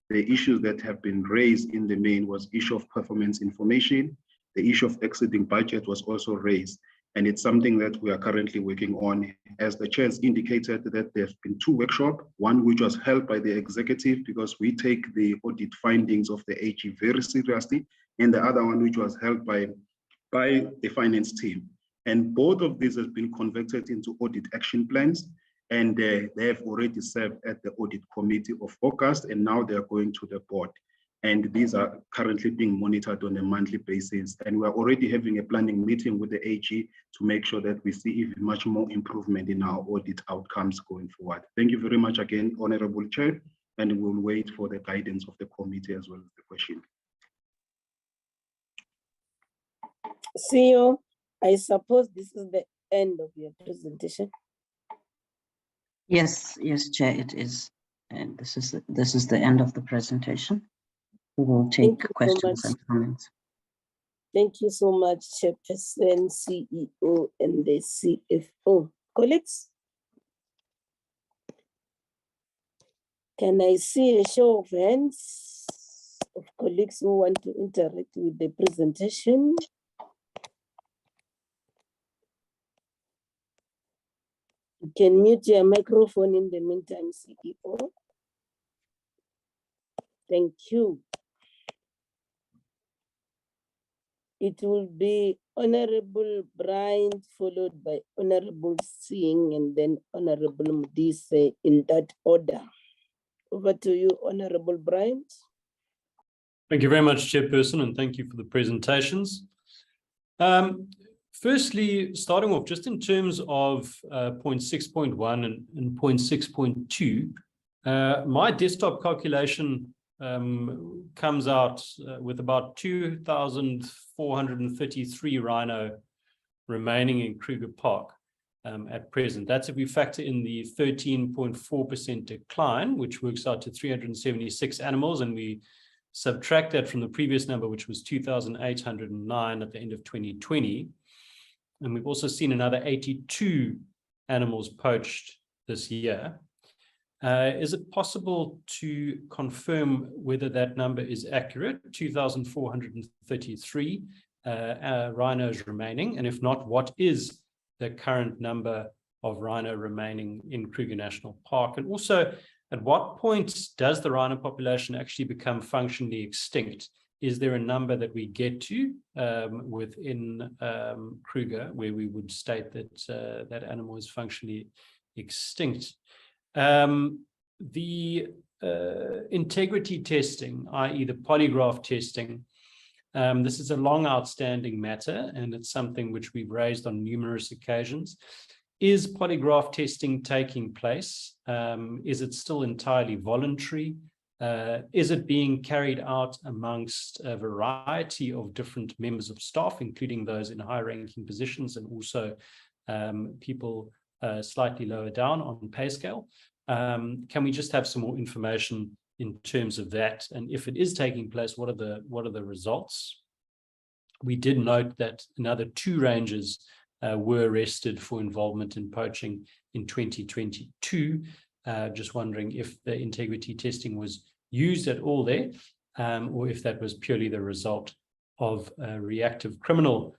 The issues that have been raised in the main was issue of performance information, the issue of exceeding budget was also raised. And it's something that we are currently working on. As the chair has indicated that there have been 2 workshops, one which was held by the executive because we take the audit findings of the AG very seriously, and the other one which was held by the finance team. And both of these have been converted into audit action plans, and they have already served at the audit committee of August, and now they are going to the board. And these are currently being monitored on a monthly basis. And we're already having a planning meeting with the AG to make sure that we see even much more improvement in our audit outcomes going forward. Thank you very much again, Honorable Chair, and we'll wait for the guidance of the committee as well as the question. CEO, I suppose this is the end of your presentation. Yes, Chair, it is. And this is the end of the presentation. We will take questions and comments. Thank you so much, Chairperson, CEO, and the CFO. Colleagues, can I see a show of hands of colleagues who want to interact with the presentation? You can mute your microphone in the meantime, CEO. Thank you. It will be Honorable Bryant, followed by Honorable Singh, and then Honorable Mudise in that order. Over to you, Honorable Bryant. Thank you very much, Chairperson, and thank you for the presentations. Firstly, starting off just in terms of point 6.1 and point 6.2, my desktop calculation comes out with about 2,433 rhino remaining in Kruger Park at present. That's if we factor in the 13.4% decline, which works out to 376 animals, and we subtract that from the previous number, which was 2,809 at the end of 2020. And we've also seen another 82 animals poached this year. Is it possible to confirm whether that number is accurate, 2,433 rhinos remaining? And if not, what is the current number of rhino remaining in Kruger National Park? And also, at what point does the rhino population actually become functionally extinct? Is there a number that we get to within Kruger where we would state that that animal is functionally extinct? The integrity testing, i.e. the polygraph testing, this is a long outstanding matter, and it's something which we've raised on numerous occasions. Is polygraph testing taking place? Is it still entirely voluntary? Is it being carried out amongst a variety of different members of staff, including those in high-ranking positions and also people slightly lower down on pay scale? Can we just have some more information in terms of that? And if it is taking place, what are the results? We did note that another 2 rangers were arrested for involvement in poaching in 2022. Just wondering if the integrity testing was used at all there, or if that was purely the result of a reactive criminal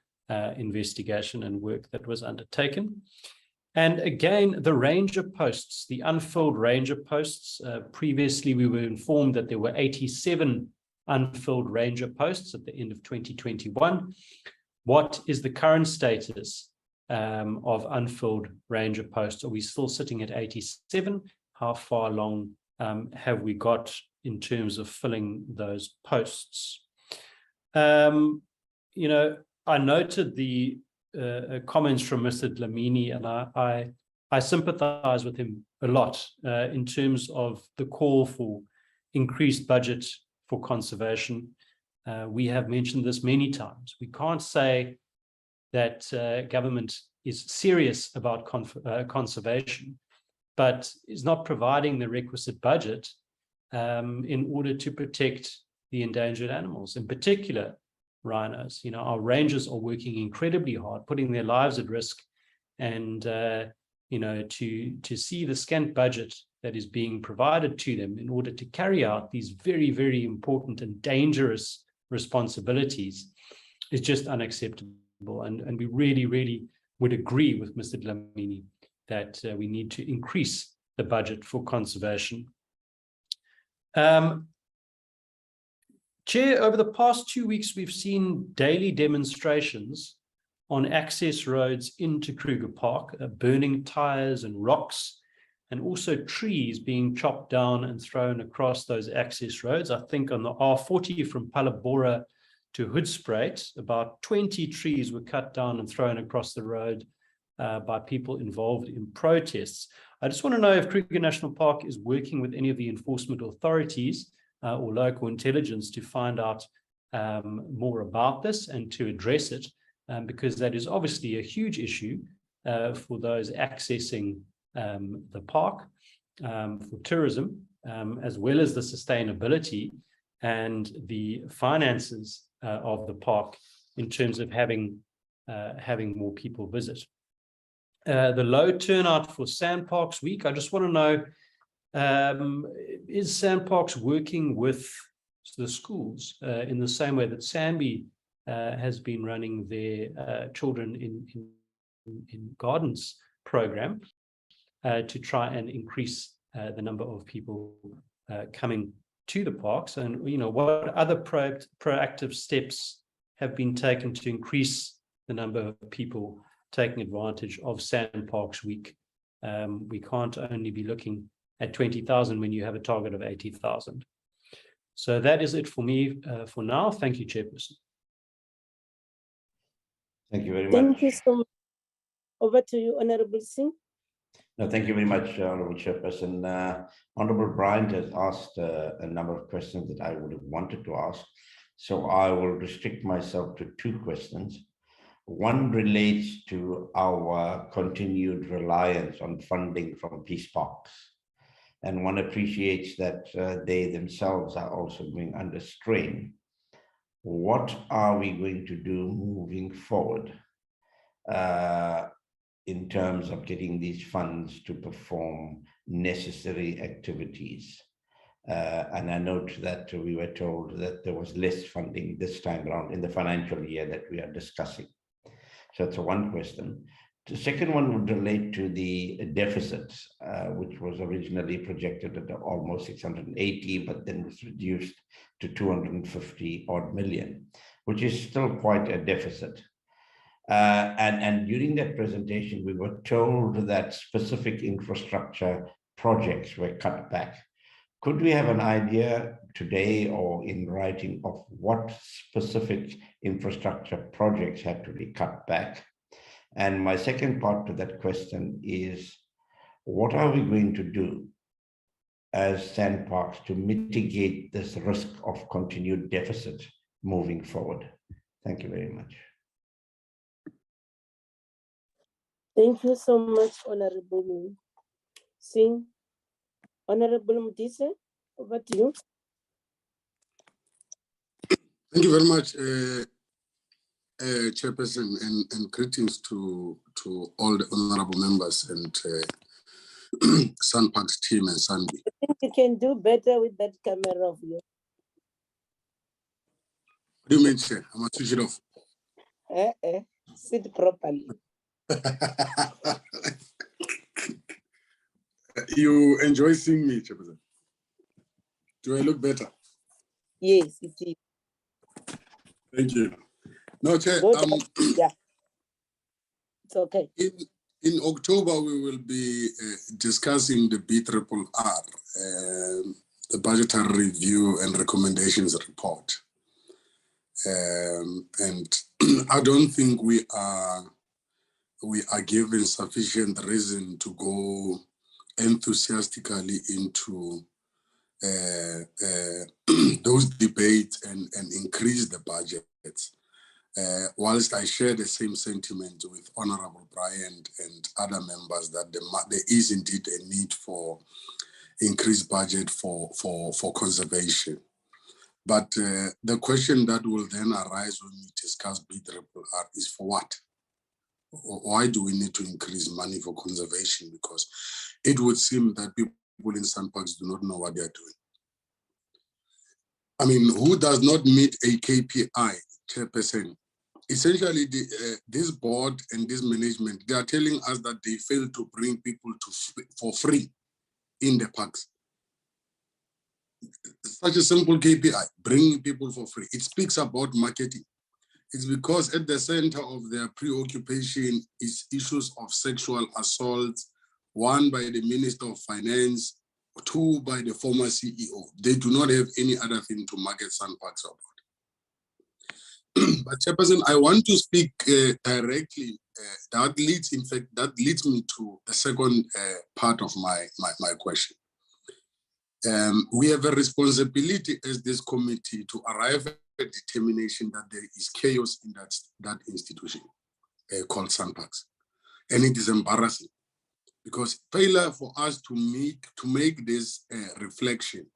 investigation and work that was undertaken. And again, the ranger posts, the unfilled ranger posts, previously we were informed that there were 87 unfilled ranger posts at the end of 2021. What is the current status of unfilled ranger posts? Are we still sitting at 87? How far along have we got in terms of filling those posts? You know, I noted the comments from Mr. Dlamini, and I sympathize with him a lot in terms of the call for increased budget for conservation. We have mentioned this many times. We can't say that government is serious about conservation, but is not providing the requisite budget in order to protect the endangered animals, in particular rhinos. You know, our rangers are working incredibly hard, putting their lives at risk, and you know, to see the scant budget that is being provided to them in order to carry out these very, very important and dangerous responsibilities just unacceptable. And we really, really would agree with Mr. Dlamini that we need to increase the budget for conservation. Chair, over the past 2 weeks, we've seen daily demonstrations on access roads into Kruger Park, burning tires and rocks, and also trees being chopped down and thrown across those access roads. I think on the R40 from Palabora to Hoedspruit, about 20 trees were cut down and thrown across the road by people involved in protests. I just want to know if Kruger National Park is working with any of the enforcement authorities or local intelligence to find out more about this and to address it, because that is obviously a huge issue for those accessing the park, for tourism, as well as the sustainability and the finances of the park in terms of having more people visit. The low turnout for Sandparks Week, I just want to know, is Sandparks working with the schools in the same way that Sambi has been running their children in gardens program to try and increase the number of people coming to the parks? And what other proactive steps have been taken to increase the number of people taking advantage of Sandparks Week? We can't only be looking at 20,000 when you have a target of 80,000. So that is it for me for now. Thank you, Chairperson. Thank you very much. Thank you so much. Over to you, Honorable Singh. No, thank you very much, Honorable Chairperson. Honorable Bryant has asked a number of questions that I would have wanted to ask, so I will restrict myself to 2 questions. One relates to our continued reliance on funding from peace parks, and one appreciates that they themselves are also being under strain. What are we going to do moving forward in terms of getting these funds to perform necessary activities? And I note that we were told that there was less funding this time around in the financial year that we are discussing. So that's one question. The second one would relate to the deficit, which was originally projected at almost 680, but then was reduced to 250 odd million, which is still quite a deficit. And during that presentation, we were told that specific infrastructure projects were cut back. Could we have an idea today or in writing of what specific infrastructure projects had to be cut back? And my second part to that question is, what are we going to do as Sandparks to mitigate this risk of continued deficit moving forward? Thank you very much. Thank you so much, Honorable Singh. Honorable Mudise, over to you. Thank you very much, Chairperson, and greetings to all the honorable members and Sandparks team and Sandy. I think you can do better with that camera of yours. What do you mean, Chair? I'm going to switch it off. Sit properly. You enjoy seeing me, Chairperson? Do I look better? Yes, it is. Thank you. No, Chair. Yeah, it's okay. In October, we will be discussing the BRRR, the Budgetary Review and Recommendations Report. And I don't think we are given sufficient reason to go enthusiastically into those debates and increase the budgets. Whilst I share the same sentiment with Honorable Bryant and other members that there is indeed a need for increased budget for conservation. But the question that will then arise when we discuss BRRR is for what? Why do we need to increase money for conservation? Because it would seem that people in Sandparks do not know what they are doing. I mean, who does not meet a KPI, Chairperson, essentially this board and this management, they are telling us that they fail to bring people for free in the parks. Such a simple KPI, bringing people for free. It speaks about marketing. It's because at the center of their preoccupation is issues of sexual assault, one by the Minister of Finance, two by the former CEO. They do not have any other thing to market SANParks about. But Chairperson, I want to speak directly. That leads me to the second part of my question. We have a responsibility as this committee to arrive at a determination that there is chaos in that institution called SANParks. And it is embarrassing because failure for us to make this reflection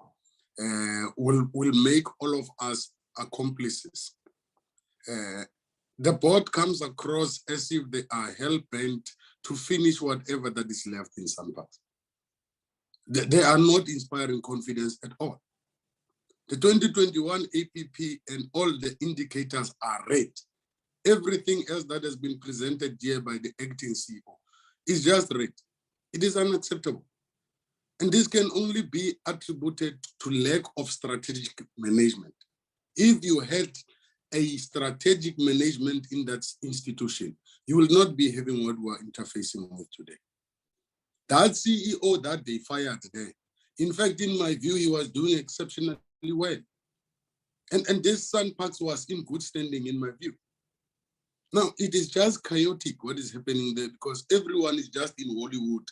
will make all of us accomplices. The board comes across as if they are hell-bent to finish whatever that is left in SANParks. They are not inspiring confidence at all. The 2021 APP and all the indicators are red. Everything else that has been presented here by the acting CEO is just red. It is unacceptable. And this can only be attributed to lack of strategic management. If you had a strategic management in that institution, you will not be having what we're interfacing with today. That CEO that they fired there, in fact, in my view, he was doing exceptionally well. And this SANParks was in good standing in my view. Now, it is just chaotic what is happening there because everyone is just in Hollywood.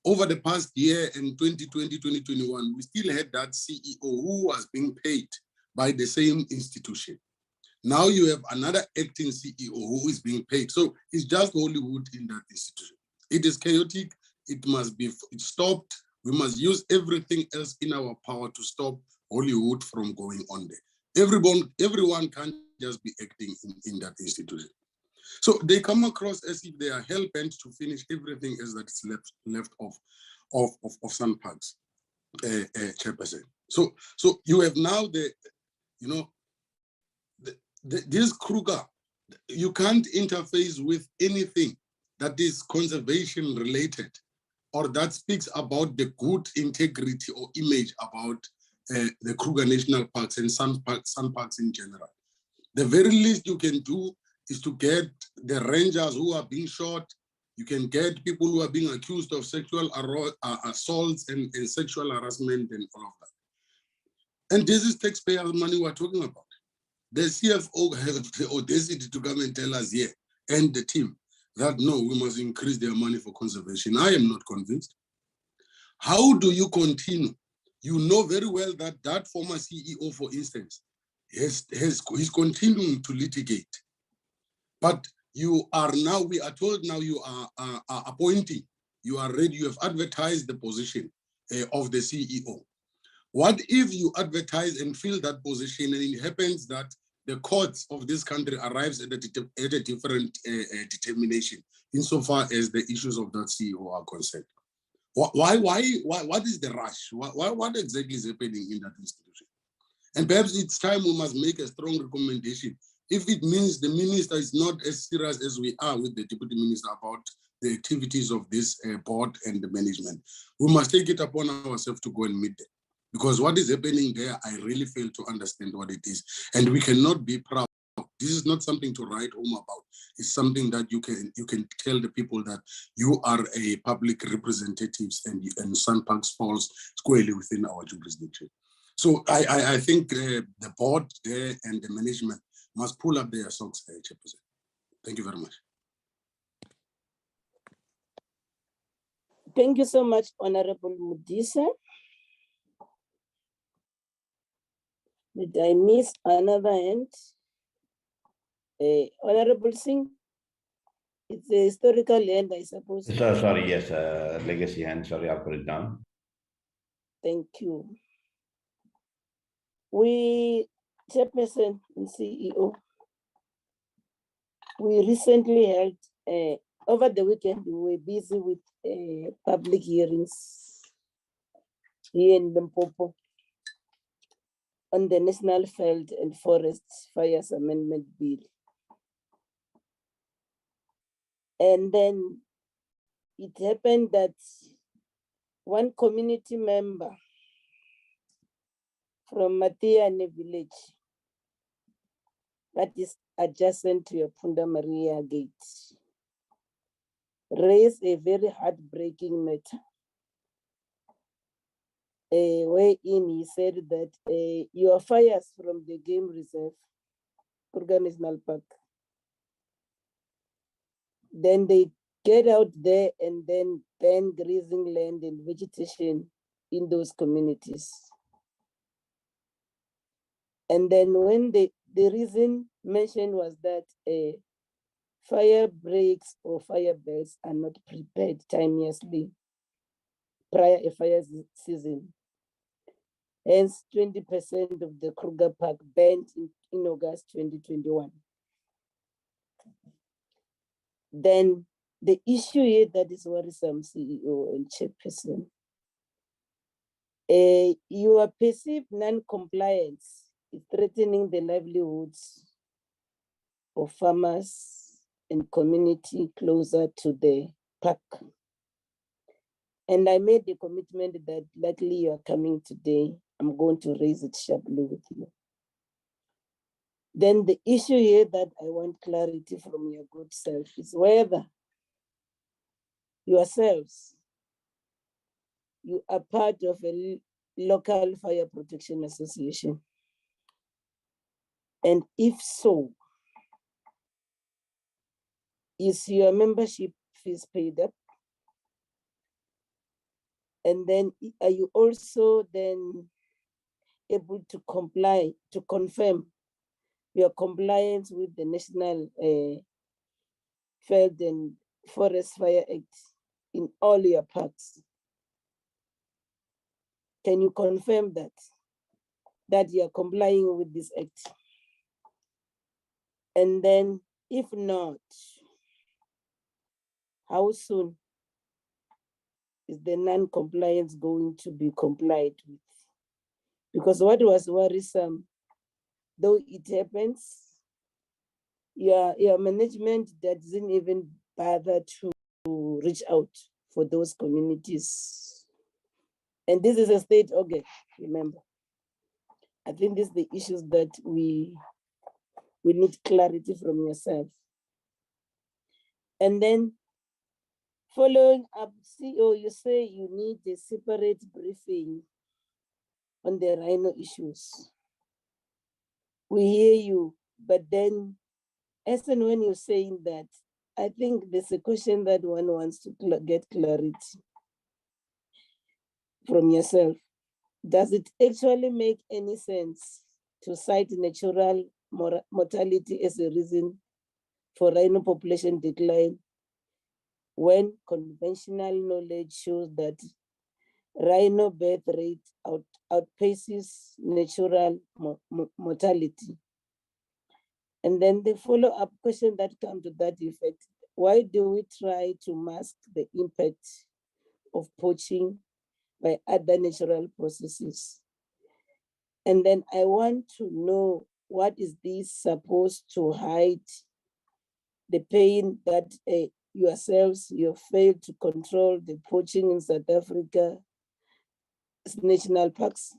Over the past year in 2020, 2021, we still had that CEO who was being paid by the same institution. Now you have another acting CEO who is being paid. So it's just Hollywood in that institution. It is chaotic. It must be stopped. We must use everything else in our power to stop Hollywood from going on there. Everyone can't just be acting in that institution. So they come across as if they are hell-bent to finish everything else that is left of SANParks, Chairperson. So you have now this Kruger, you can't interface with anything that is conservation related or that speaks about the good integrity or image about the Kruger National Parks and SANParks in general. The very least you can do is to get the rangers who are being shot. You can get people who are being accused of sexual assaults and sexual harassment and all of that. And this is taxpayer money we're talking about. The CFO has the audacity to come and tell us here and the team that no, we must increase their money for conservation. I am not convinced. How do you continue? You know very well that that former CEO, for instance, he's continuing to litigate. But you are now, we are told now you are appointing, you are ready, you have advertised the position of the CEO. What if you advertise and fill that position and it happens that the courts of this country arrives at a different determination insofar as the issues of that CEO are concerned? Why, what is the rush? What exactly is happening in that institution? And perhaps it's time we must make a strong recommendation. If it means the minister is not as serious as we are with the deputy minister about the activities of this board and the management, we must take it upon ourselves to go and meet them. Because what is happening there, I really fail to understand what it is. And we cannot be proud. This is not something to write home about. It's something that you can tell the people that you are a public representatives and SANParks falls squarely within our jurisdiction. So I think the board there and the management must pull up their socks, Chairperson. Thank you very much. Thank you so much, Honorable Mudisa. Did I miss another hand? Honorable Singh, it's a historical hand, I suppose. Sorry, yes, legacy hand. Sorry, I'll put it down. Thank you. We, Chairperson and CEO, we recently held, over the weekend, we were busy with public hearings here in Limpopo. on the National Field and Forest Fires Amendment Bill. And then it happened that one community member from Matiane village, that is adjacent to your Punda Maria gate, raised a very heartbreaking matter. Wherein he said that your fires from the game reserve, Kruger National Park, then they get out there and then ban grazing land and vegetation in those communities. And then when the reason mentioned was that fire breaks or fire bells are not prepared timeously prior a fire season. Hence, 20% of the Kruger Park banned in August 2021. Then the issue here that is worrisome, CEO and Chairperson, your perceived non-compliance is threatening the livelihoods of farmers and community closer to the park. And I made the commitment that likely you are coming today, I'm going to raise it sharply with you. Then the issue here that I want clarity from your good self is whether yourselves, you are part of a local fire protection association. And if so, is your membership fees paid up? And then are you also then able to comply, to confirm your compliance with the National Field and Forest Fire Act in all your parks? Can you confirm that you are complying with this act? And then if not, how soon is the non-compliance going to be complied with? Because what was worrisome, though it happens, your management doesn't even bother to reach out for those communities. And this is a state organ, remember. I think this is the issues that we need clarity from yourself. And then following up, CEO, you say you need a separate briefing on the rhino issues. We hear you, but then as and when you're saying that, I think there's a question that one wants to get clarity from yourself. Does it actually make any sense to cite natural mortality as a reason for rhino population decline when conventional knowledge shows that rhino birth rate outpaces natural mortality? And then the follow-up question that comes to that effect, why do we try to mask the impact of poaching by other natural processes? And then I want to know, what is this supposed to hide? The pain that yourselves, you failed to control the poaching in South Africa national parks.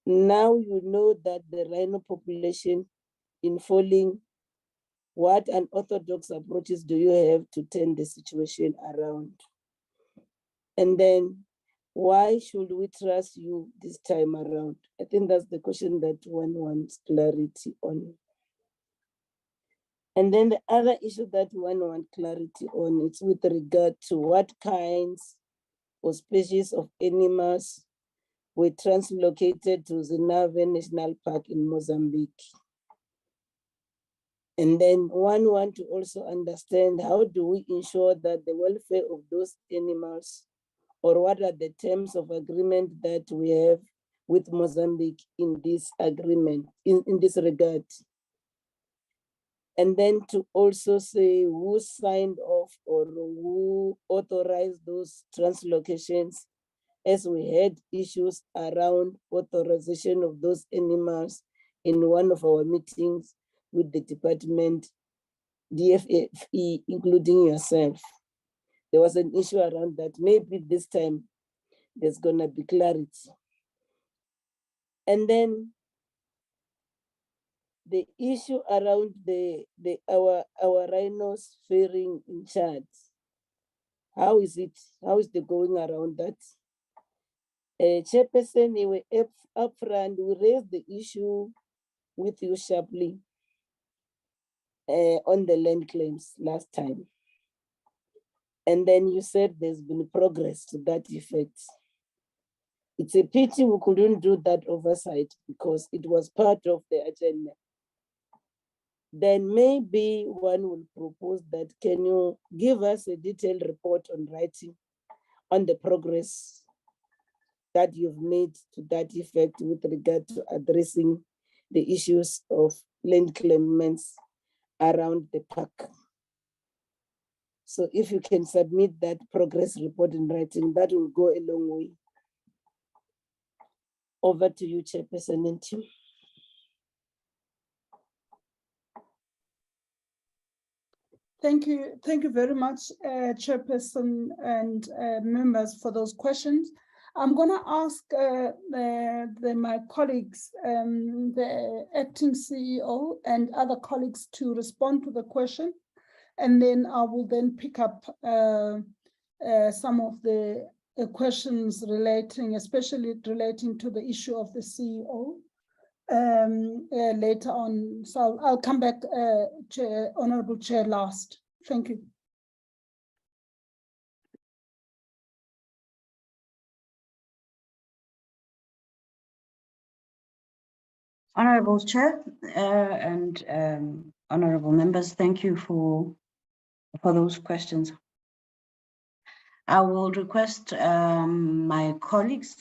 Now you know that the rhino population in falling. What unorthodox approaches do you have to turn the situation around? And then why should we trust you this time around? I think that's the question that one wants clarity on. And then the other issue that one wants clarity on is with regard to what kinds or species of animals were translocated to the Nava National Park in Mozambique. And then one wants to also understand, how do we ensure that the welfare of those animals, or what are the terms of agreement that we have with Mozambique in this agreement, in this regard? And then to also say who signed off or who authorized those translocations as we had issues around authorization of those animals in one of our meetings with the department, DFFE, including yourself. There was an issue around that. Maybe this time there's gonna be clarity. And then the issue around our rhinos faring in Chad. How is it? How is the going around that? Chairperson, you were upfront. We raised the issue with you sharply on the land claims last time. And then you said there's been progress to that effect. It's a pity we couldn't do that oversight because it was part of the agenda. Then maybe one will propose that, can you give us a detailed report on writing on the progress that you've made to that effect with regard to addressing the issues of land claimants around the park? So if you can submit that progress report in writing, that will go a long way. Over to you, Chairperson and team. Thank you very much, Chairperson and members for those questions. I'm going to ask my colleagues, the acting CEO and other colleagues to respond to the question, and then I will then pick up some of the questions relating, especially relating to the issue of the CEO later on. So I'll come back, Honorable Chair, last. Thank you. Honorable Chair and honorable members, thank you for those questions. I will request my colleagues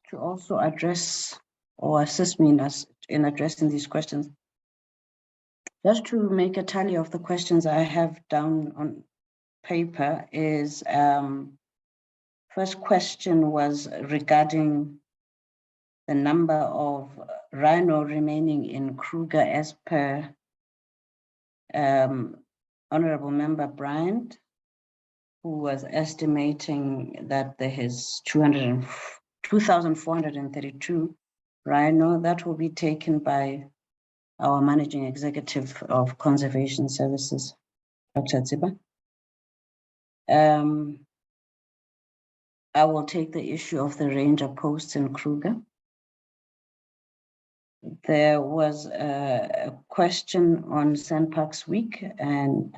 to also address or assist me in addressing these questions. Just to make a tally of the questions I have down on paper is, first question was regarding the number of rhino remaining in Kruger as per Honorable Member Bryant, who was estimating that there is 2,432 rhino. That will be taken by our Managing Executive of Conservation Services, Dr. Tsiba. I will take the issue of the ranger posts in Kruger. There was a question on Sandparks Week and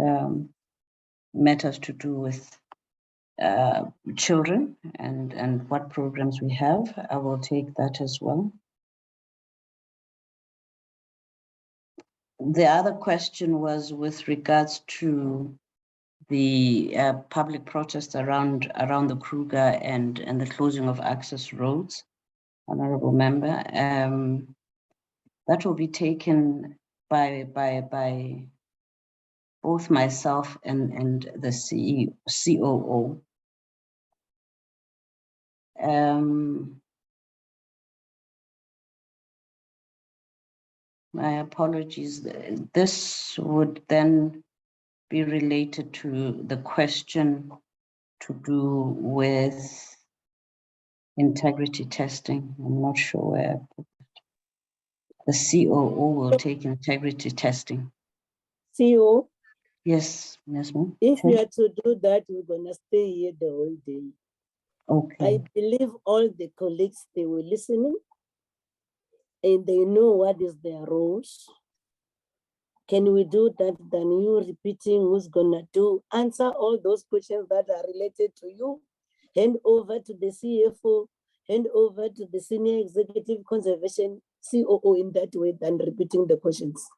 matters to do with children and what programs we have. I will take that as well. The other question was with regards to the public protest around the Kruger and the closing of access roads, Honorable Member. That will be taken by both myself and the COO. My apologies. This would then be related to the question to do with integrity testing. I'm not sure where I put it. The COO will take integrity testing. CEO? Yes, ma'am. If we are to do that, we're gonna stay here the whole day. Okay. I believe all the colleagues, they were listening and they know what is their roles. Can we do that than you repeating who's gonna answer all those questions that are related to you? Hand over to the CFO, hand over to the Senior Executive Conservation COO in that way than repeating the questions.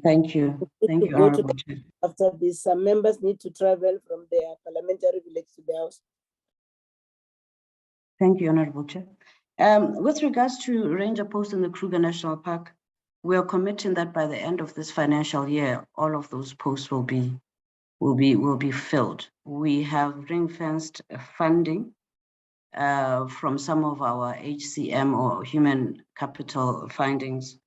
Thank you. Thank you, Honorable Chair. After this, some members need to travel from their parliamentary village to the house. Thank you, Honorable Chair. With regards to ranger posts in the Kruger National Park, we are committing that by the end of this financial year, all of those posts will be filled. We have ring-fenced funding from some of our HCM or human capital findings,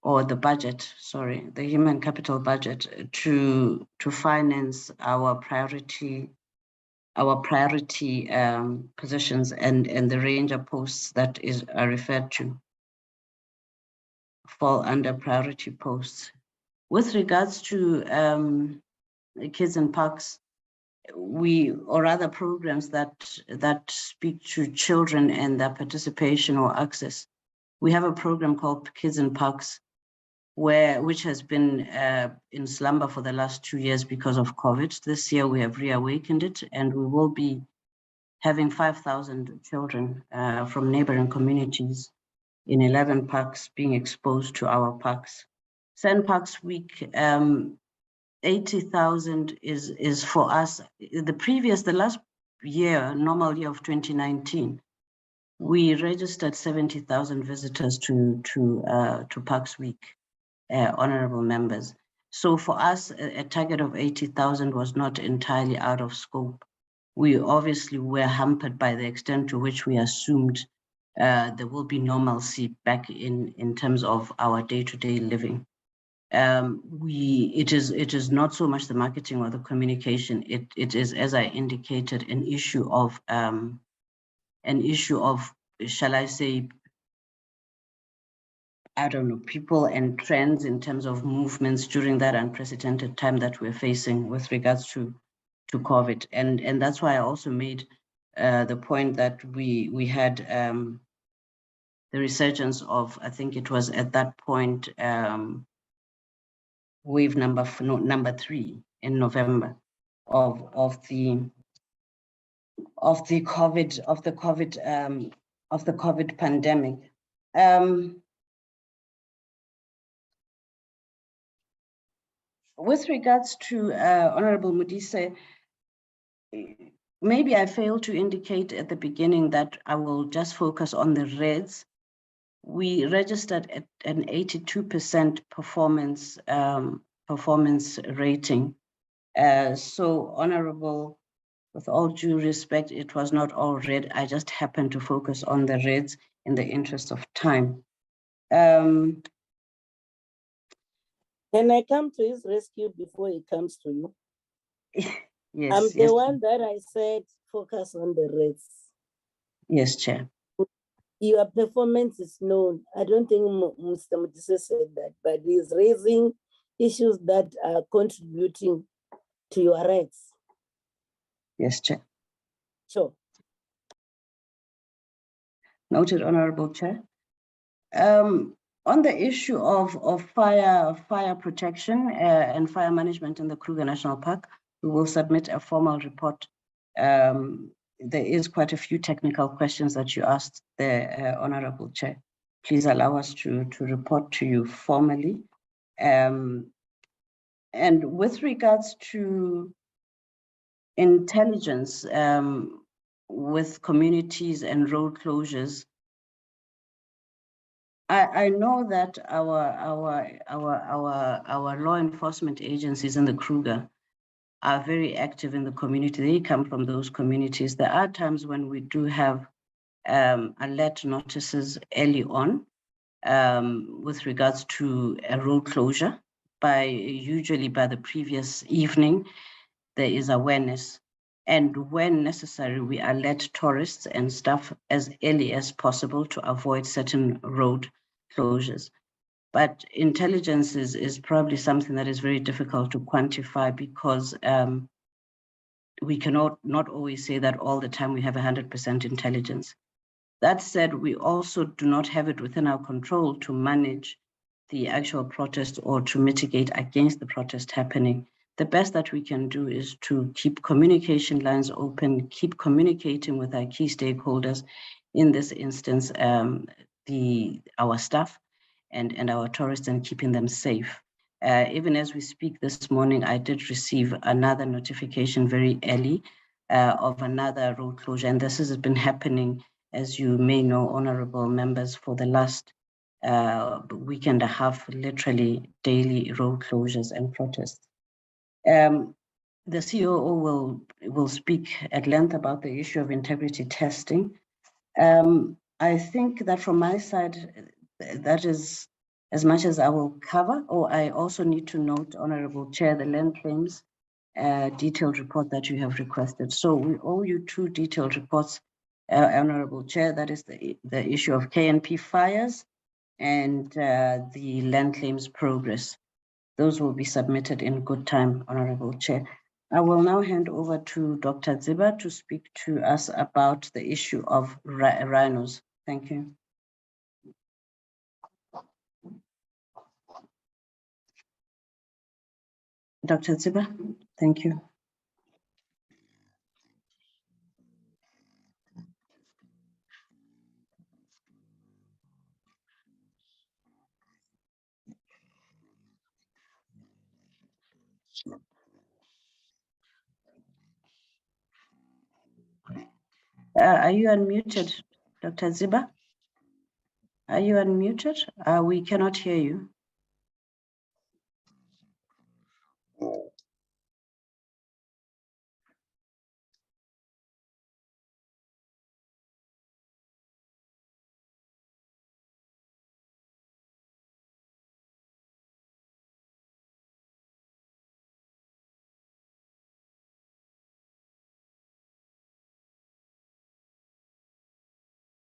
or the budget, sorry, the human capital budget to finance our priority positions and the ranger posts that are referred to fall under priority posts. With regards to kids in parks, or other programs that speak to children and their participation or access, we have a program called Kids in Parks, which has been in slumber for the last 2 years because of COVID. This year we have reawakened it, and we will be having 5,000 children from neighboring communities in 11 parks being exposed to our parks. Sand Parks Week, 80,000 is for us. The last year, normal year of 2019, we registered 70,000 visitors to Parks Week, honorable members. So for us, a target of 80,000 was not entirely out of scope. We obviously were hampered by the extent to which we assumed there will be normalcy back in terms of our day-to-day living. It is not so much the marketing or the communication. It is, as I indicated, an issue of, shall I say, I don't know, people and trends in terms of movements during that unprecedented time that we're facing with regards to COVID. And that's why I also made the point that we had the resurgence of, I think it was at that point, wave number 3 in November of the COVID pandemic. With regards to Honorable Modise, maybe I failed to indicate at the beginning that I will just focus on the reds. We registered at an 82% performance rating. So Honorable, with all due respect, it was not all red. I just happened to focus on the reds in the interest of time. Can I come to his rescue before he comes to you? Yes. I'm the one that I said focus on the reds. Yes, Chair. Your performance is known. I don't think Mr. Modise said that, but he's raising issues that are contributing to your rights. Yes, Chair. Sure. Noted, Honorable Chair. On the issue of fire protection and fire management in the Kruger National Park, we will submit a formal report. There is quite a few technical questions that you asked the Honorable Chair. Please allow us to report to you formally. And with regards to intelligence with communities and road closures, I know that our law enforcement agencies in the Kruger are very active in the community. They come from those communities. There are times when we do have alert notices early on with regards to a road closure. Usually by the previous evening, there is awareness. And when necessary, we alert tourists and staff as early as possible to avoid certain road closures. But intelligence is probably something that is very difficult to quantify because we cannot not always say that all the time we have 100% intelligence. That said, we also do not have it within our control to manage the actual protest or to mitigate against the protest happening. The best that we can do is to keep communication lines open, keep communicating with our key stakeholders, in this instance, our staff and our tourists, and keeping them safe. Even as we speak this morning, I did receive another notification very early of another road closure. And this has been happening, as you may know, honorable members, for the last week and a half, literally daily road closures and protests. the COO will speak at length about the issue of integrity testing. I think that from my side, that is as much as I will cover, or I also need to note, Honorable Chair, the land claims detailed report that you have requested. So we owe you 2 detailed reports, Honorable Chair, that is the issue of KNP fires and the land claims progress. Those will be submitted in good time, Honorable Chair. I will now hand over to Dr. Ziba to speak to us about the issue of rhinos. Thank you. Dr. Ziba, thank you. Are you unmuted, Dr. Ziba? Are you unmuted? We cannot hear you.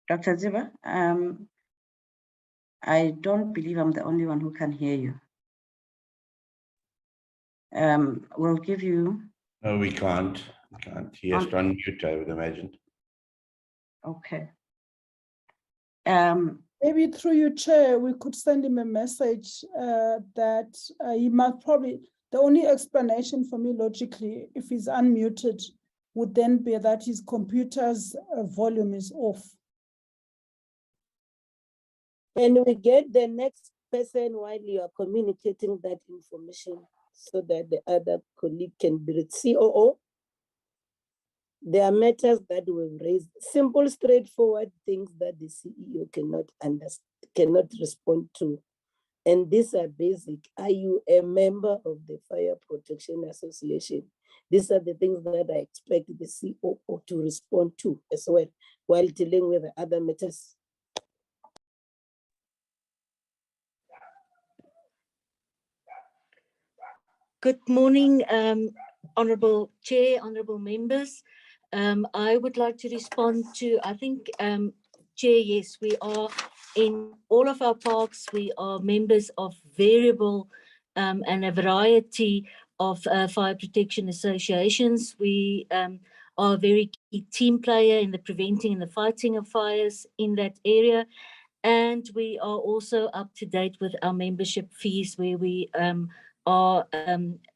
Dr. Ziba, I don't believe I'm the only one who can hear you. We'll give you. No, we can't. We can't. He has to unmute, I would imagine. Okay. Maybe through your chair, we could send him a message that he might probably, the only explanation for me logically, if he's unmuted, would then be that his computer's volume is off. Can we get the next person while you are communicating that information so that the other colleague can be read? COO, there are matters that we've raised, simple, straightforward things that the CEO cannot understand, cannot respond to. And these are basic. Are you a member of the Fire Protection Association? These are the things that I expect the COO to respond to as well while dealing with the other matters. Good morning, Honourable Chair, Honourable members. I would like to respond to, I think, Chair, yes, we are in all of our parks, we are members of variable and a variety of fire protection associations. We are a very key team player in the preventing and the fighting of fires in that area. And we are also up to date with our membership fees where we are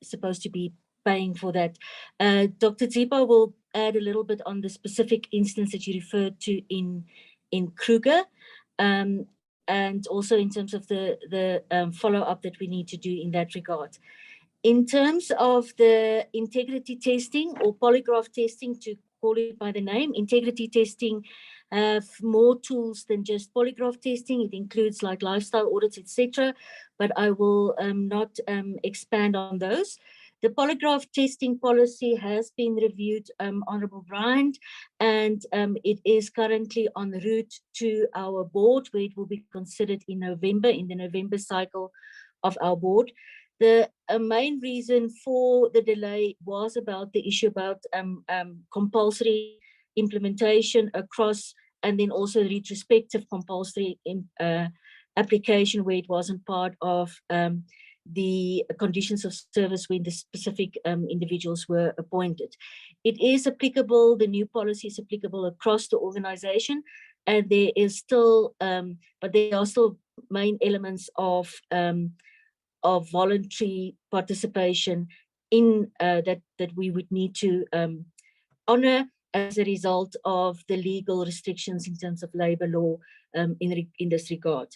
supposed to be paying for that. Dr. Zipa will add a little bit on the specific instance that you referred to in Kruger, and also in terms of the follow-up that we need to do in that regard. In terms of the integrity testing or polygraph testing, to call it by the name, integrity testing have more tools than just polygraph testing. It includes like lifestyle audits, etc. But I will not expand on those. The polygraph testing policy has been reviewed, Honourable Brian, and it is currently en route to our board, where it will be considered in November, in the November cycle of our board. The main reason for the delay was about the issue about compulsory implementation across, and then also retrospective compulsory application where it wasn't part of the conditions of service when the specific individuals were appointed. It is applicable, the new policy is applicable across the organization, and there is still, but there are still main elements of voluntary participation in that we would need to honor as a result of the legal restrictions in terms of labor law in this regard.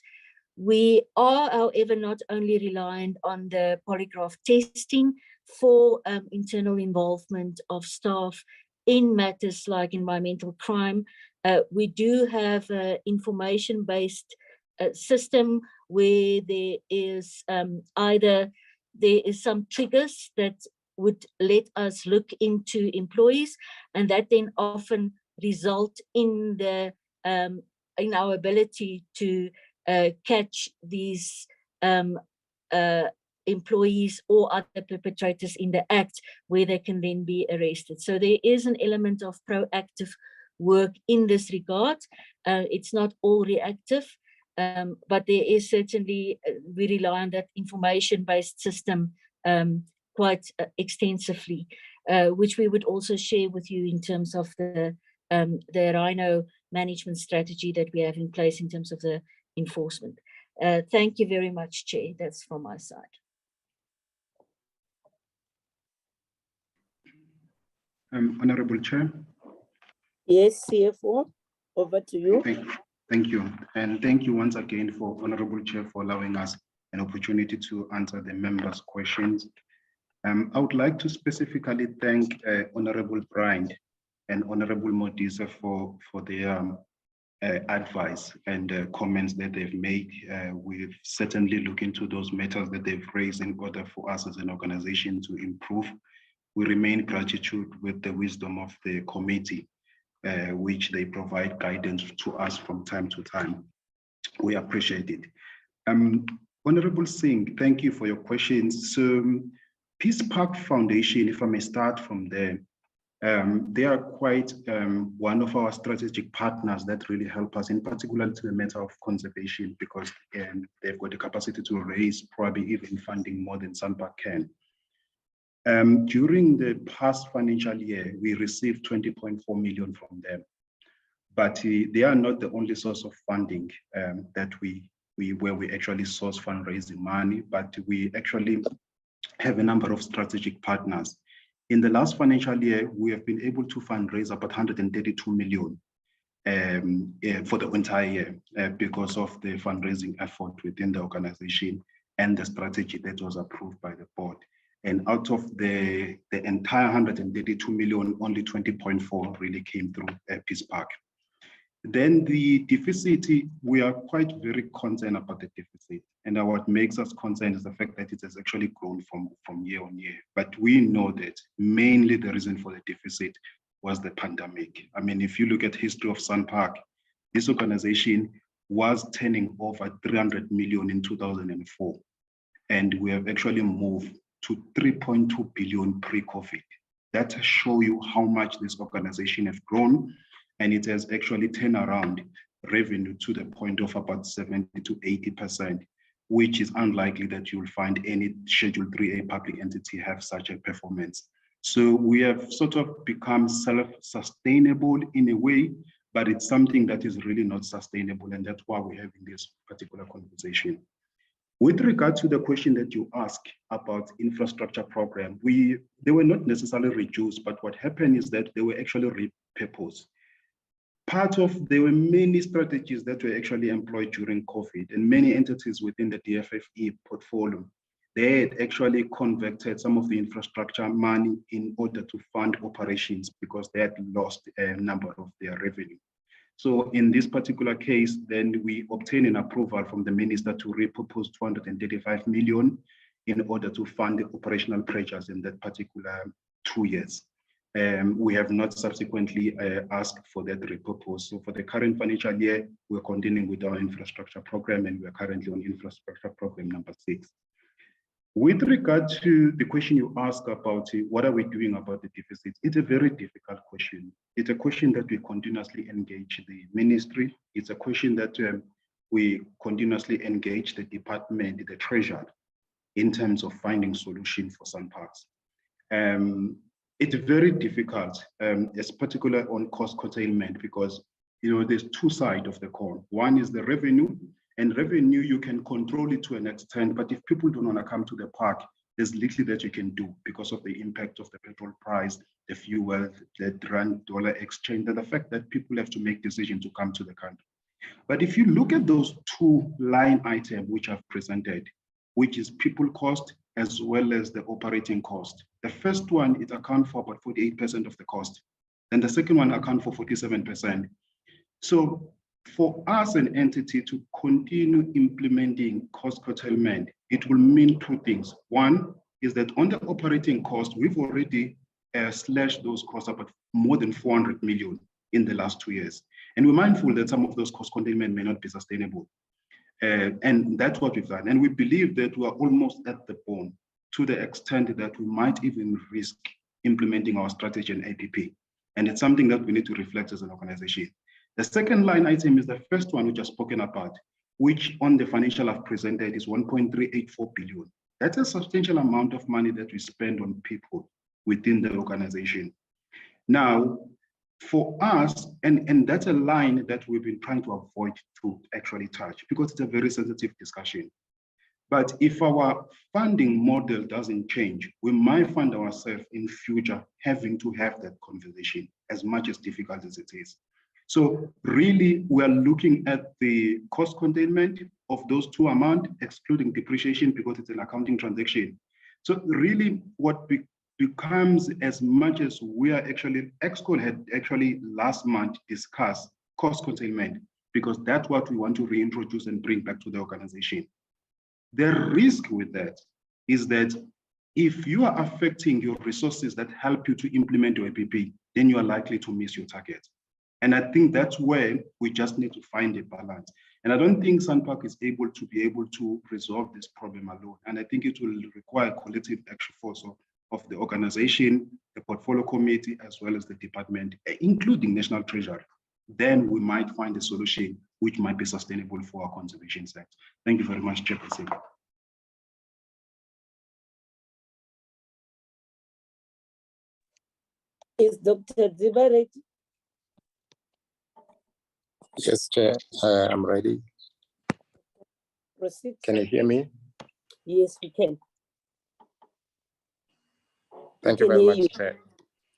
We are, however, not only reliant on the polygraph testing for internal involvement of staff in matters like environmental crime. We do have an information-based system where there is either there is some triggers that would let us look into employees, and that then often result in the in our ability to catch these employees or other perpetrators in the act, where they can then be arrested. So there is an element of proactive work in this regard. It's not all reactive, but there is certainly, we rely on that information-based system quite extensively, which we would also share with you in terms of the Rhino management strategy that we have in place in terms of the enforcement. Thank you very much, Chair. That's from my side. Honorable Chair. Yes, CFO, over to you. Thank you. And thank you once again for Honorable Chair for allowing us an opportunity to answer the members' questions. I would like to specifically thank Honorable Bryant and Honorable Modisa for their advice and comments that they've made. We've certainly looked into those matters that they've raised in order for us as an organization to improve. We remain gratitude with the wisdom of the committee, which they provide guidance to us from time to time. We appreciate it. Honorable Singh, thank you for your questions. So Peace Park Foundation, if I may start from there, they are quite one of our strategic partners that really help us, in particular to the matter of conservation, because they've got the capacity to raise probably even funding more than SANParks can. During the past financial year, we received 20.4 million from them, but they are not the only source of funding that where we actually source fundraising money, but we actually have a number of strategic partners. In the last financial year, we have been able to fundraise about 132 million for the entire year because of the fundraising effort within the organization and the strategy that was approved by the board. And out of the entire 132 million, only 20.4 really came through Peace Park. Then the deficit, we are quite very concerned about the deficit. And what makes us concerned is the fact that it has actually grown from year on year. But we know that mainly the reason for the deficit was the pandemic. I mean, if you look at history of SANParks, this organization was turning over 300 million in 2004. And we have actually moved to 3.2 billion pre-COVID. That shows you how much this organization has grown, and it has actually turned around revenue to the point of about 70 to 80%, which is unlikely that you'll find any Schedule 3A public entity have such a performance. So we have sort of become self-sustainable in a way, but it's something that is really not sustainable, and that's why we're having this particular conversation. With regard to the question that you asked about infrastructure program, they were not necessarily reduced, but what happened is that they were actually repurposed. There were many strategies that were actually employed during COVID, and many entities within the DFFE portfolio, they had actually converted some of the infrastructure money in order to fund operations because they had lost a number of their revenue. So in this particular case, then we obtained an approval from the minister to repurpose 235 million in order to fund the operational pressures in that particular 2 years. We have not subsequently asked for that repurpose. So for the current financial year, we're continuing with our infrastructure program, and we're currently on infrastructure program number 6. With regard to the question you asked about what are we doing about the deficit, it's a very difficult question. It's a question that we continuously engage the ministry. It's a question that we continuously engage the department, the treasurer, in terms of finding solutions for SANParks. It's very difficult, it's particularly on cost curtailment, because there's two sides of the coin. One is the revenue, and revenue you can control it to an extent, but if people don't want to come to the park, there's little that you can do because of the impact of the petrol price, the fuel, the rand-dollar exchange, and the fact that people have to make decisions to come to the country. But if you look at those two line items which I've presented, which is people cost as well as the operating cost. The first one, it accounts for about 48% of the cost. And the second one accounts for 47%. So for us, an entity to continue implementing cost curtailment, it will mean two things. One, is that on the operating cost, we've already slashed those costs about more than 400 million in the last 2 years. And we're mindful that some of those cost containment may not be sustainable. And that's what we've done. And we believe that we are almost at the bone to the extent that we might even risk implementing our strategy and APP. And it's something that we need to reflect as an organization. The second line item is the first one which I've spoken about, which on the financial I've presented is 1.384 billion. That's a substantial amount of money that we spend on people within the organization. Now, for us, and that's a line that we've been trying to avoid to actually touch because it's a very sensitive discussion. But if our funding model doesn't change, we might find ourselves in future having to have that conversation, as much as difficult as it is. So really, we're looking at the cost containment of those two amounts, excluding depreciation because it's an accounting transaction. So really what becomes, as much as we are actually, ExCo had actually last month discussed cost containment because that's what we want to reintroduce and bring back to the organization. The risk with that is that if you are affecting your resources that help you to implement your APP, then you are likely to miss your target. And I think that's where we just need to find a balance. And I don't think SANParks is able to resolve this problem alone. And I think it will require collective action force of the organization, the portfolio committee, as well as the department, including National Treasury. Then we might find a solution which might be sustainable for our conservation sector. Thank you very much, Chairperson. Is Dr. Ziba ready? Yes, Chair, I'm ready. Proceed. Can you hear me? Yes, we can. Thank you very much, Chair.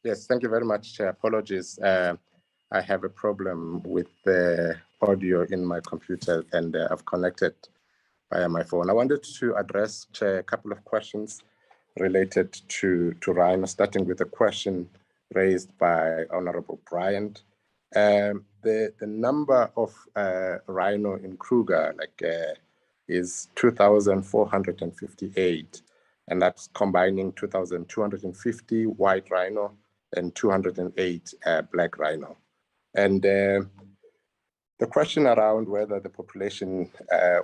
Yes, thank you very much, Chair. Apologies. I have a problem with the audio in my computer and I've connected via my phone. I wanted to address, Chair, a couple of questions related to Rhino, starting with a question raised by Honorable Bryant. The number of rhino in Kruger is 2,458, and that's combining 2,250 white rhino and 208 black rhino. And the question around whether the population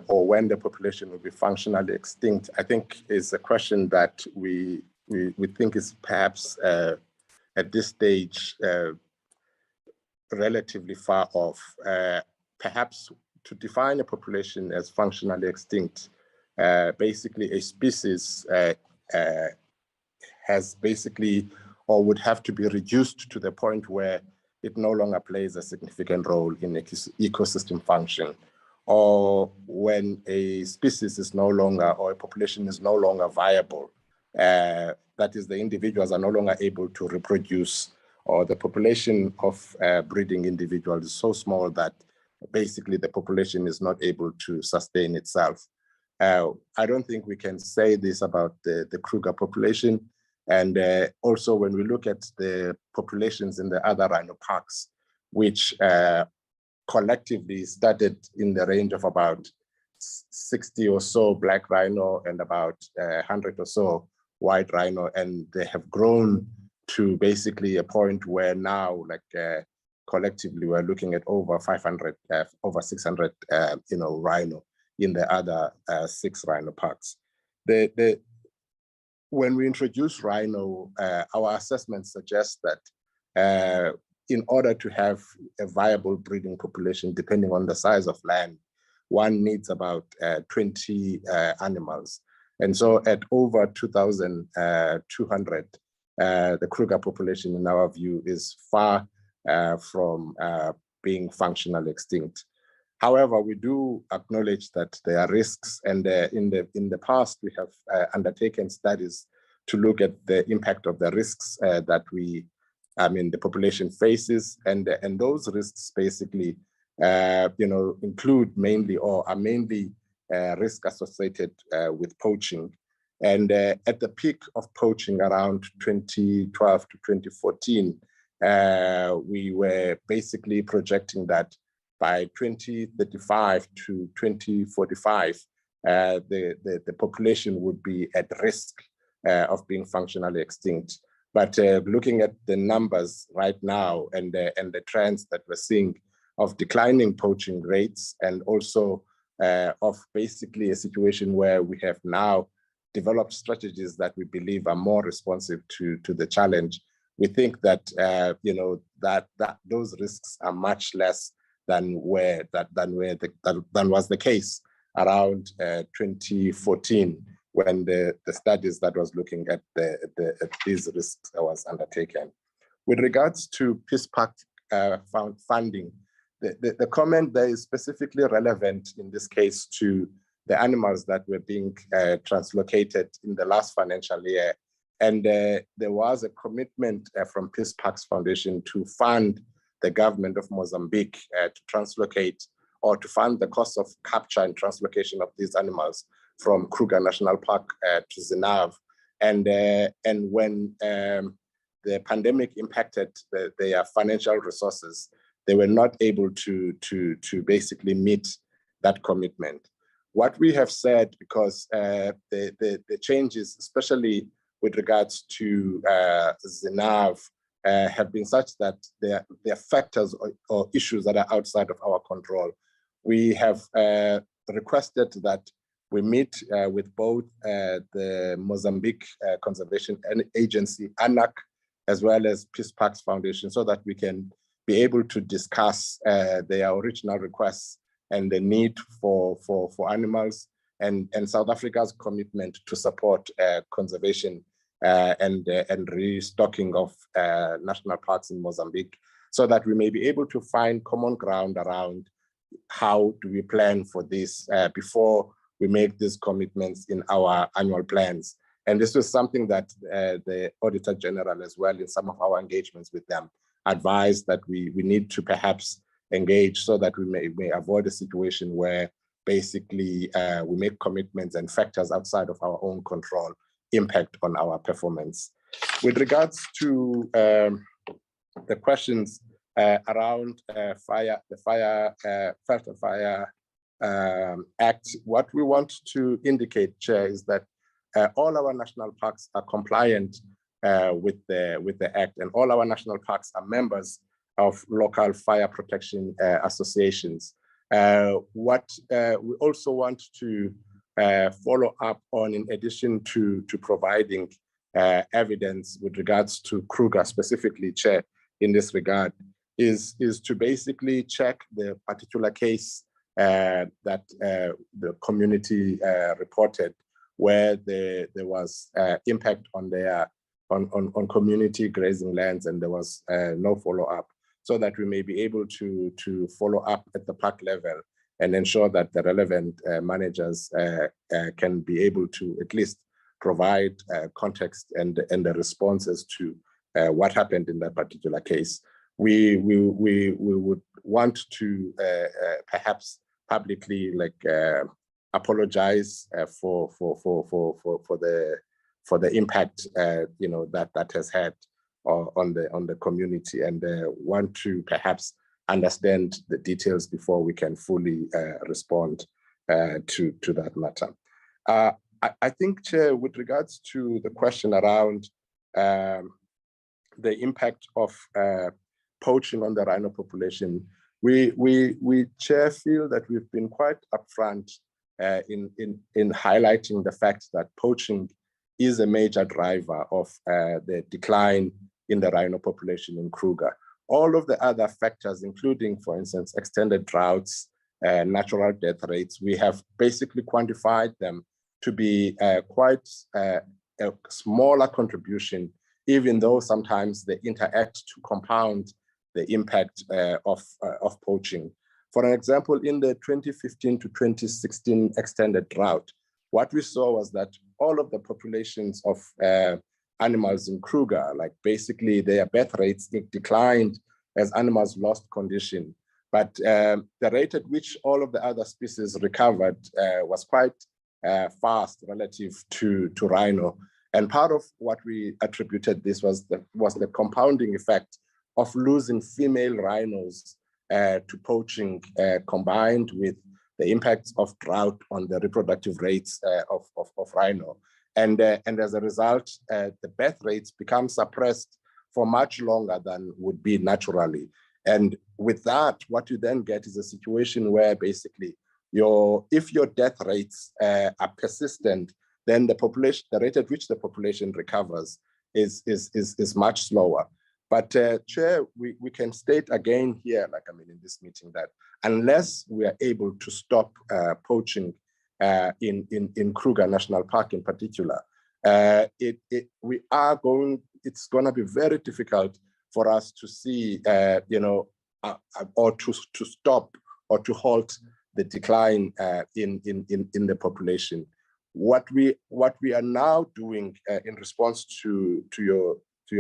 or when the population will be functionally extinct, I think is a question that we think is perhaps at this stage relatively far off. Perhaps to define a population as functionally extinct, basically a species has basically or would have to be reduced to the point where it no longer plays a significant role in ecosystem function, or when a species is no longer or a population is no longer viable. That is, the individuals are no longer able to reproduce, or the population of breeding individuals is so small that basically the population is not able to sustain itself. I don't think we can say this about the Kruger population. And also when we look at the populations in the other rhino parks, which collectively started in the range of about 60 or so black rhino and about 100 or so white rhino, and they have grown to basically a point where now, collectively, we're looking at over 500, over 600, rhino in the other 6 rhino parks. When we introduce rhino, our assessment suggests that in order to have a viable breeding population, depending on the size of land, one needs about 20 animals. And so at over 2,200, the Kruger population, in our view, is far from being functionally extinct. However, we do acknowledge that there are risks, and in the past we have undertaken studies to look at the impact of the risks that the population faces, and those risks basically, include mainly or are mainly risk associated with poaching. And at the peak of poaching around 2012 to 2014, we were basically projecting that by 2035 to 2045, the population would be at risk of being functionally extinct. But looking at the numbers right now and the trends that we're seeing of declining poaching rates, and also of basically a situation where we have now developed strategies that we believe are more responsive to the challenge, we think that that those risks are much less than was the case around 2014, when the studies that was looking at these risks was undertaken. With regards to Peace Park funding, the comment there is specifically relevant in this case to the animals that were being translocated in the last financial year. And there was a commitment from Peace Parks Foundation to fund the government of Mozambique to translocate or to fund the cost of capture and translocation of these animals from Kruger National Park to Zinav. And when the pandemic impacted their financial resources, they were not able to basically meet that commitment. What we have said, because the changes, especially with regards to Zinav, have been such that there are factors or issues that are outside of our control. We have requested that we meet with both the Mozambique Conservation Agency, ANAC, as well as Peace Parks Foundation, so that we can be able to discuss their original requests and the need for animals, and South Africa's commitment to support conservation and restocking of national parks in Mozambique, so that we may be able to find common ground around how do we plan for this before we make these commitments in our annual plans. And this was something that the Auditor General as well, in some of our engagements with them, advised that we need to perhaps engage, so that we may avoid a situation where basically we make commitments and factors outside of our own control impact on our performance. With regards to the questions around the Fire Act, what we want to indicate, Chair, is that all our national parks are compliant with the Act, and all our national parks are members of local fire protection associations. What we also want to follow up on, in addition to providing evidence with regards to Kruger specifically, Chair, in this regard, is to basically check the particular case that the community reported, where there was impact on their on community grazing lands, and there was no follow-up, so that we may be able to follow up at the park level and ensure that the relevant managers can be able to at least provide context and the responses to what happened in that particular case. We would want to perhaps publicly apologize for the impact that has had on the community, and want to perhaps understand the details before we can fully respond to that matter. I think, Chair, with regards to the question around the impact of poaching on the rhino population, we Chair, feel that we've been quite upfront in highlighting the fact that poaching is a major driver of the decline in the rhino population in Kruger. All of the other factors, including, for instance, extended droughts, natural death rates, we have basically quantified them to be quite a smaller contribution, even though sometimes they interact to compound the impact of poaching. For an example, in the 2015 to 2016 extended drought, what we saw was that all of the populations of animals in Kruger, basically their birth rates declined as animals lost condition. But the rate at which all of the other species recovered was quite fast relative to rhino. And part of what we attributed this was the compounding effect of losing female rhinos to poaching, combined with the impacts of drought on the reproductive rates of rhino. And as a result, the birth rates become suppressed for much longer than would be naturally. And with that, what you then get is a situation where basically if your death rates are persistent, then the rate at which the population recovers is much slower. But Chair, we can state again here, in this meeting, that unless we are able to stop poaching in Kruger National Park in particular, it's going to be very difficult for us to see, or to stop or to halt the decline in the population. What we are now doing in response to your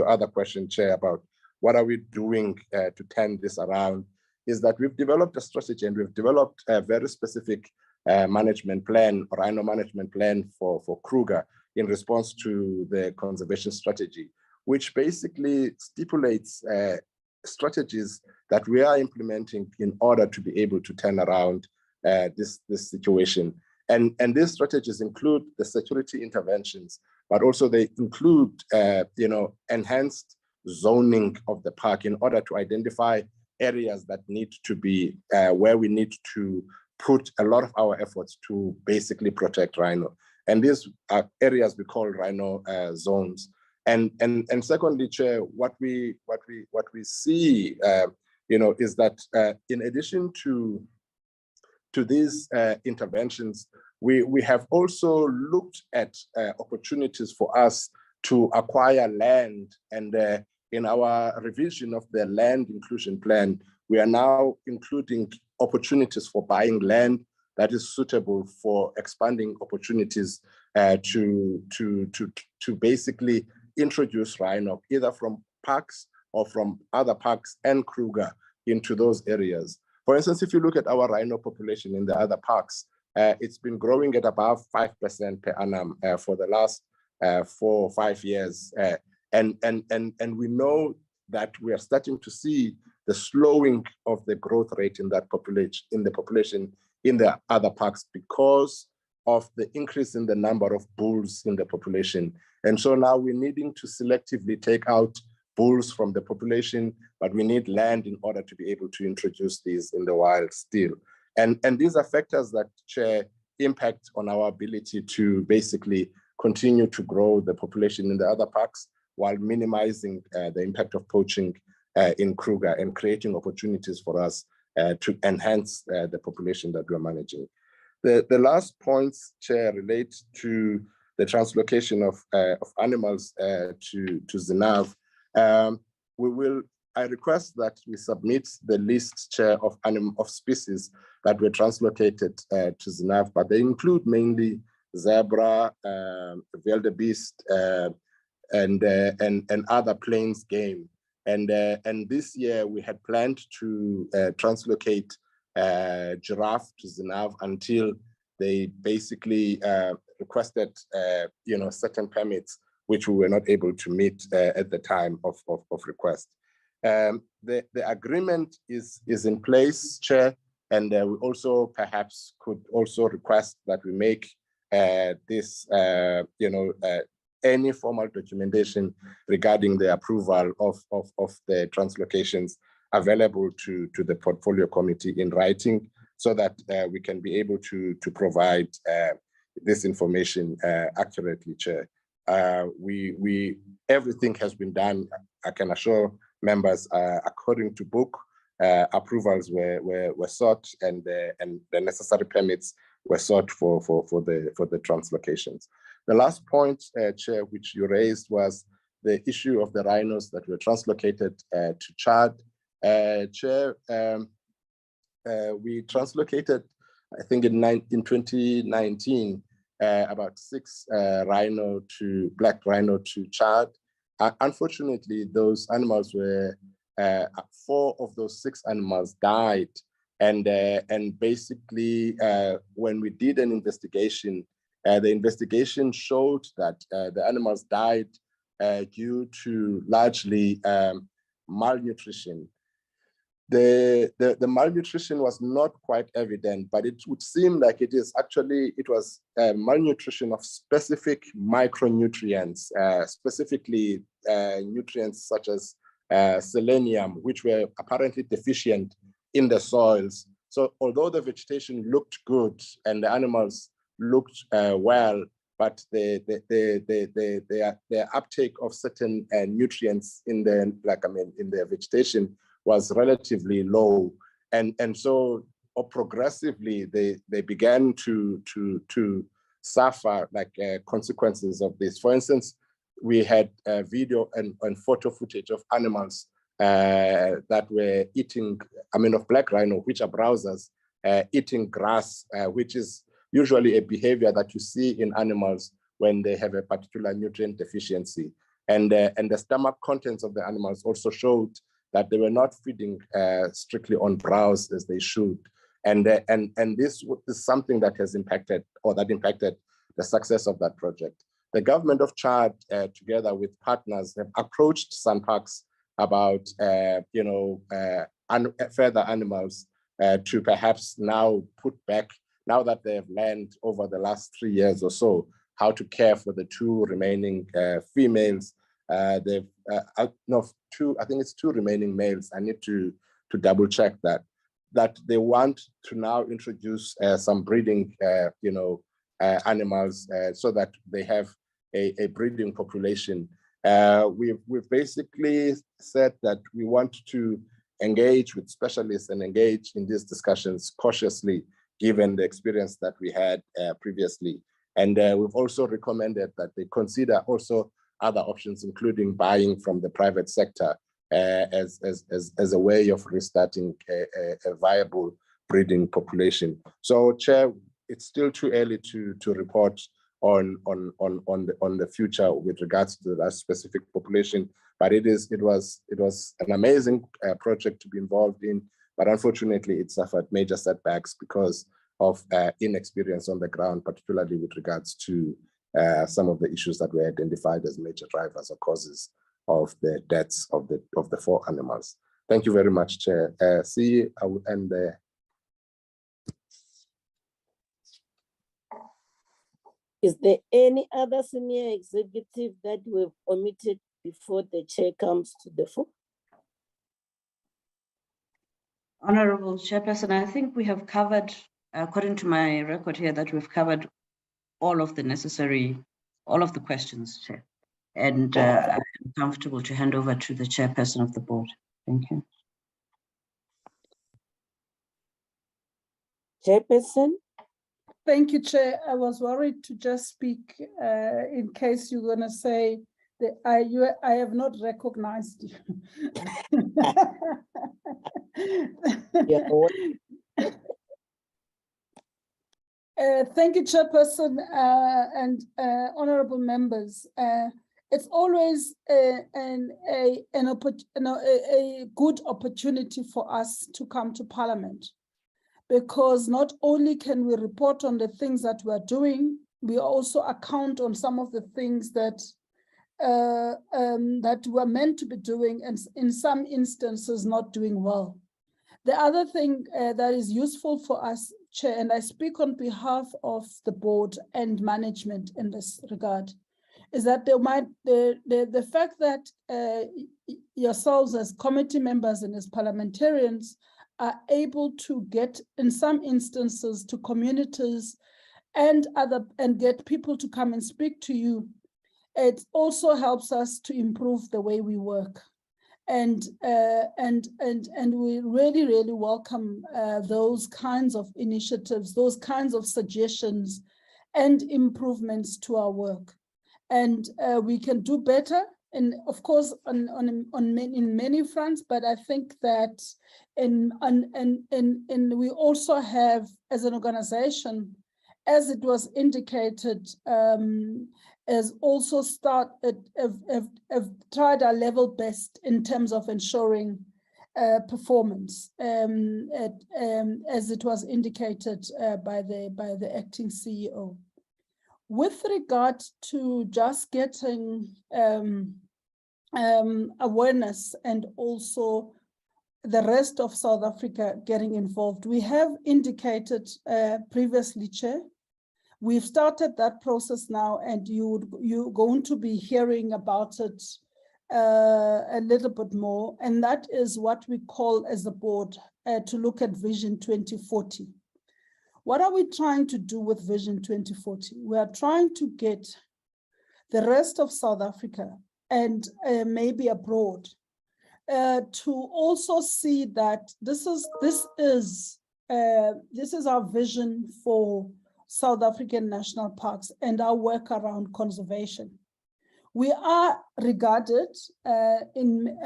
other question, Chair, about what are we doing to turn this around, is that we've developed a strategy and we've developed a very specific management plan, rhino management plan for Kruger in response to the conservation strategy, which basically stipulates strategies that we are implementing in order to be able to turn around this situation. And these strategies include the security interventions, but also they include enhanced zoning of the park in order to identify areas that need to be where we need to put a lot of our efforts to basically protect rhino. And these are areas we call rhino zones. And secondly, Chair, what we see, is that in addition to these interventions, we have also looked at opportunities for us to acquire land. And in our revision of the land inclusion plan, we are now including opportunities for buying land that is suitable for expanding opportunities to basically introduce rhino, either from parks or from other parks and Kruger into those areas. For instance, if you look at our rhino population in the other parks, it's been growing at about 5% per annum for the last 4 or 5 years. And we know that we are starting to see the slowing of the growth rate in that population, in the other parks, because of the increase in the number of bulls in the population. And so now we're needing to selectively take out bulls from the population, but we need land in order to be able to introduce these in the wild still. And these are factors that, Chair, impact on our ability to basically continue to grow the population in the other parks while minimizing the impact of poaching in Kruger and creating opportunities for us to enhance the population that we're managing. The last points, Chair, relate to the translocation of animals to ZINAV. I request that we submit the list, Chair, of species that were translocated to ZINAV, but they include mainly zebra, wildebeest, and other plains game. And this year we had planned to translocate giraffe to ZINAV until they basically requested certain permits, which we were not able to meet at the time of request. The agreement is in place, Chair, and we also perhaps could also request that we make this, any formal documentation regarding the approval of the translocations available to the portfolio committee in writing, so that we can be able to provide this information accurately, Chair. Everything has been done, I can assure members, according to book. Approvals were sought, and the necessary permits were sought for the translocations. The last point, Chair, which you raised, was the issue of the rhinos that were translocated to Chad. Chair, we translocated, I think in 2019, about 6 black rhino to Chad. Unfortunately, those animals were, 4 of those 6 animals died. And basically, when we did an investigation, the investigation showed that the animals died due to largely malnutrition. the malnutrition was not quite evident, but it would seem like it was malnutrition of specific micronutrients, specifically nutrients such as selenium, which were apparently deficient in the soils. So although the vegetation looked good and the animals looked well, but the uptake of certain nutrients in the vegetation was relatively low, and so progressively they began to suffer consequences of this. For instance, we had video and photo footage of animals that were eating, of black rhino, which are browsers, eating grass, which is usually a behavior that you see in animals when they have a particular nutrient deficiency. And the stomach contents of the animals also showed that they were not feeding strictly on browse as they should. And this is something that has impacted the success of that project. The government of Chad, together with partners, have approached SANParks about further animals to perhaps now put back, now that they have learned over the last 3 years or so, how to care for the 2 remaining females. I think it's 2 remaining males. I need to double check that they want to now introduce some breeding, animals so that they have a breeding population. We've basically said that we want to engage with specialists and engage in these discussions cautiously, given the experience that we had previously. And we've also recommended that they consider also other options, including buying from the private sector as a way of restarting a viable breeding population. So, Chair, it's still too early to report on the future with regards to that specific population, but it was an amazing project to be involved in, but unfortunately it suffered major setbacks because of inexperience on the ground, particularly with regards to some of the issues that were identified as major drivers or causes of the deaths of the 4 animals. Thank you very much, Chair. I will end there. Is there any other senior executive that we've omitted before the chair comes to the fore? Honorable Chairperson, I think we have covered, according to my record here, that we've covered all of the questions, Chair. And I'm comfortable to hand over to the Chairperson of the board. Thank you. Chairperson? Thank you, Chair. I was worried to just speak in case you're going to say that I have not recognized you. Thank you, Chairperson and honorable members. It's always a good opportunity for us to come to Parliament, because not only can we report on the things that we're doing, we also account on some of the things that that we're meant to be doing, and in some instances not doing well. The other thing that is useful for us, Chair, and I speak on behalf of the board and management in this regard, is that the fact that yourselves as committee members and as parliamentarians are able to get, in some instances, to communities and get people to come and speak to you, it also helps us to improve the way we work. And we really welcome those kinds of initiatives, those kinds of suggestions and improvements to our work. And we can do better, and of course in many fronts, but I think that we also have, as an organization, as it was indicated, has also have tried our level best in terms of ensuring performance, as it was indicated by the acting CEO. With regard to just getting awareness and also the rest of South Africa getting involved. We have indicated previously, Chair, we've started that process now, and you're going to be hearing about it a little bit more. And that is what we call as a board to look at Vision 2040. What are we trying to do with Vision 2040? We are trying to get the rest of South Africa and maybe abroad to also see that this is our vision for South African national parks and our work around conservation. We are regarded in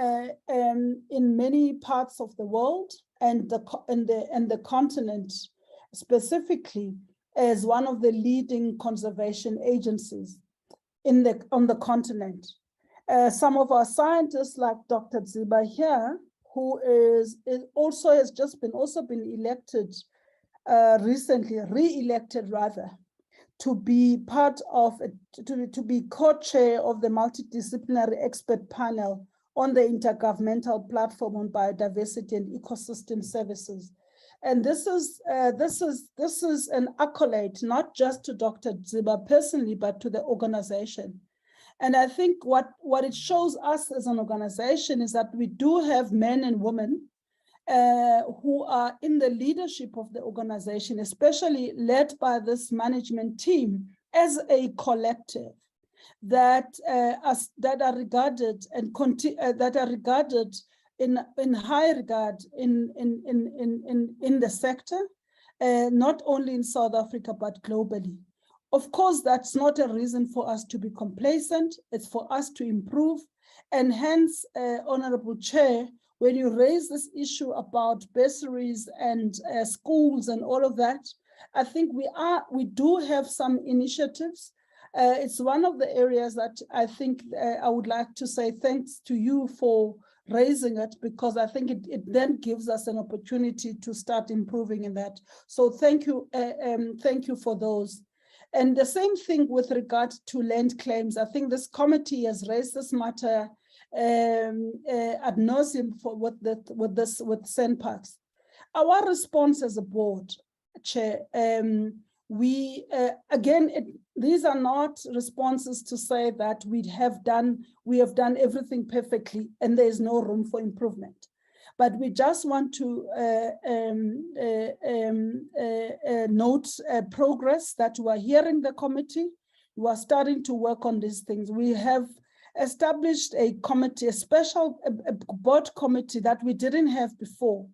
many parts of the world and the continent specifically as one of the leading conservation agencies on the continent. Some of our scientists, like Dr. Ziba here, who has been elected recently, re-elected rather, to be part of to be co-chair of the multidisciplinary expert panel on the Intergovernmental Platform on Biodiversity and Ecosystem Services. And this is an accolade, not just to Dr. Ziba personally, but to the organization. And I think what it shows us as an organization is that we do have men and women who are in the leadership of the organization, especially led by this management team as a collective that are regarded and that are regarded in high regard in the sector, not only in South Africa but globally. Of course, that's not a reason for us to be complacent. It's for us to improve. And hence, Honorable Chair, when you raise this issue about bursaries and schools and all of that, I think we do have some initiatives. It's one of the areas that I think I would like to say thanks to you for raising it, because I think it then gives us an opportunity to start improving in that. So thank you for those. And the same thing with regard to land claims. I think this committee has raised this matter ad nauseum with SANParks. Our response as a board, Chair, these are not responses to say that we have done everything perfectly and there is no room for improvement. But we just want to note progress that we are hearing the committee. We are starting to work on these things. We have established a committee, a special board committee that we didn't have before,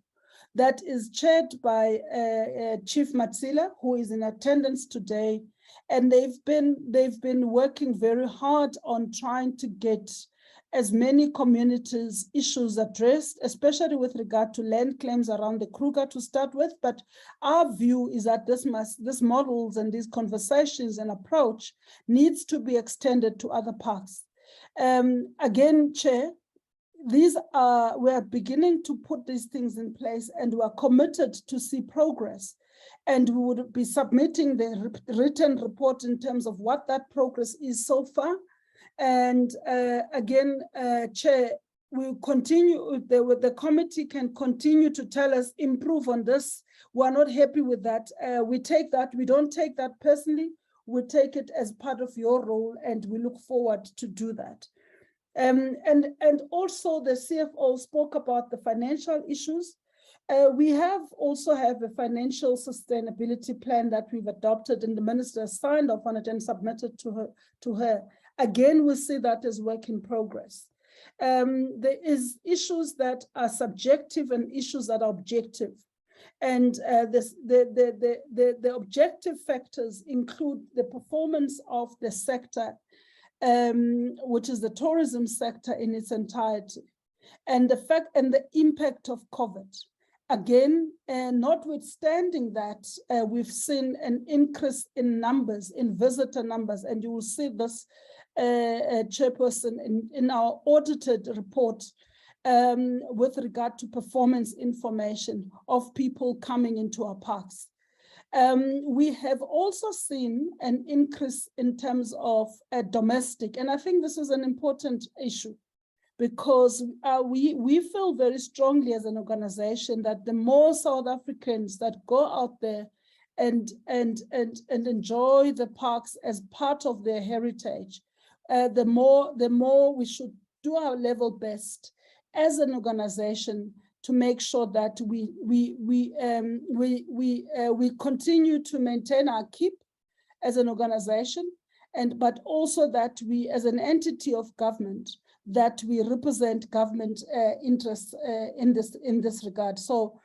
that is chaired by Chief Matsila, who is in attendance today. And they've been working very hard on trying to get as many communities' issues addressed, especially with regard to land claims around the Kruger to start with. But our view is that this models and these conversations and approach needs to be extended to other parks. Again, Chair, we are beginning to put these things in place, and we are committed to see progress. And we would be submitting the written report in terms of what that progress is so far. And again, Chair, we'll continue, the committee can continue to tell us, improve on this. We're not happy with that. We don't take that personally. We take it as part of your role, and we look forward to do that. And also the CFO spoke about the financial issues. We also have a financial sustainability plan that we've adopted, and the minister signed off on it and submitted to her. Again, we see that as work in progress. There is issues that are subjective and issues that are objective. And the objective factors include the performance of the sector, which is the tourism sector in its entirety, and the impact of COVID. Again, notwithstanding that, we've seen an increase in numbers, in visitor numbers, and you will see this, Chairperson, in our audited report with regard to performance information of people coming into our parks. We have also seen an increase in terms of domestic, and I think this is an important issue, because we feel very strongly as an organization that the more South Africans that go out there and enjoy the parks as part of their heritage, the more we should do our level best as an organization to make sure that we continue to maintain our keep as an organization, but also that we, as an entity of government, that we represent government interests in this regard. So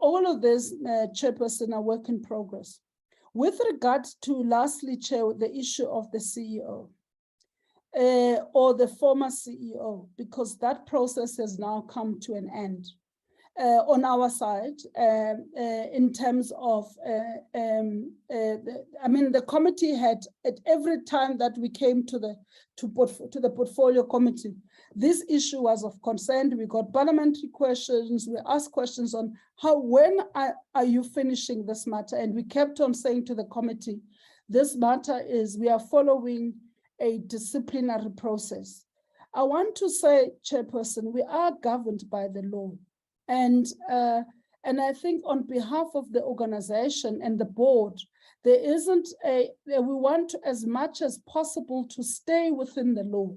all of this, Chairperson, are work in progress. With regard to, lastly, Chair, the issue of the CEO or the former CEO, because that process has now come to an end. On our side, in terms of, the committee had, at every time that we came to the portfolio committee, this issue was of concern. We got parliamentary questions. We asked questions on when are you finishing this matter? And we kept on saying to the committee, this matter is, we are following a disciplinary process. I want to say, Chairperson, we are governed by the law. And I think on behalf of the organization and the board, there isn't we want to, as much as possible, to stay within the law.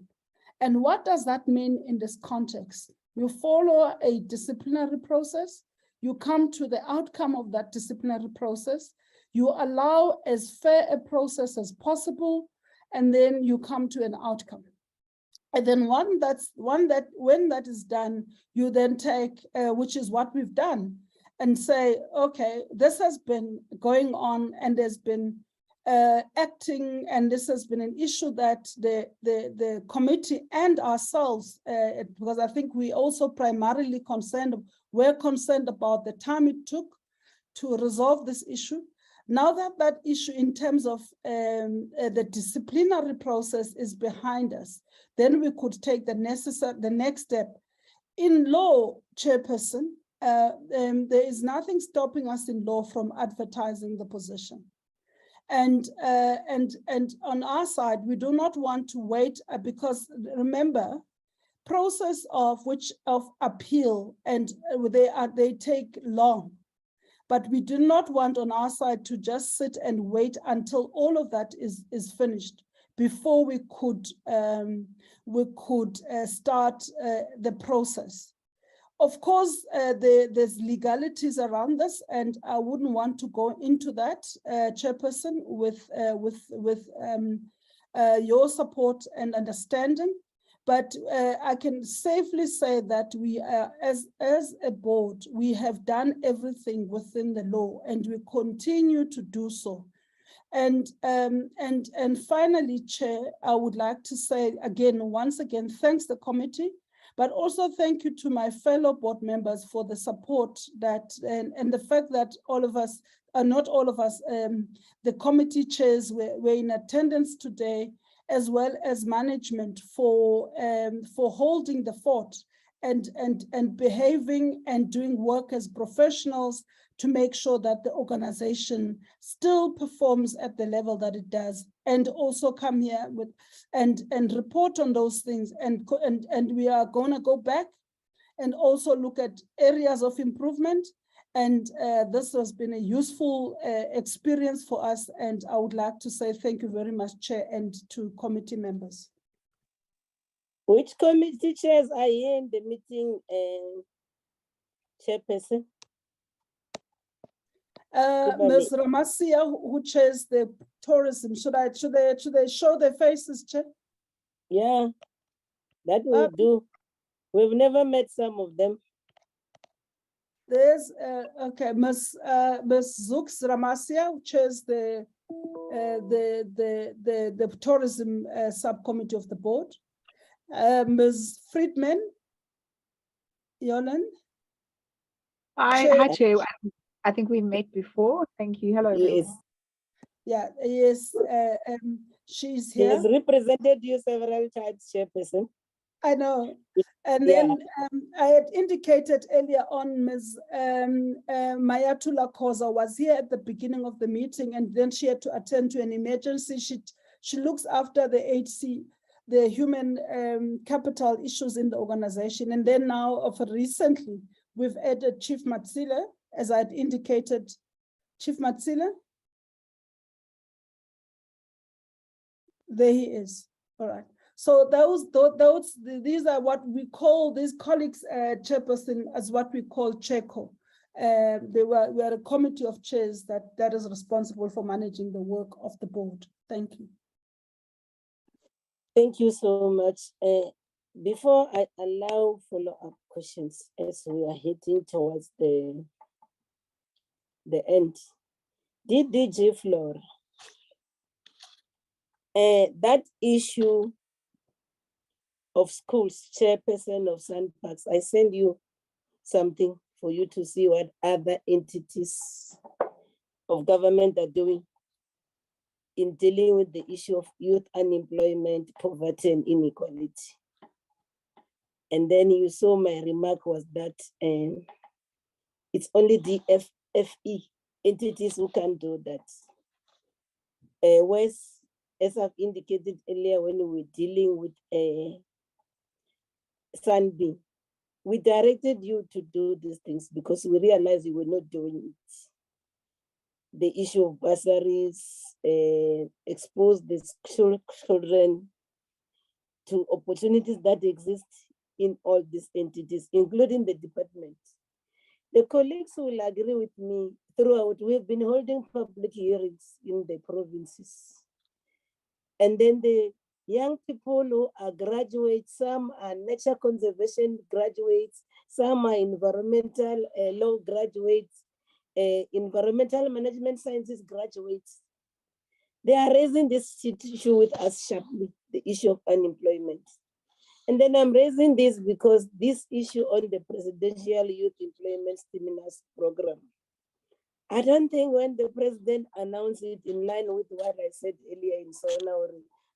And what does that mean in this context? You follow a disciplinary process, you come to the outcome of that disciplinary process, you allow as fair a process as possible, and then you come to an outcome. And then when that is done, you then take, which is what we've done, and say, okay, this has been going on, and there's been acting, and this has been an issue that the committee and ourselves, because I think we also primarily we're concerned about the time it took to resolve this issue. Now that issue in terms of the disciplinary process is behind us, then we could take the next step. In law, Chairperson, there is nothing stopping us in law from advertising the position. And on our side, we do not want to wait, because remember, process of appeal, and they take long. But we do not want on our side to just sit and wait until all of that is finished before we could start the process. Of course, there's legalities around this, and I wouldn't want to go into that, Chairperson, with your support and understanding. But I can safely say that we, as a board, we have done everything within the law, and we continue to do so. And finally, Chair, I would like to say once again, thanks the committee, but also thank you to my fellow board members for the support and the fact that all of us, not all of us, the committee chairs were in attendance today, as well as management for holding the fort and behaving and doing work as professionals to make sure that the organization still performs at the level that it does, and also come here with and report on those things. And we are going to go back and also look at areas of improvement. And this has been a useful experience for us. And I would like to say thank you very much, Chair, and to committee members. Which committee chairs are here in the meeting, Chairperson? Ms. Ramasia, who chairs the tourism. Should they show their faces, Chair? Yeah, that will do. We've never met some of them. There's okay, Ms. Zux Ramasia, who chairs the tourism subcommittee of the board. Ms. Friedman, Yolan. Hi, Chair. I think we met before. Thank you. Hello, yes. everyone. Yeah, yes, she's here. She has represented you several times, Chairperson. I know. And then I had indicated earlier on, Ms. Mayatula Koza was here at the beginning of the meeting, and then she had to attend to an emergency. She looks after the HC, the human capital issues in the organization. And then now, of recently, we've added Chief Matsile, as I'd indicated. Chief Matsile? There he is. All right. So these are what we call, these colleagues, chairperson, as what we call CHECO. We are a committee of chairs that is responsible for managing the work of the board. Thank you. Thank you so much. Before I allow follow-up questions, as we are heading towards the end, DG Flora, that issue of schools, chairperson of Sandparks, I send you something for you to see what other entities of government are doing in dealing with the issue of youth unemployment, poverty, and inequality. And then you saw my remark was that it's only the FFE entities who can do that. Whereas, as I've indicated earlier, when we were dealing with Sanbi, we directed you to do these things because we realized you were not doing it. The issue of bursaries, expose the children to opportunities that exist in all these entities, including the department. The colleagues will agree with me throughout. We've been holding public hearings in the provinces. And then the young people who are graduates, some are nature conservation graduates, some are environmental law graduates, environmental management sciences graduates. They are raising this issue with us sharply, the issue of unemployment. And then I'm raising this because this issue on the Presidential Youth Employment Stimulus Program, I don't think when the president announced it in line with what I said earlier in Sauna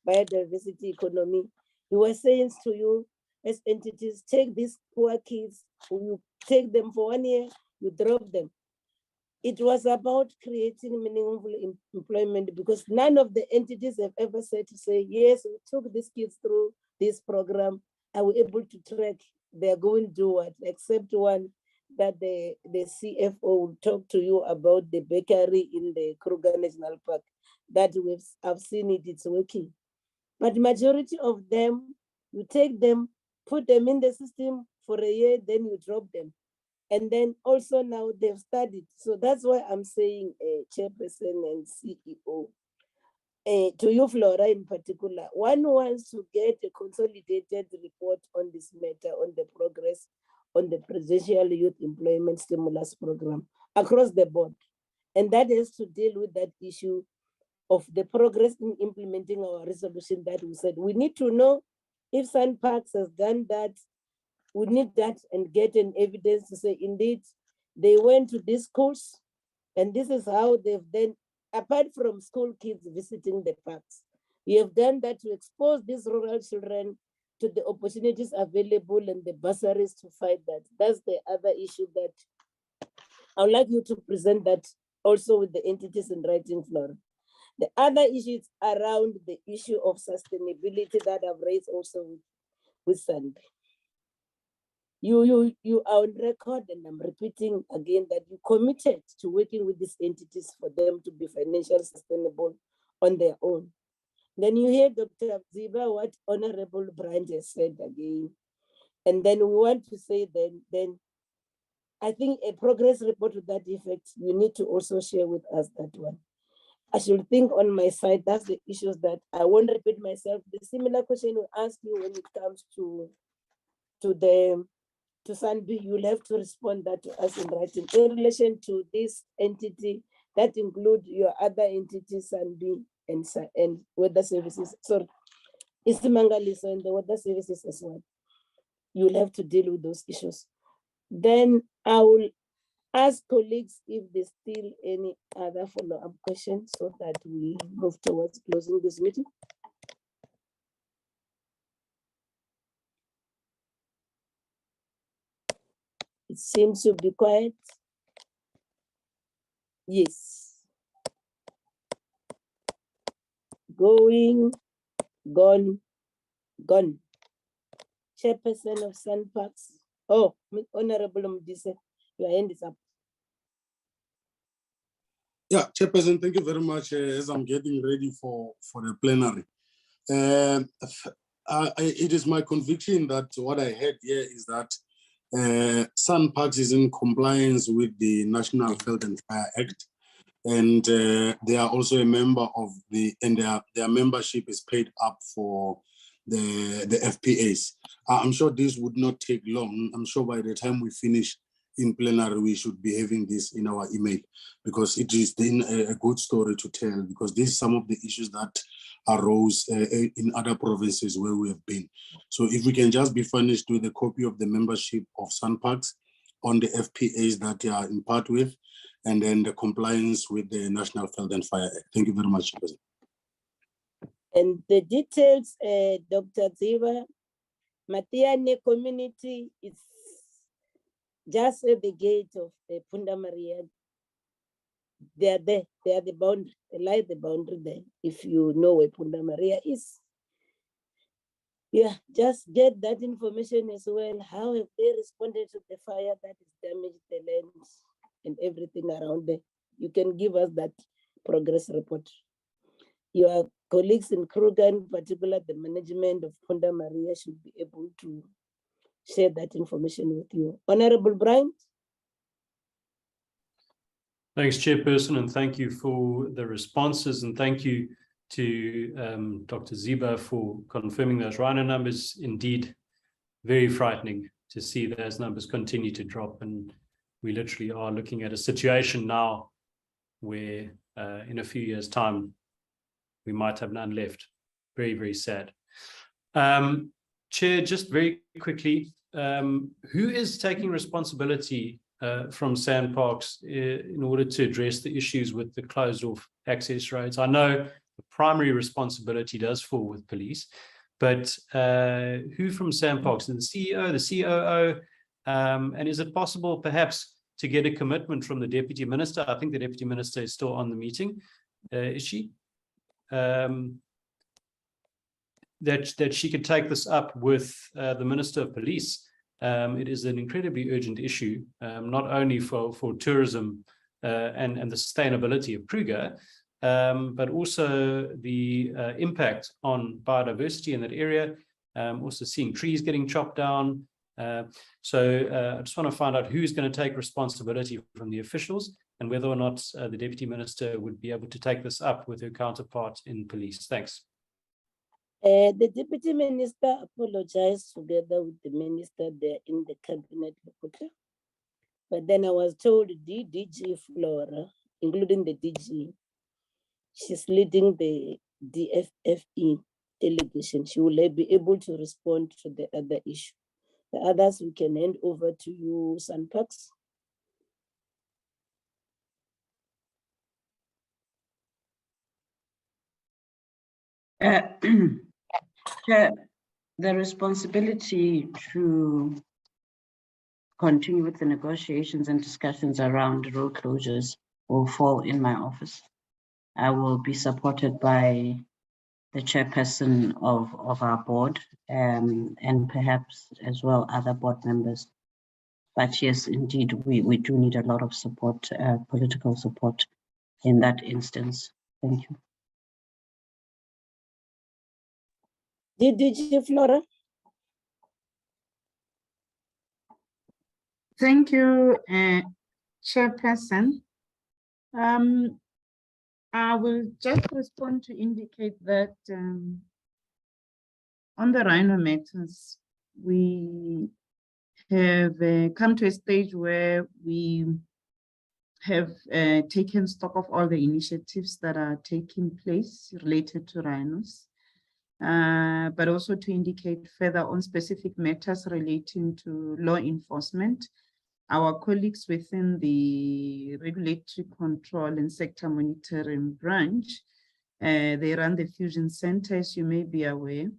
biodiversity economy, he was saying to you as entities, take these poor kids, you take them for 1 year, you drop them. It was about creating meaningful employment because none of the entities have ever said to say, yes, we took these kids through this program, are we able to track they're going to do what, except one that the CFO will talk to you about the bakery in the Kruger National Park, that I've seen it, it's working. But majority of them, you take them, put them in the system for a year, then you drop them. And then also now they've studied. So that's why I'm saying chairperson and CEO. To you, Flora, in particular, one wants to get a consolidated report on this matter, on the progress on the Presidential Youth Employment Stimulus Program across the board. And that has to deal with that issue of the progress in implementing our resolution that we said. We need to know if Sandparks has done that. We need that and get an evidence to say, indeed, they went to these schools and this is how they've then, apart from school kids visiting the parks, we have done that to expose these rural children to the opportunities available and the bursaries to fight that. That's the other issue that I would like you to present that also with the entities in writing, Flora. The other issue is around the issue of sustainability that I've raised also with Sandy. You are on record, and I'm repeating again that you committed to working with these entities for them to be financially sustainable on their own. Then you hear Dr. Ziba, what Honorable Bryant has said again. And then we want to say then I think a progress report to that effect, you need to also share with us that one. I should think on my side, that's the issues that I won't repeat myself. The similar question we ask you when it comes to Sanbi, you'll have to respond that to us in writing in relation to this entity that include your other entities, Sanbi and weather services. Sorry, Ismangaliso and the weather services as well. You'll have to deal with those issues. Then I will ask colleagues if there's still any other follow-up questions so that we move towards closing this meeting. It seems to be quiet. Yes. Going, gone, gone. Chairperson of Sandparks. Oh, Honorable Mdise, your hand is up. Yeah, Chairperson, thank you very much. As I'm getting ready for the plenary. It is my conviction that what I heard here is that Sandparks is in compliance with the National Health and Fire Act, and they are also a member of their membership is paid up for the FPAs. I'm sure this would not take long. I'm sure by the time we finish in plenary, we should be having this in our email, because it is then a good story to tell, because these are some of the issues that arose in other provinces where we have been. So if we can just be furnished with a copy of the membership of Sandparks on the FPAs that they are in part with, and then the compliance with the National Health and Fire Act. Thank you very much, President. And the details, Dr. Ziva, Matiane community is just at the gate of Punda Maria. They are there, they are the boundary, they lie the boundary there, if you know where Punda Maria is. Yeah, just get that information as well. How have they responded to the fire that has damaged the land and everything around there? You can give us that progress report. Your colleagues in Kruger, in particular, the management of Punda Maria, should be able to share that information with you. Honorable Brian. Thanks, Chairperson, and thank you for the responses, and thank you to Dr. Ziba for confirming those rhino numbers. Indeed, very frightening to see those numbers continue to drop, and we literally are looking at a situation now where in a few years' time, we might have none left. Very, very sad. Chair, just very quickly, who is taking responsibility from Sandparks in order to address the issues with the closed off access roads? I know the primary responsibility does fall with police, but who from Sandparks? The CEO, the COO, and is it possible perhaps to get a commitment from the Deputy Minister? I think the Deputy Minister is still on the meeting. Is she? That she could take this up with the Minister of Police. It is an incredibly urgent issue, not only for tourism and the sustainability of Kruger, but also the impact on biodiversity in that area, also seeing trees getting chopped down. So I just want to find out who's going to take responsibility from the officials, and whether or not the Deputy Minister would be able to take this up with her counterpart in police. Thanks. The Deputy Minister apologized together with the Minister there in the Cabinet. But then I was told the DG Flora, including the DG, she's leading the DFFE delegation. She will be able to respond to the other issue. The others we can hand over to you, Sandparks. The responsibility to continue with the negotiations and discussions around road closures will fall in my office. I will be supported by the chairperson of our board, and perhaps as well other board members. But yes, indeed, we do need a lot of support, political support in that instance. Thank you. DG Flora. Thank you, Chairperson. I will just respond to indicate that on the rhino matters, we have come to a stage where we have taken stock of all the initiatives that are taking place related to rhinos, but also to indicate further on specific matters relating to law enforcement. Our colleagues within the Regulatory Control and Sector Monitoring branch, they run the Fusion Center, as you may be aware,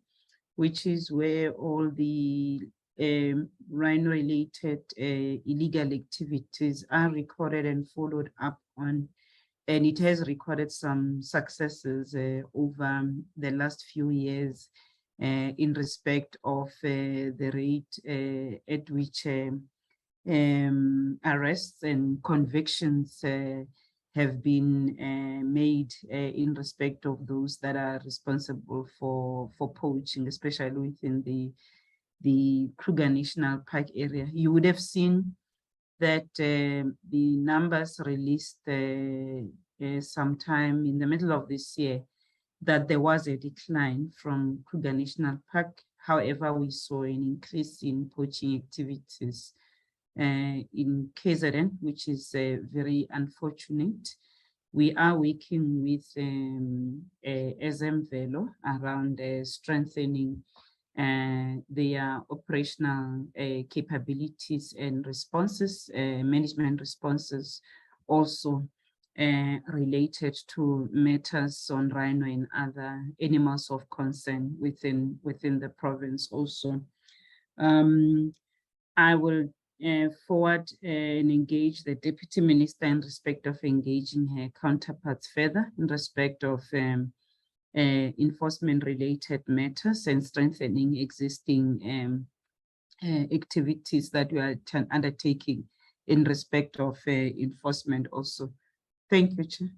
which is where all the rhino-related illegal activities are recorded and followed up on. And it has recorded some successes over the last few years. in respect of the rate at which arrests and convictions have been made in respect of those that are responsible for poaching, especially within the Kruger National Park area. You would have seen that the numbers released sometime in the middle of this year, that there was a decline from Kruger National Park. However, we saw an increase in poaching activities in KZN, which is very unfortunate. We are working with SMVelo around strengthening their operational capabilities and responses, management responses, also related to matters on rhino and other animals of concern within the province also. I will forward and engage the Deputy Minister in respect of engaging her counterparts further in respect of enforcement related matters and strengthening existing activities that we are undertaking in respect of enforcement also. Thank you, Chair.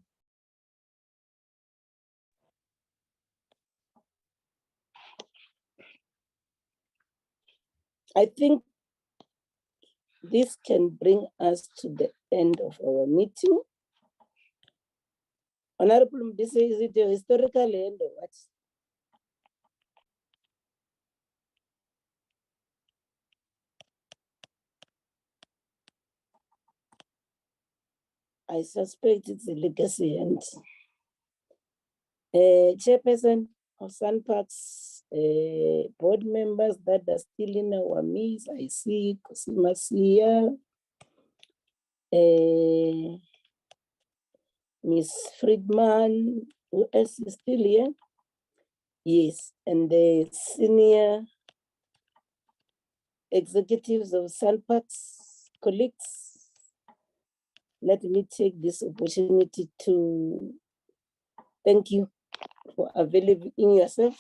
I think this can bring us to the end of our meeting. Honorable, this is it a historical end or what? I suspect it's a legacy end. Chairperson of SANParks, board members that are still in our midst, I see Cosimas here, Miss Friedman, who else is still here? Yes, and the senior executives of SANParks, colleagues. Let me take this opportunity to thank you for availing yourself.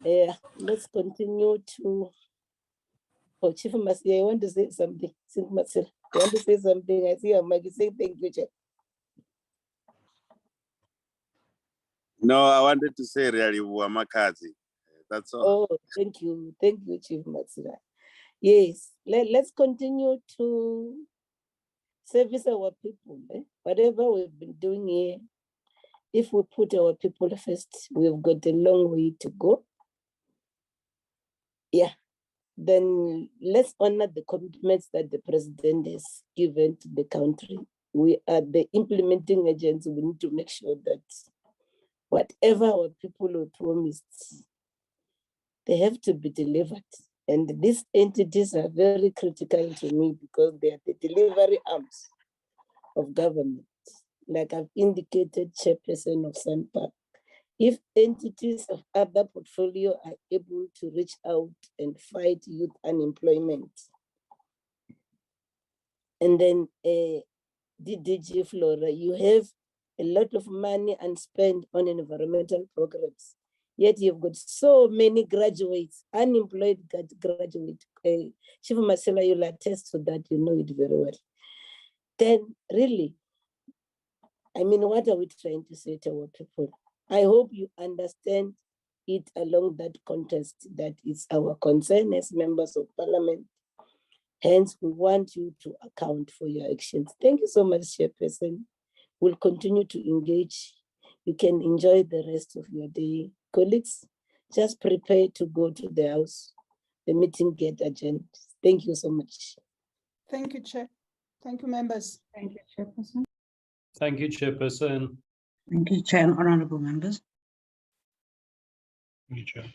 Let's continue to, oh, Chief Masia, I want to say something. I want to say something. I see your mic saying thank you, Chair. No, I wanted to say really Wamakazi. That's all. Oh, thank you, Chief Matsira. Yes, let's continue to service our people. Whatever we've been doing here, if we put our people first, we've got a long way to go. Yeah, then let's honor the commitments that the president has given to the country. We are the implementing agents. We need to make sure that whatever our people were promised, they have to be delivered. And these entities are very critical to me because they are the delivery arms of government. Like I've indicated, Chairperson of SANParks, if entities of other portfolio are able to reach out and fight youth unemployment, and then DDG Flora, you have a lot of money unspent on environmental programs, yet you've got so many graduates, unemployed graduates. Chief Marcella, you'll attest to that, you know it very well. Then really, I mean, what are we trying to say to our people? I hope you understand it along that context that is our concern as members of parliament. Hence, we want you to account for your actions. Thank you so much, Chairperson. We'll continue to engage. You can enjoy the rest of your day. Colleagues, just prepare to go to the house. The meeting get adjourned. Thank you so much. Thank you, Chair. Thank you, members. Thank you, Chairperson. Thank you, Chairperson. Thank you, Chair and honorable members. Thank you, Chair.